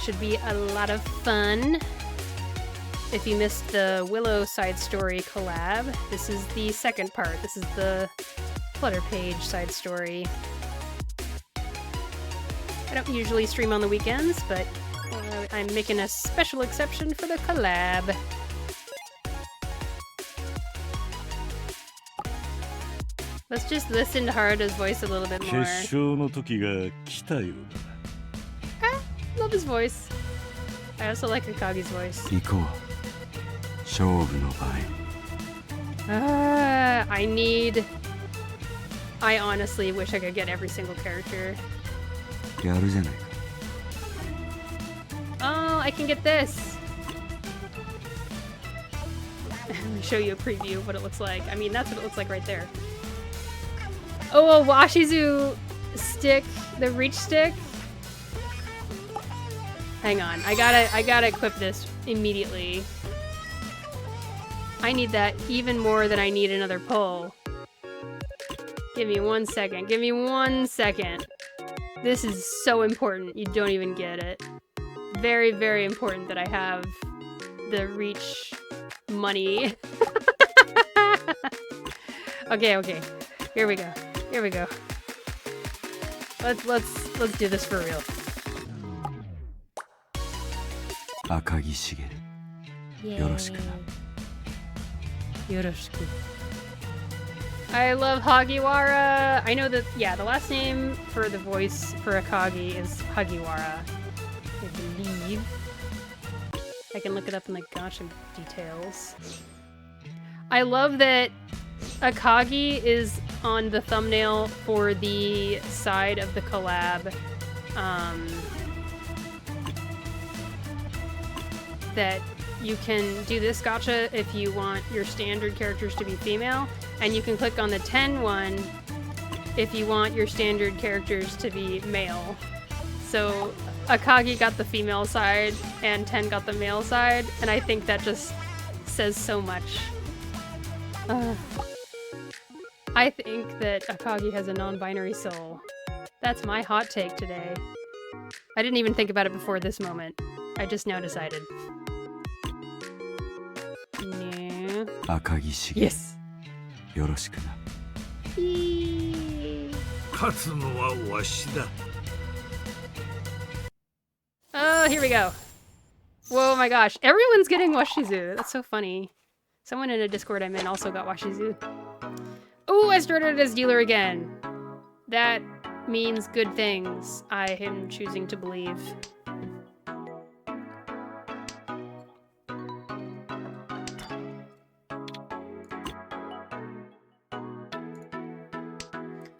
Should be a lot of fun. If you missed the Willow side story collab, this is the second part. This is the Flutter Page side story. I don't usually stream on the weekends, but I'm making a special exception for the collab. Let's just listen to Harada's voice a little bit more.
決勝の時が来たようだ。
Love his voice. I also like Akagi's voice.
行こう。勝負の場合。
I honestly wish I could get every single character.
やるじゃないか。
Oh, I can get this. Let me show you a preview of what it looks like. I mean, that's what it looks like right there. Oh, a Washizu stick, the reach stick. Hang on, I gotta equip this immediately. I need that even more than I need another pull. Give me 1 second. Give me 1 second. This is so important. You don't even get it. Very, very important that I have the reach money. Okay. Here we go. Let's do this for real.
赤木茂。よろしくな。
Yoroshiku. I love Hagiwara. I know that, yeah, the last name for the voice for Akagi is Hagiwara, I believe. I can look it up in the gacha details. I love that Akagi is on the thumbnail for the side of the collab. That you can do this gacha if you want your standard characters to be female, and you can click on the 10 one if you want your standard characters to be male. So Akagi got the female side and 10 got the male side, and I think that just says so much. I think that Akagi has a non-binary soul. That's my hot take today. I didn't even think about it before this moment. I just now decided. No.
赤木茂。
Yes.
よろしくな。
勝つのはわしだ。
Oh, here we go. Whoa, my gosh. Everyone's getting Washizu. That's so funny. Someone in a Discord I'm in also got Washizu. Oh, I started as dealer again. That means good things. I am choosing to believe.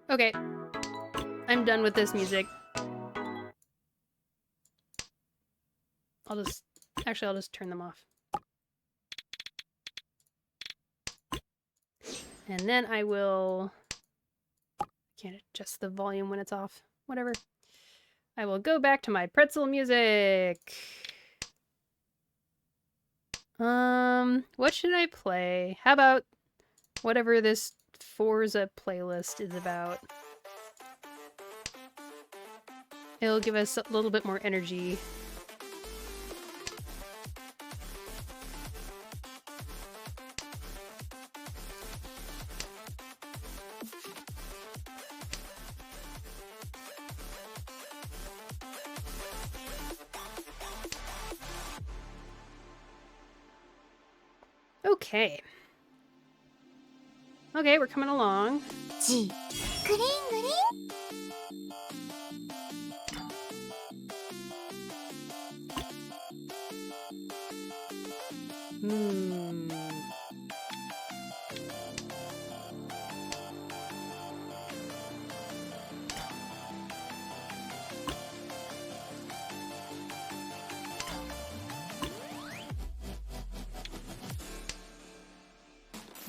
Okay. I'm done with this music. I'll just turn them off. And then I will... Can't adjust the volume when it's off. Whatever. I will go back to my pretzel music. What should I play? How about whatever this Forza playlist is about? It'll give us a little bit more energy. Okay. Okay, we're coming along.
G. Green, green.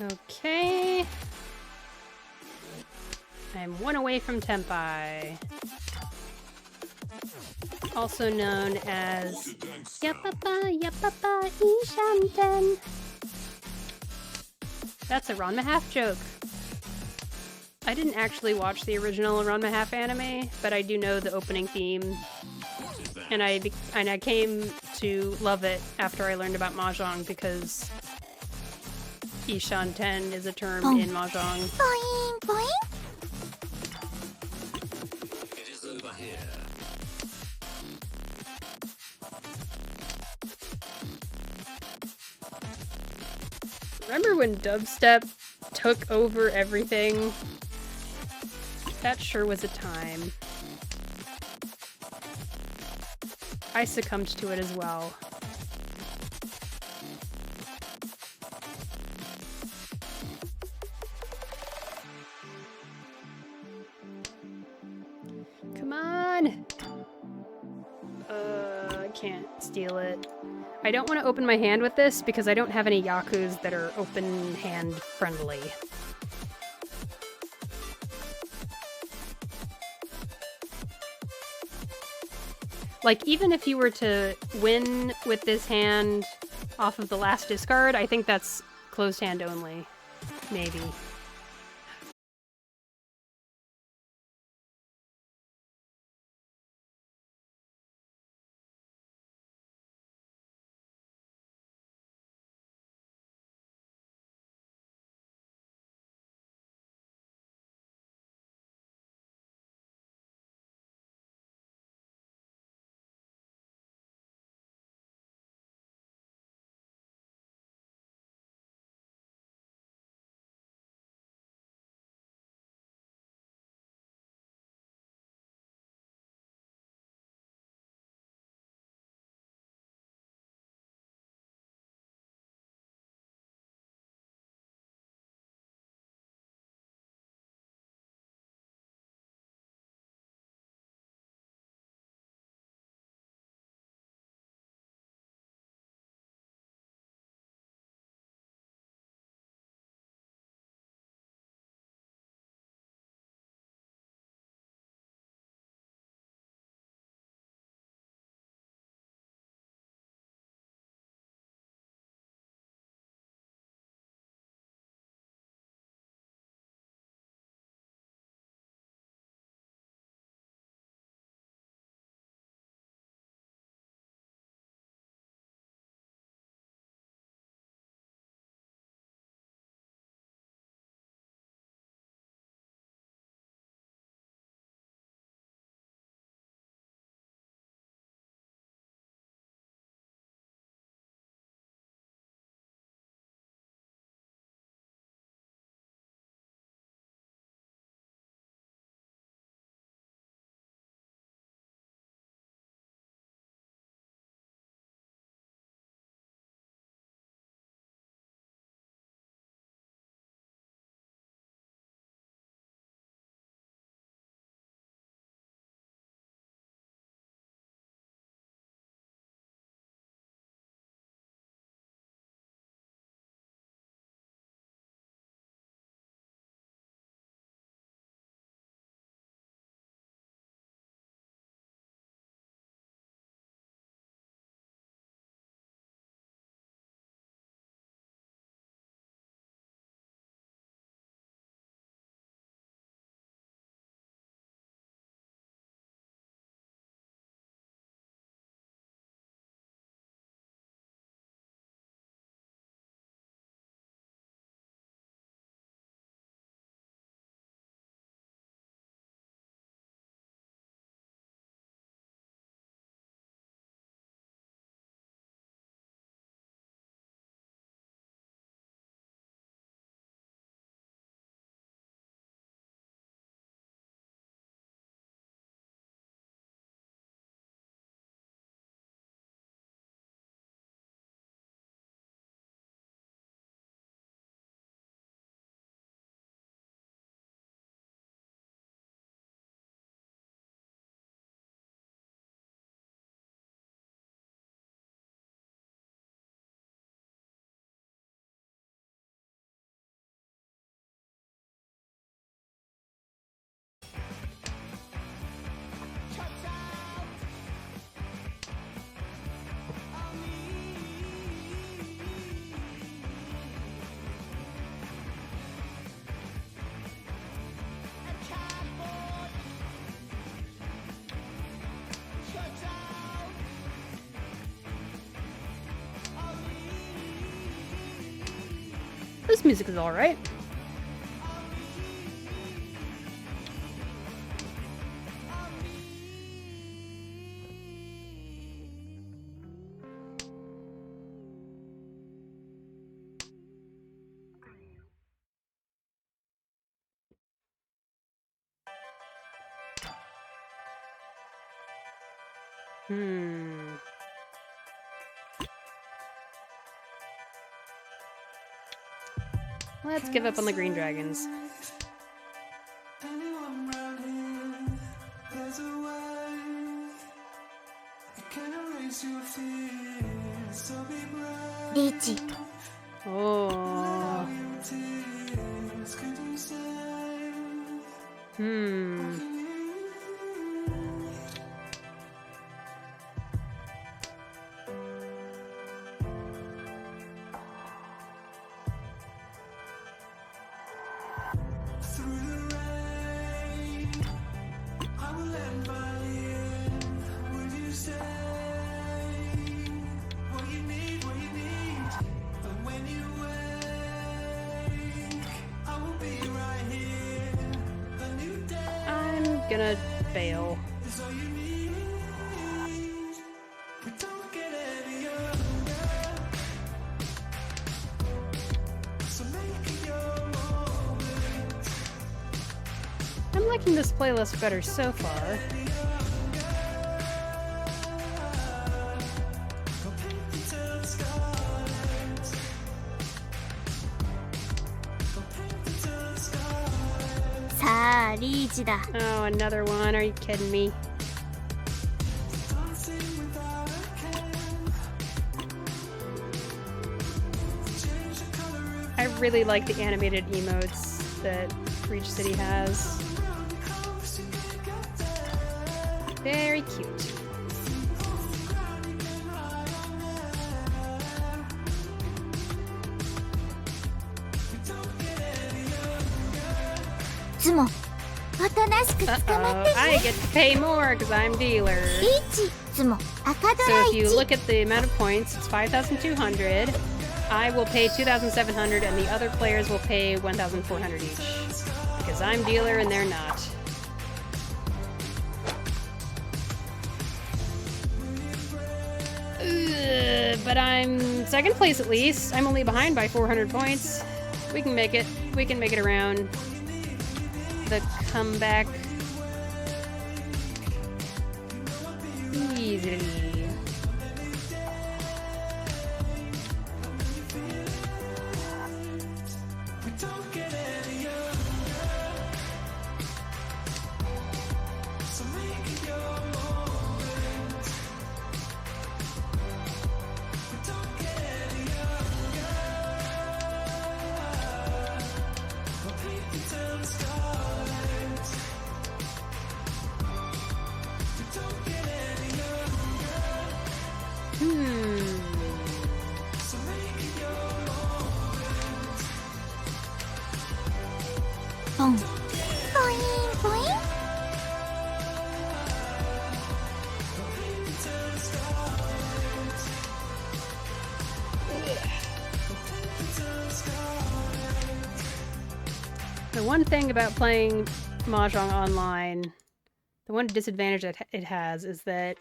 Okay. I'm one away from Tenpai. Also known as Yapapa Yapapa Ishanten. That's a Ranma Half joke. I didn't actually watch the original Ranma Half anime, but I do know the opening theme. And I came to love it after I learned about mahjong because Ishanten is a term in mahjong.
Boing, boing.
Remember when dubstep took over everything? That sure was a time. I succumbed to it as well. Come on! I can't steal it. I don't want to open my hand with this because I don't have any yakus that are open hand friendly. Like, even if you were to win with this hand off of the last discard, I think that's closed hand only. Maybe. This music is alright. Let's give up on the green dragons.
Riichi.
Oh. I'm gonna fail. I'm liking this playlist better so far.
Riichi da.
Oh, another one. Are you kidding me? I really like the animated emotes that Riichi City has. Very cute.
Tsumo.
I get to pay more because I'm dealer.
Riichi. Tsumo.
So if you look at the amount of points, it's 5,200. I will pay 2,700 and the other players will pay 1,400 each. Because I'm dealer and they're not. But I'm second place at least. I'm only behind by 400 points. We can make it. We can make it around the comeback easily.
Boom. Boing, boing.
The one thing about playing Mahjong online, the one disadvantage that it has is that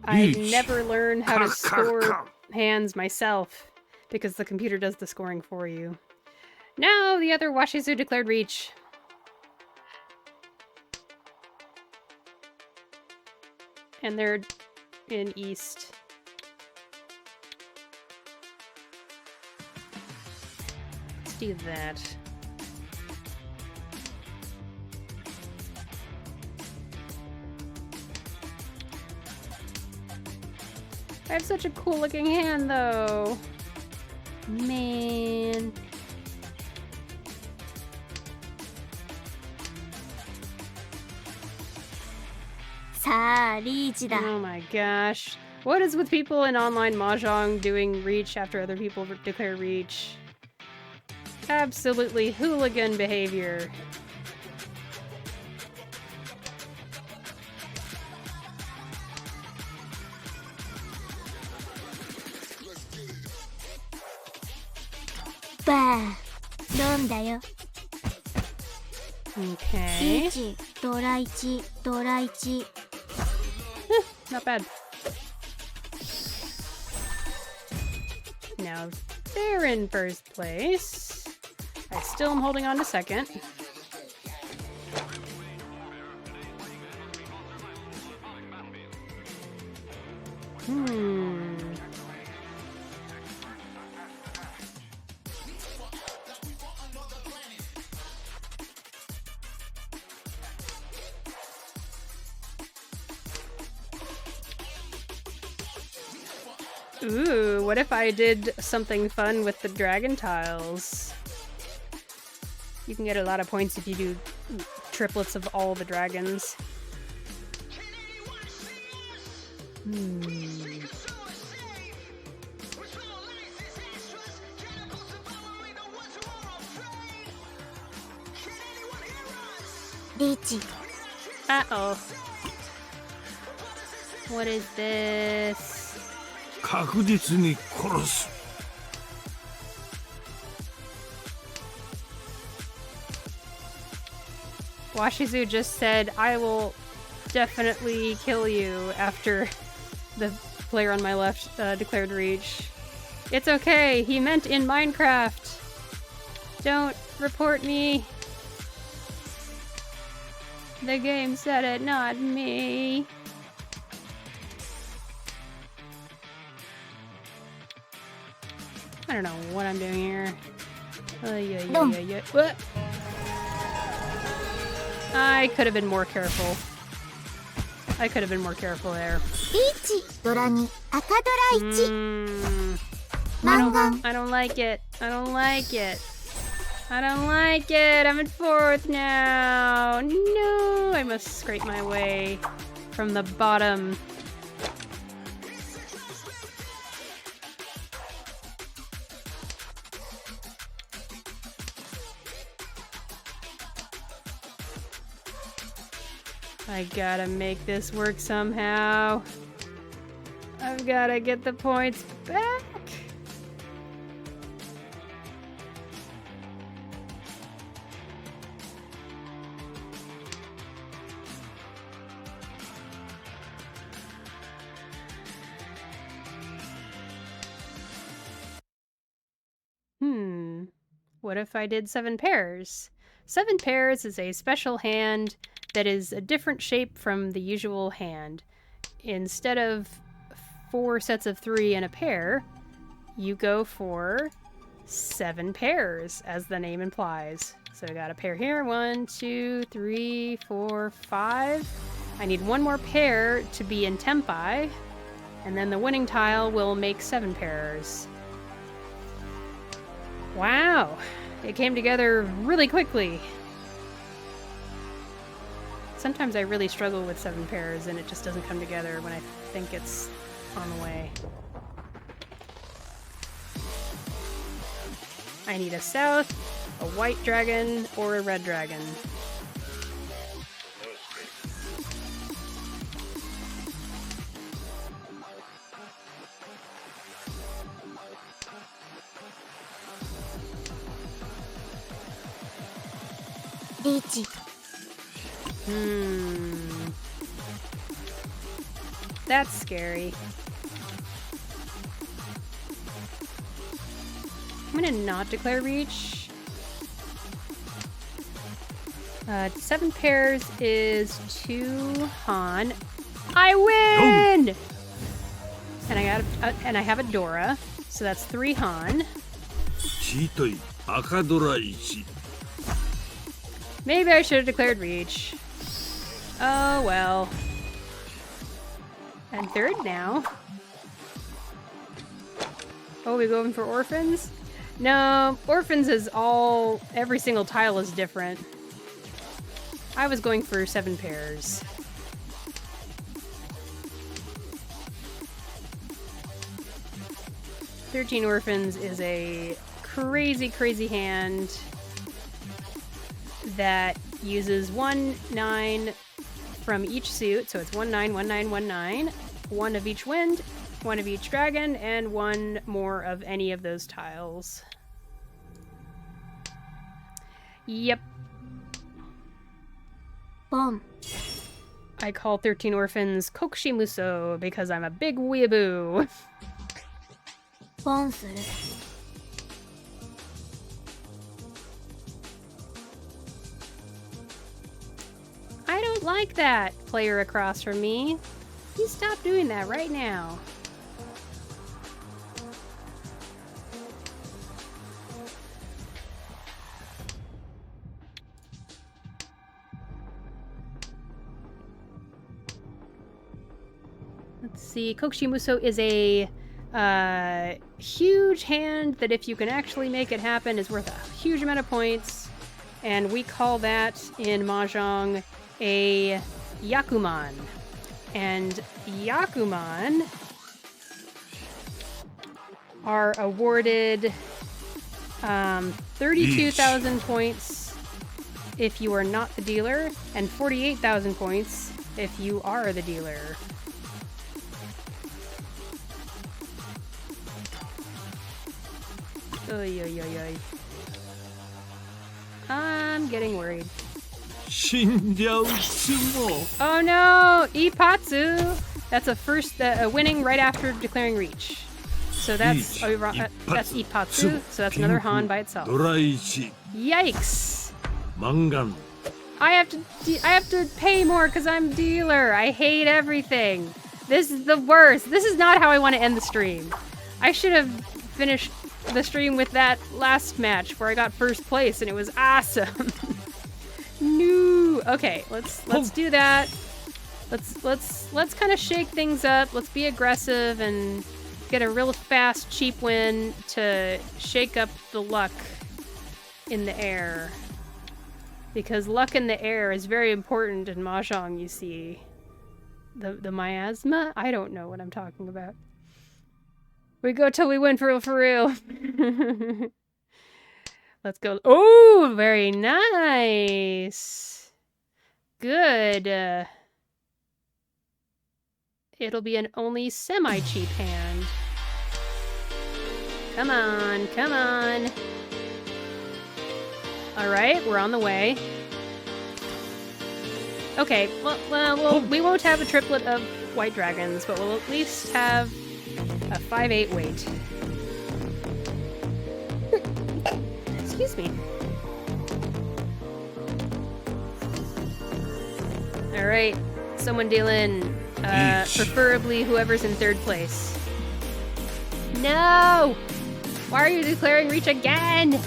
I never learn how to score hands myself because the computer does the scoring for you. Now the other Washizu declared reach. And they're in east. Let's do that. I have such a cool looking hand though. Man.
Riichi da.
Oh my gosh. What is with people in online mahjong doing reach after other people declare reach? Absolutely hooligan behavior.
Bah. ドンだよ。
Okay.
1ドラ1ドラ1。
Not bad. Now they're in first place. I still am holding on to second. Hmm. Ooh, what if I did something fun with the dragon tiles? You can get a lot of points if you do triplets of all the dragons.
Riichi.
Uh-oh. What is this?
確実に殺す。
Washizu just said, I will definitely kill you after the player on my left declared reach. It's okay, he meant in Minecraft. Don't report me. The game said it, not me. I don't know what I'm doing here. What? I could have been more careful. I could have been more careful there.
Riichi. ドラに赤ドラ1。マンガン。
I don't like it. I don't like it. I don't like it. I'm in 4th now. No, I must scrape my way from the bottom. I gotta make this work somehow. I've gotta get the points back. What if I did 7 pairs? 7 pairs is a special hand that is a different shape from the usual hand. Instead of 4 sets of 3 and a pair, you go for 7 pairs, as the name implies. So I got a pair here, 1, 2, 3, 4, 5. I need 1 more pair to be in Tempai, and then the winning tile will make 7 pairs. Wow, it came together really quickly. Sometimes I really struggle with 7 pairs and it just doesn't come together when I think it's on the way. I need a south, a white dragon, or a red dragon.
Riichi.
That's scary. I'm gonna not declare reach. 7 pairs is 2 Han. I win! And I have a Dora, so that's 3 Han.
チートイ赤ドラ1。
Maybe I should have declared reach. Oh well. And 3rd now. Oh, we going for orphans? No, orphans is every single tile is different. I was going for 7 pairs. "13 Orphans" is a crazy, crazy hand that uses 1/9 from each suit, so it's 1/9, 1/9, 1/9, 1 of each wind, 1 of each dragon, and 1 more of any of those tiles. Yep.
Boom.
I call 13 Orphans Kokushimuso because I'm a big weeaboo.
ポンする。
I don't like that, player across from me. You stop doing that right now. see, Kokushimuso is a huge hand that if you can actually make it happen is worth a huge amount of points. And we call that in mahjong a yakuman. And yakuman are awarded 32,000 points if you are not the dealer, and 48,000 points if you are the dealer. Oy, oy, oy, oy. I'm getting worried.
死んじゃうつも
Oh no! Ippatsu! That's a winning right after declaring reach. So that's that's Ippatsu, so that's another Han by itself.
ドラ1
Yikes!
マンガン
I have to pay more because I'm dealer. I hate everything. This is the worst. This is not how I want to end the stream. I should have finished the stream with that last match where I got first place and it was awesome. No. Okay, let's do that. Let's kind of shake things up. Let's be aggressive and get a real fast, cheap win to shake up the luck in the air. Because luck in the air is very important in mahjong, you see. The miasma? I don't know what I'm talking about. We go till we win for real. Let's go. Oh, very nice. Good. It'll be an only semi-cheap hand. Come on, come on. All right, we're on the way. Okay, well, we won't have a triplet of white dragons, but we'll at least have a 5/8 weight. Excuse me. All right, someone deal in. Preferably whoever's in third place. No! Why are you declaring reach again?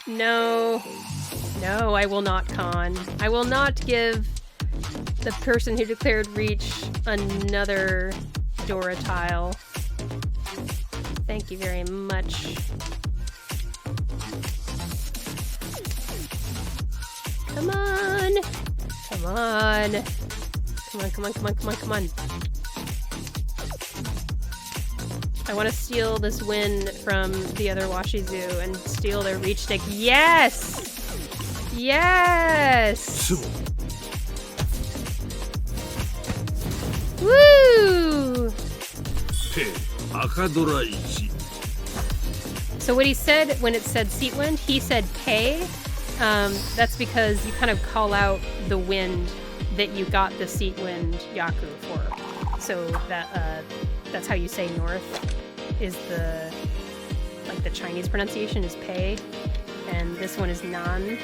No. No, I will not con. I will not give the person who declared reach another Dora tile. Thank you very much. Come on! Come on! Come on, come on, come on, come on, come on. I want to steal this win from the other Washizu and steal their reach stick. Yes! Yes! Woo!
ペ赤ドラ1
So what he said when it said seat wind, he said pay. That's because you kind of call out the wind that you got the seat wind Yaku for. So that's how you say north is the Chinese pronunciation is pei, and this one is nan.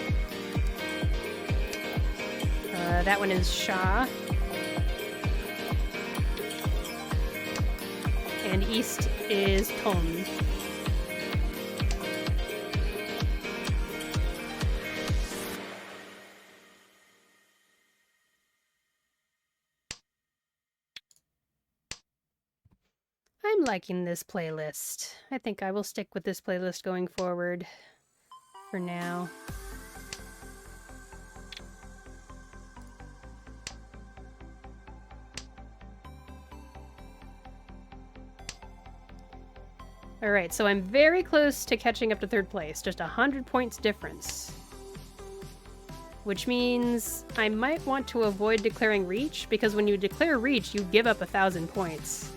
That one is sha. And east is ton. I'm liking this playlist. I think I will stick with this playlist going forward for now. Alright, so I'm very close to catching up to third place. Just 100 points difference. Which means I might want to avoid declaring reach, because when you declare reach, you give up 1,000 points.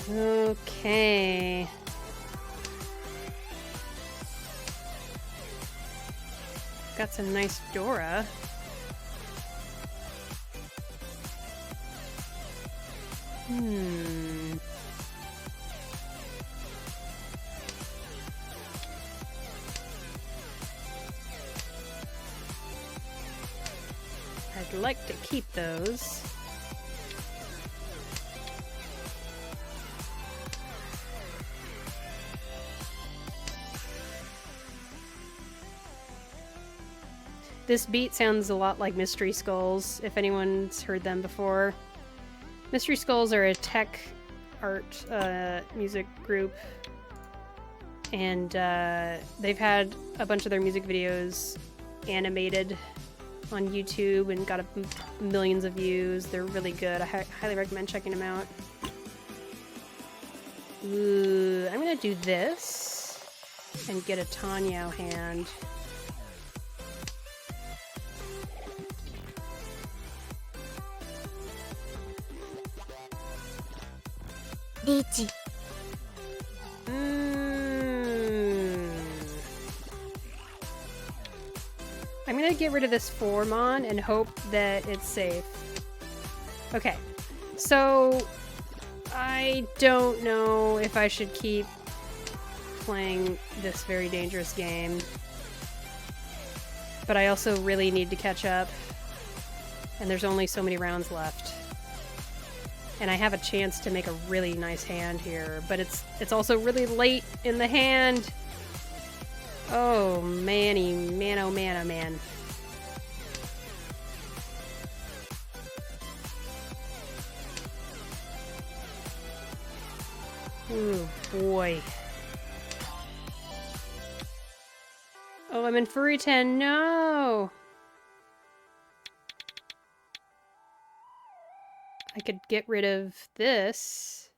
Okay. Got some nice Dora. I'd like to keep those. This beat sounds a lot like Mystery Skulls, if anyone's heard them before. Mystery Skulls are a tech art music group, and they've had a bunch of their music videos animated on YouTube and got millions of views. They're really good. I highly recommend checking them out. Ooh, I'm gonna do this and get a Tanyao hand.
Riichi.
I'm gonna get rid of this Formon and hope that it's safe. Okay, so I don't know if I should keep playing this very dangerous game, but I also really need to catch up, and there's only so many rounds left. And I have a chance to make a really nice hand here, but it's also really late in the hand. Oh, manny, man, oh man, oh man. Oh boy. Oh, I'm in Furry 10, no! I could get rid of this.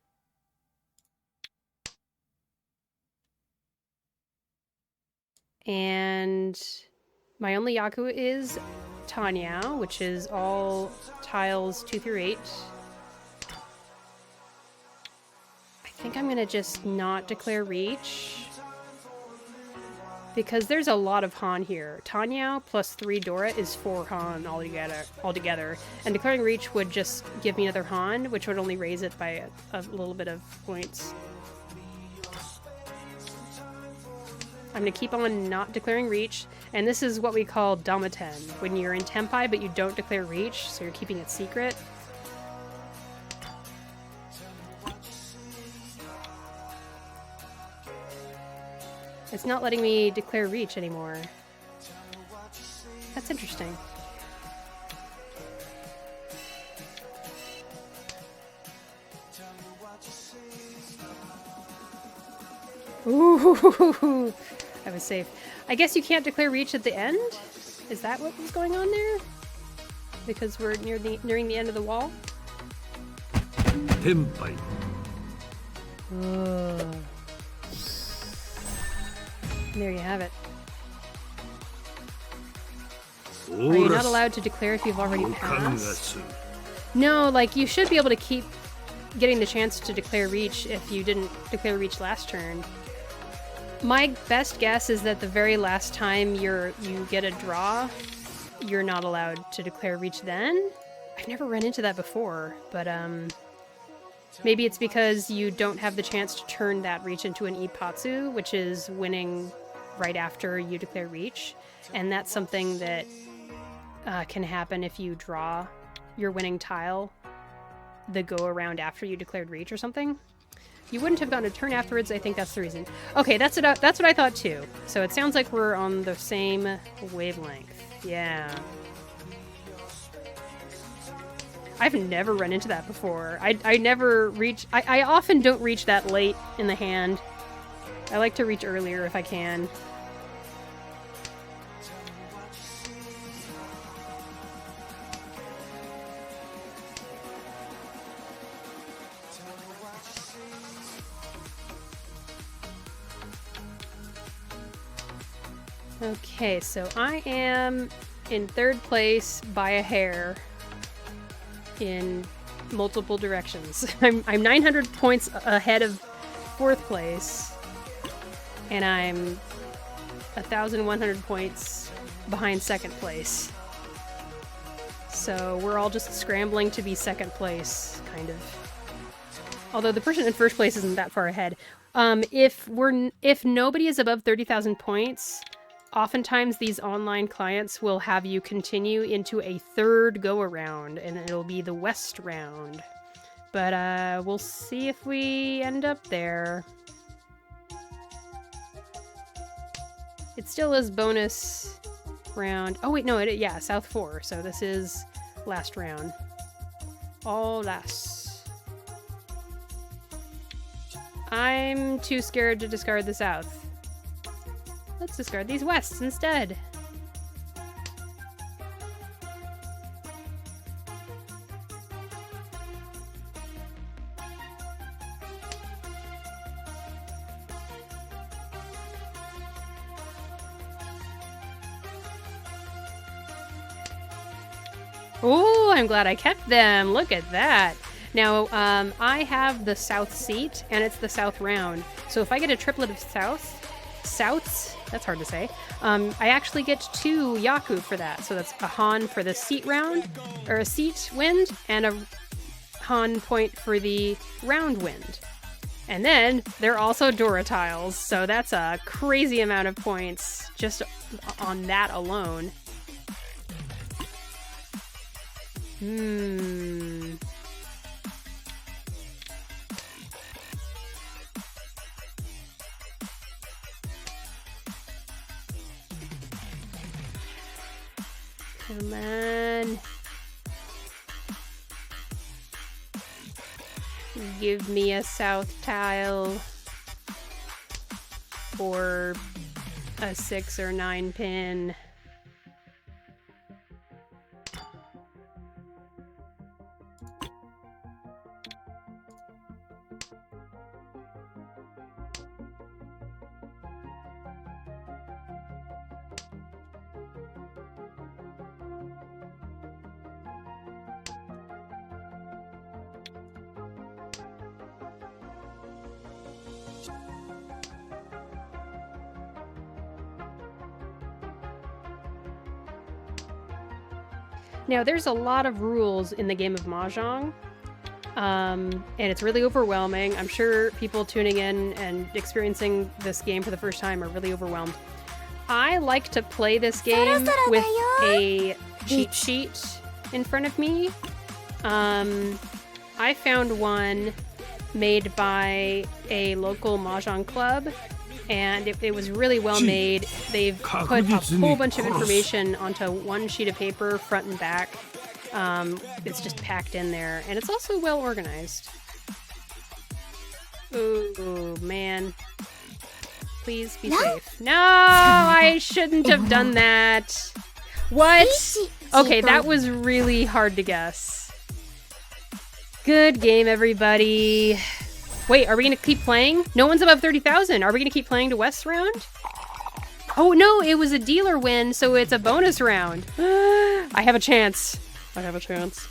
And my only Yaku is Tanyao, which is all tiles 2 through 8. I think I'm gonna just not declare Reach, because there's a lot of Han here. Tanyao plus 3 Dora is 4 Han altogether. And declaring Reach would just give me another Han, which would only raise it by a little bit of points. I'm gonna keep on not declaring Reach, and this is what we call Damaten, when you're in Tenpai but you don't declare Reach, so you're keeping it secret. It's not letting me declare Reach anymore. That's interesting. Ooh, I was safe. I guess you can't declare Reach at the end? Is that what was going on there? Because we're nearing the end of the wall?
Tenpai.
There you have it. Are you not allowed to declare if you've already passed? No, like, you should be able to keep getting the chance to declare Reach if you didn't declare Reach last turn. My best guess is that the very last time you get a draw, you're not allowed to declare Reach then? I've never run into that before, but maybe it's because you don't have the chance to turn that Reach into an Ipatsu, which is winning right after you declare Reach, and that's something that can happen if you draw your winning tile the go around after you declared Reach or something. You wouldn't have gotten a turn afterwards. I think that's the reason. Okay, that's what I thought too. So it sounds like we're on the same wavelength. Yeah. I've never run into that before. I never reach... I often don't reach that late in the hand. I like to reach earlier if I can. Okay, so I am in 3rd place by a hair in multiple directions. I'm 900 points ahead of 4th place, and I'm 1,100 points behind second place. So we're all just scrambling to be second place, kind of. Although the person in first place isn't that far ahead. If nobody is above 30,000 points, oftentimes these online clients will have you continue into a third go-around, and it'll be the West round. But we'll see if we end up there. It still is bonus round. Oh wait, no, yeah, South 4. So this is last round. All last. I'm too scared to discard the South. Let's discard these Wests instead. Oh, I'm glad I kept them. Look at that. Now, I have the South seat, and it's the South round. So if I get a triplet of Souths, that's hard to say, I actually get 2 Yaku for that. So that's a Han for the seat round, or a seat wind, and a Han point for the round wind. And then they're also Dora tiles, so that's a crazy amount of points just on that alone. Come on. Give me a South tile. Or a 6 or 9 pin. Now, there's a lot of rules in the game of mahjong, and it's really overwhelming. I'm sure people tuning in and experiencing this game for the first time are really overwhelmed. I like to play this game with a cheat sheet in front of me. I found one made by a local mahjong club, and it was really well made. They've put a whole bunch of information onto one sheet of paper, front and back. It's just packed in there, and it's also well organized. Ooh, man. Please be safe. No, I shouldn't have done that. What? Okay, that was really hard to guess. Good game, everybody. Wait, are we gonna keep playing? No one's above 30,000. Are we gonna keep playing to West round? Oh no, it was a dealer win, so it's a bonus round. I have a chance. I have a chance.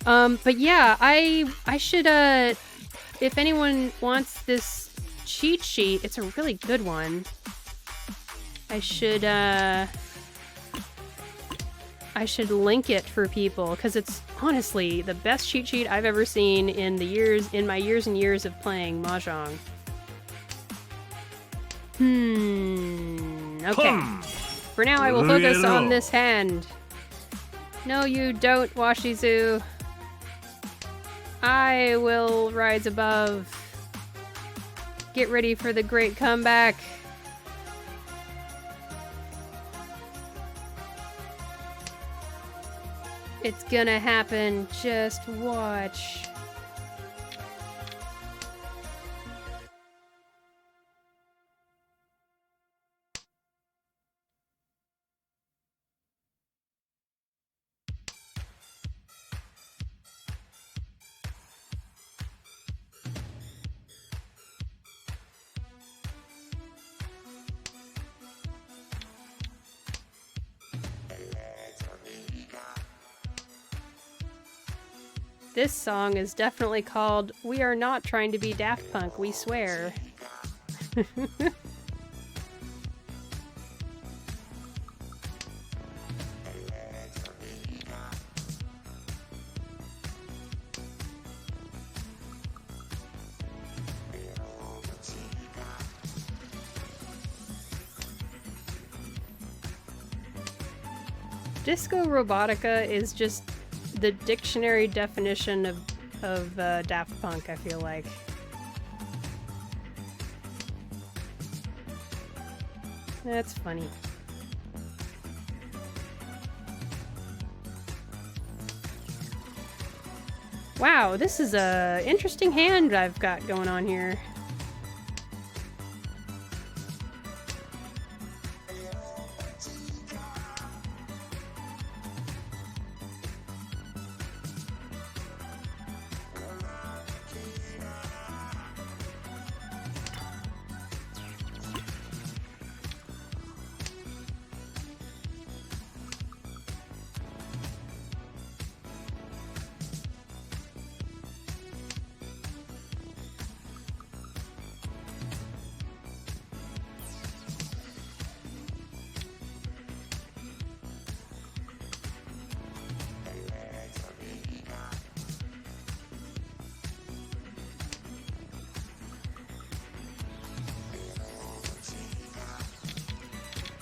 But yeah, I should, if anyone wants this cheat sheet, it's a really good one. I should link it for people, because it's honestly the best cheat sheet I've ever seen in my years and years of playing mahjong. Okay. For now, I will focus on this hand. No, you don't, Washizu. I will rise above. Get ready for the great comeback. It's gonna happen. Just watch. This song is definitely called "We Are Not Trying to Be Daft Punk, We Swear." Disco Robotica is just the dictionary definition of Daft Punk, I feel like. That's funny. Wow, this is a interesting hand I've got going on here.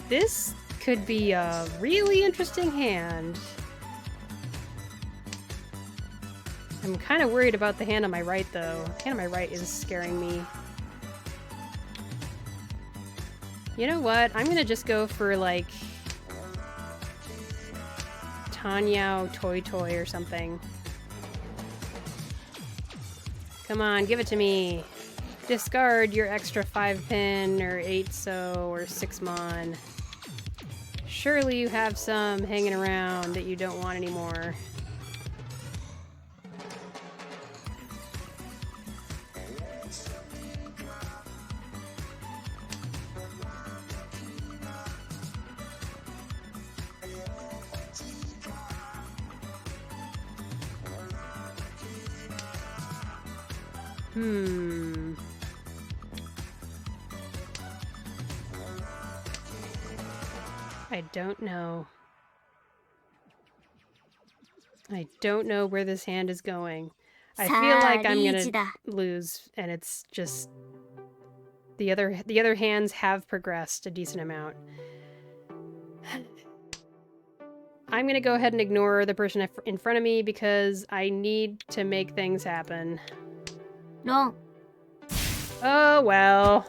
This could be a really interesting hand. I'm kind of worried about the hand on my right, though. The hand on my right is scaring me. You know what? I'm gonna just go for, like, Tanyao Toy Toy or something. Come on, give it to me. Discard your extra 5-pin or 8-so or 6-mon. Surely you have some hanging around that you don't want anymore. I don't know. I don't know where this hand is going. I feel like I'm gonna lose, and it's just the other hands have progressed a decent amount. I'm gonna go ahead and ignore the person in front of me because I need to make things happen.
No.
Oh well.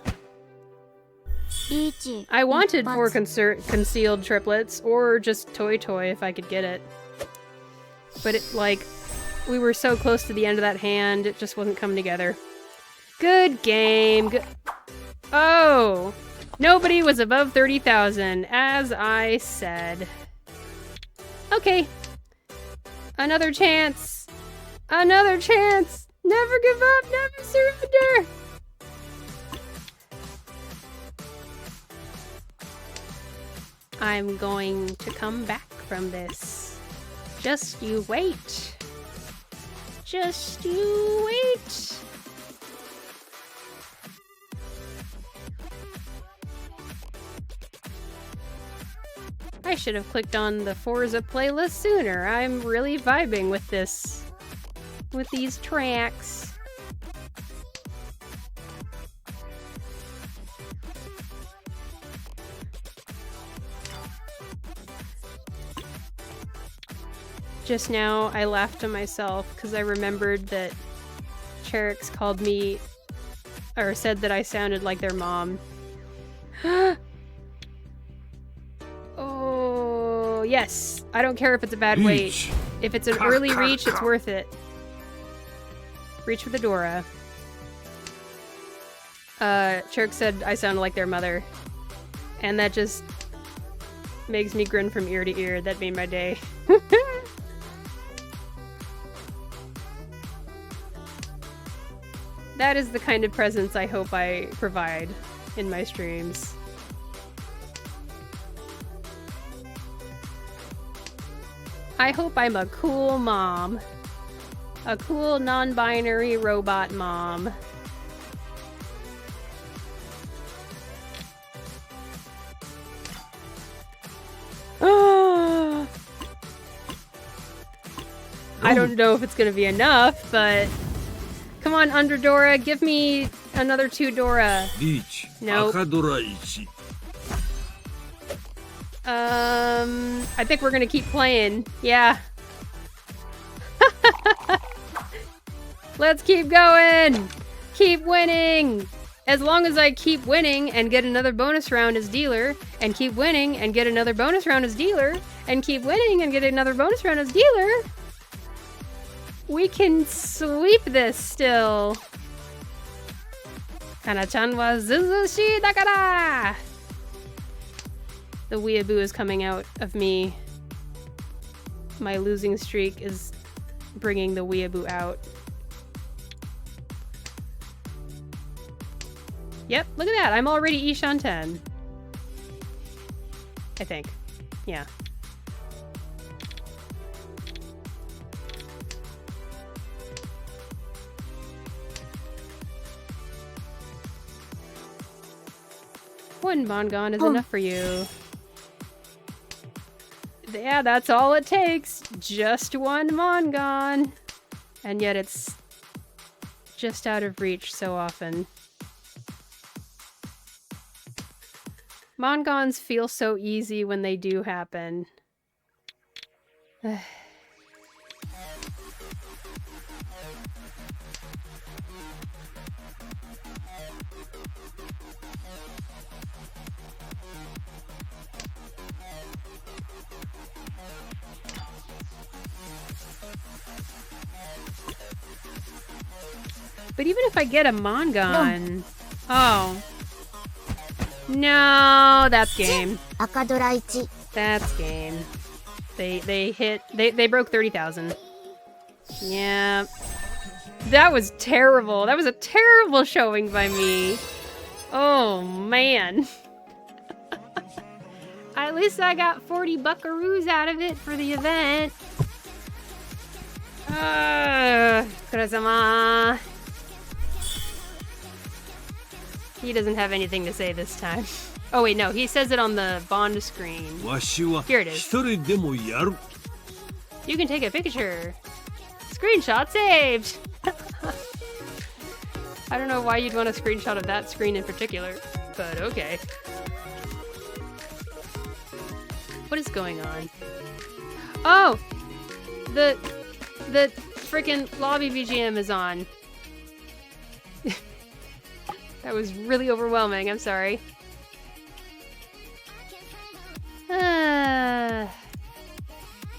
Riichi.
I wanted 4 concealed triplets, or just Toy Toy if I could get it. But it, like, we were so close to the end of that hand, it just wasn't coming together. Good game. Oh! Nobody was above 30,000, as I said. Okay. Another chance. Another chance. Never give up, never surrender. I'm going to come back from this. Just you wait. Just you wait. I should have clicked on the Forza playlist sooner. I'm really vibing with this. With these tracks. Just now, I laughed to myself because I remembered that Cherix called me, or said that I sounded like their mom. Oh, yes. I don't care if it's a bad weight. If it's an early reach, it's worth it. Reach with Adora. Cherix said I sounded like their mother. And that just makes me grin from ear to ear. That made my day. That is the kind of presence I hope I provide in my streams. I hope I'm a cool mom. A cool non-binary robot mom. I don't know if it's gonna be enough, but come on, Underdora, give me another 2 Dora.
Riichi,
Nope.
Akadora 1.
I think we're gonna keep playing. Yeah. Let's keep going! Keep winning! As long as I keep winning and get another bonus round as dealer, and keep winning and get another bonus round as dealer, and keep winning and get another bonus round as dealer, we can sweep this still. Kana-chan wa zuzushi dakara! The weeaboo is coming out of me. My losing streak is bringing the weeaboo out. Yep, look at that. I'm already Ishan 10. I think. Yeah. One Mongon is enough for you. Yeah, that's all it takes. Just one Mongon. And yet it's just out of reach so often. Mongons feel so easy when they do happen. But even if I get a Mongon... Oh. No, that's game.
赤ドラ1
That's game. They broke 30,000. Yeah. That was terrible. That was a terrible showing by me. Oh, man. At least I got 40 buckaroos out of it for the event. Kurasama. He doesn't have anything to say this time. Oh wait, no, he says it on the Bond screen. Here it is. You can take a picture. Screenshot saved! I don't know why you'd want a screenshot of that screen in particular, but okay. What is going on? Oh! The frickin' lobby BGM is on. That was really overwhelming, I'm sorry.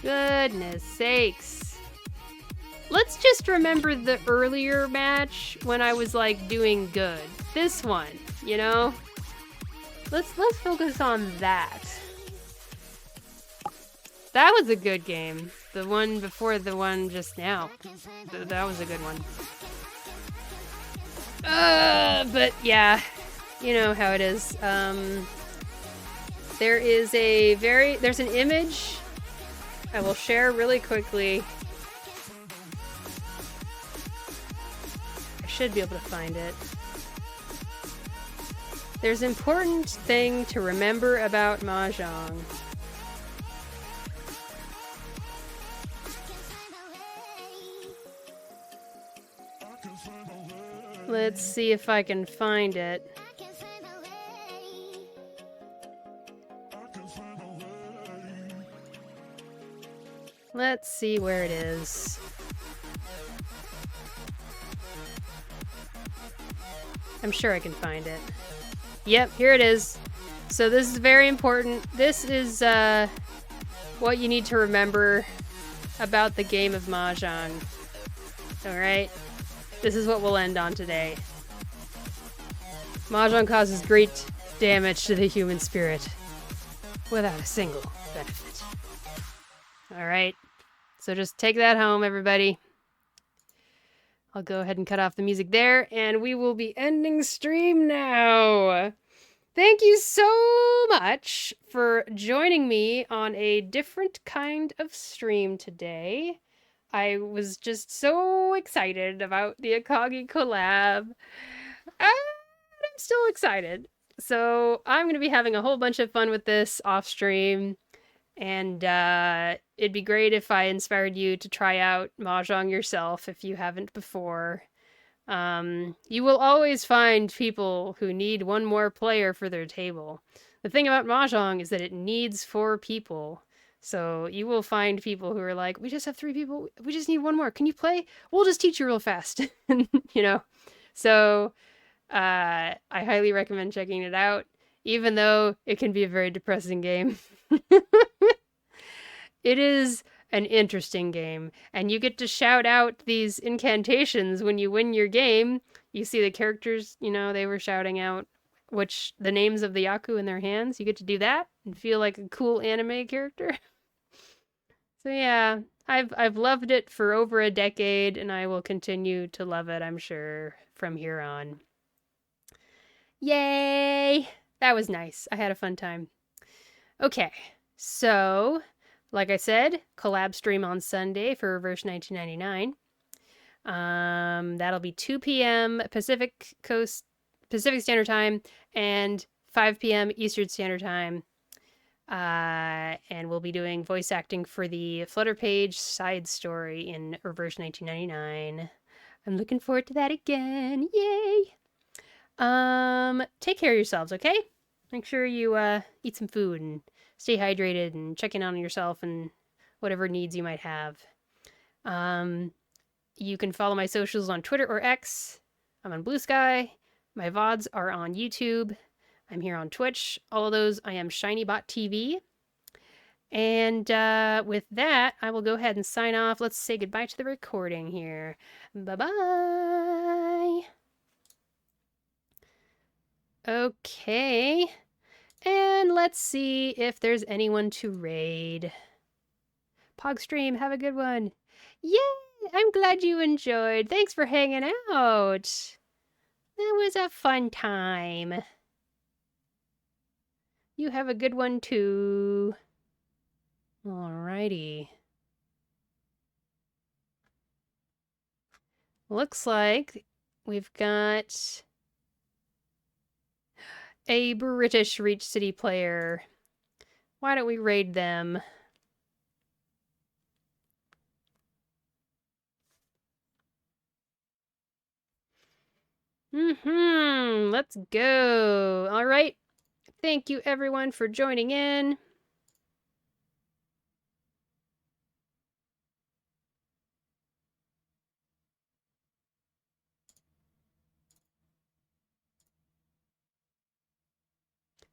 Goodness sakes. Let's just remember the earlier match when I was like doing good. This one, you know? Let's focus on that. That was a good game. The one before the one just now. That was a good one. But yeah, you know how it is. There's an image I will share really quickly. I should be able to find it. There's an important thing to remember about mahjong. Let's see if I can find it. Let's see where it is. I'm sure I can find it. Yep, here it is. So this is very important. This is what you need to remember about the game of mahjong. Alright? This is what we'll end on today. Mahjong causes great damage to the human spirit without a single benefit. Alright, so just take that home, everybody. I'll go ahead and cut off the music there, and we will be ending stream now. Thank you so much for joining me on a different kind of stream today. I was just so excited about the Akagi collab. I'm still excited. So I'm going to be having a whole bunch of fun with this off stream. And it'd be great if I inspired you to try out mahjong yourself if you haven't before. You will always find people who need one more player for their table. The thing about mahjong is that it needs 4 people. So you will find people who are like, we just have 3 people. We just need 1 more. Can you play? We'll just teach you real fast. You know? So I highly recommend checking it out, even though it can be a very depressing game. It is an interesting game, and you get to shout out these incantations when you win your game. You see the characters, you know, they were shouting out the names of the Yaku in their hands. You get to do that and feel like a cool anime character. So yeah, I've loved it for over a decade, and I will continue to love it, I'm sure, from here on. Yay! That was nice. I had a fun time. Okay, so like I said, collab stream on Sunday for Reverse 1999. That'll be 2 p.m. Pacific Standard Time and 5 p.m. Eastern Standard Time. And we'll be doing voice acting for the Flutter Page side story in Reverse 1999. I'm looking forward to that again. Yay! Take care of yourselves, okay? Make sure you eat some food and stay hydrated and check in on yourself and whatever needs you might have. You can follow my socials on Twitter or X. I'm on Blue Sky. My VODs are on YouTube. I'm here on Twitch. All of those, I am ShinyBot TV. And with that, I will go ahead and sign off. Let's say goodbye to the recording here. Bye-bye. Okay. And let's see if there's anyone to raid. Pogstream, have a good one. Yay! I'm glad you enjoyed. Thanks for hanging out. That was a fun time. You have a good one too. Alrighty. Looks like we've got a British Riichi City player. Why don't we raid them? Let's go. All right. Thank you everyone for joining in.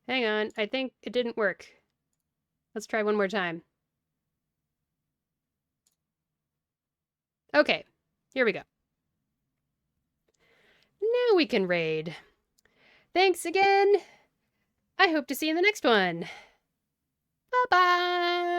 Hang on, I think it didn't work. Let's try one more time. Okay, here we go. Now we can raid. Thanks again. I hope to see you in the next one. Bye-bye.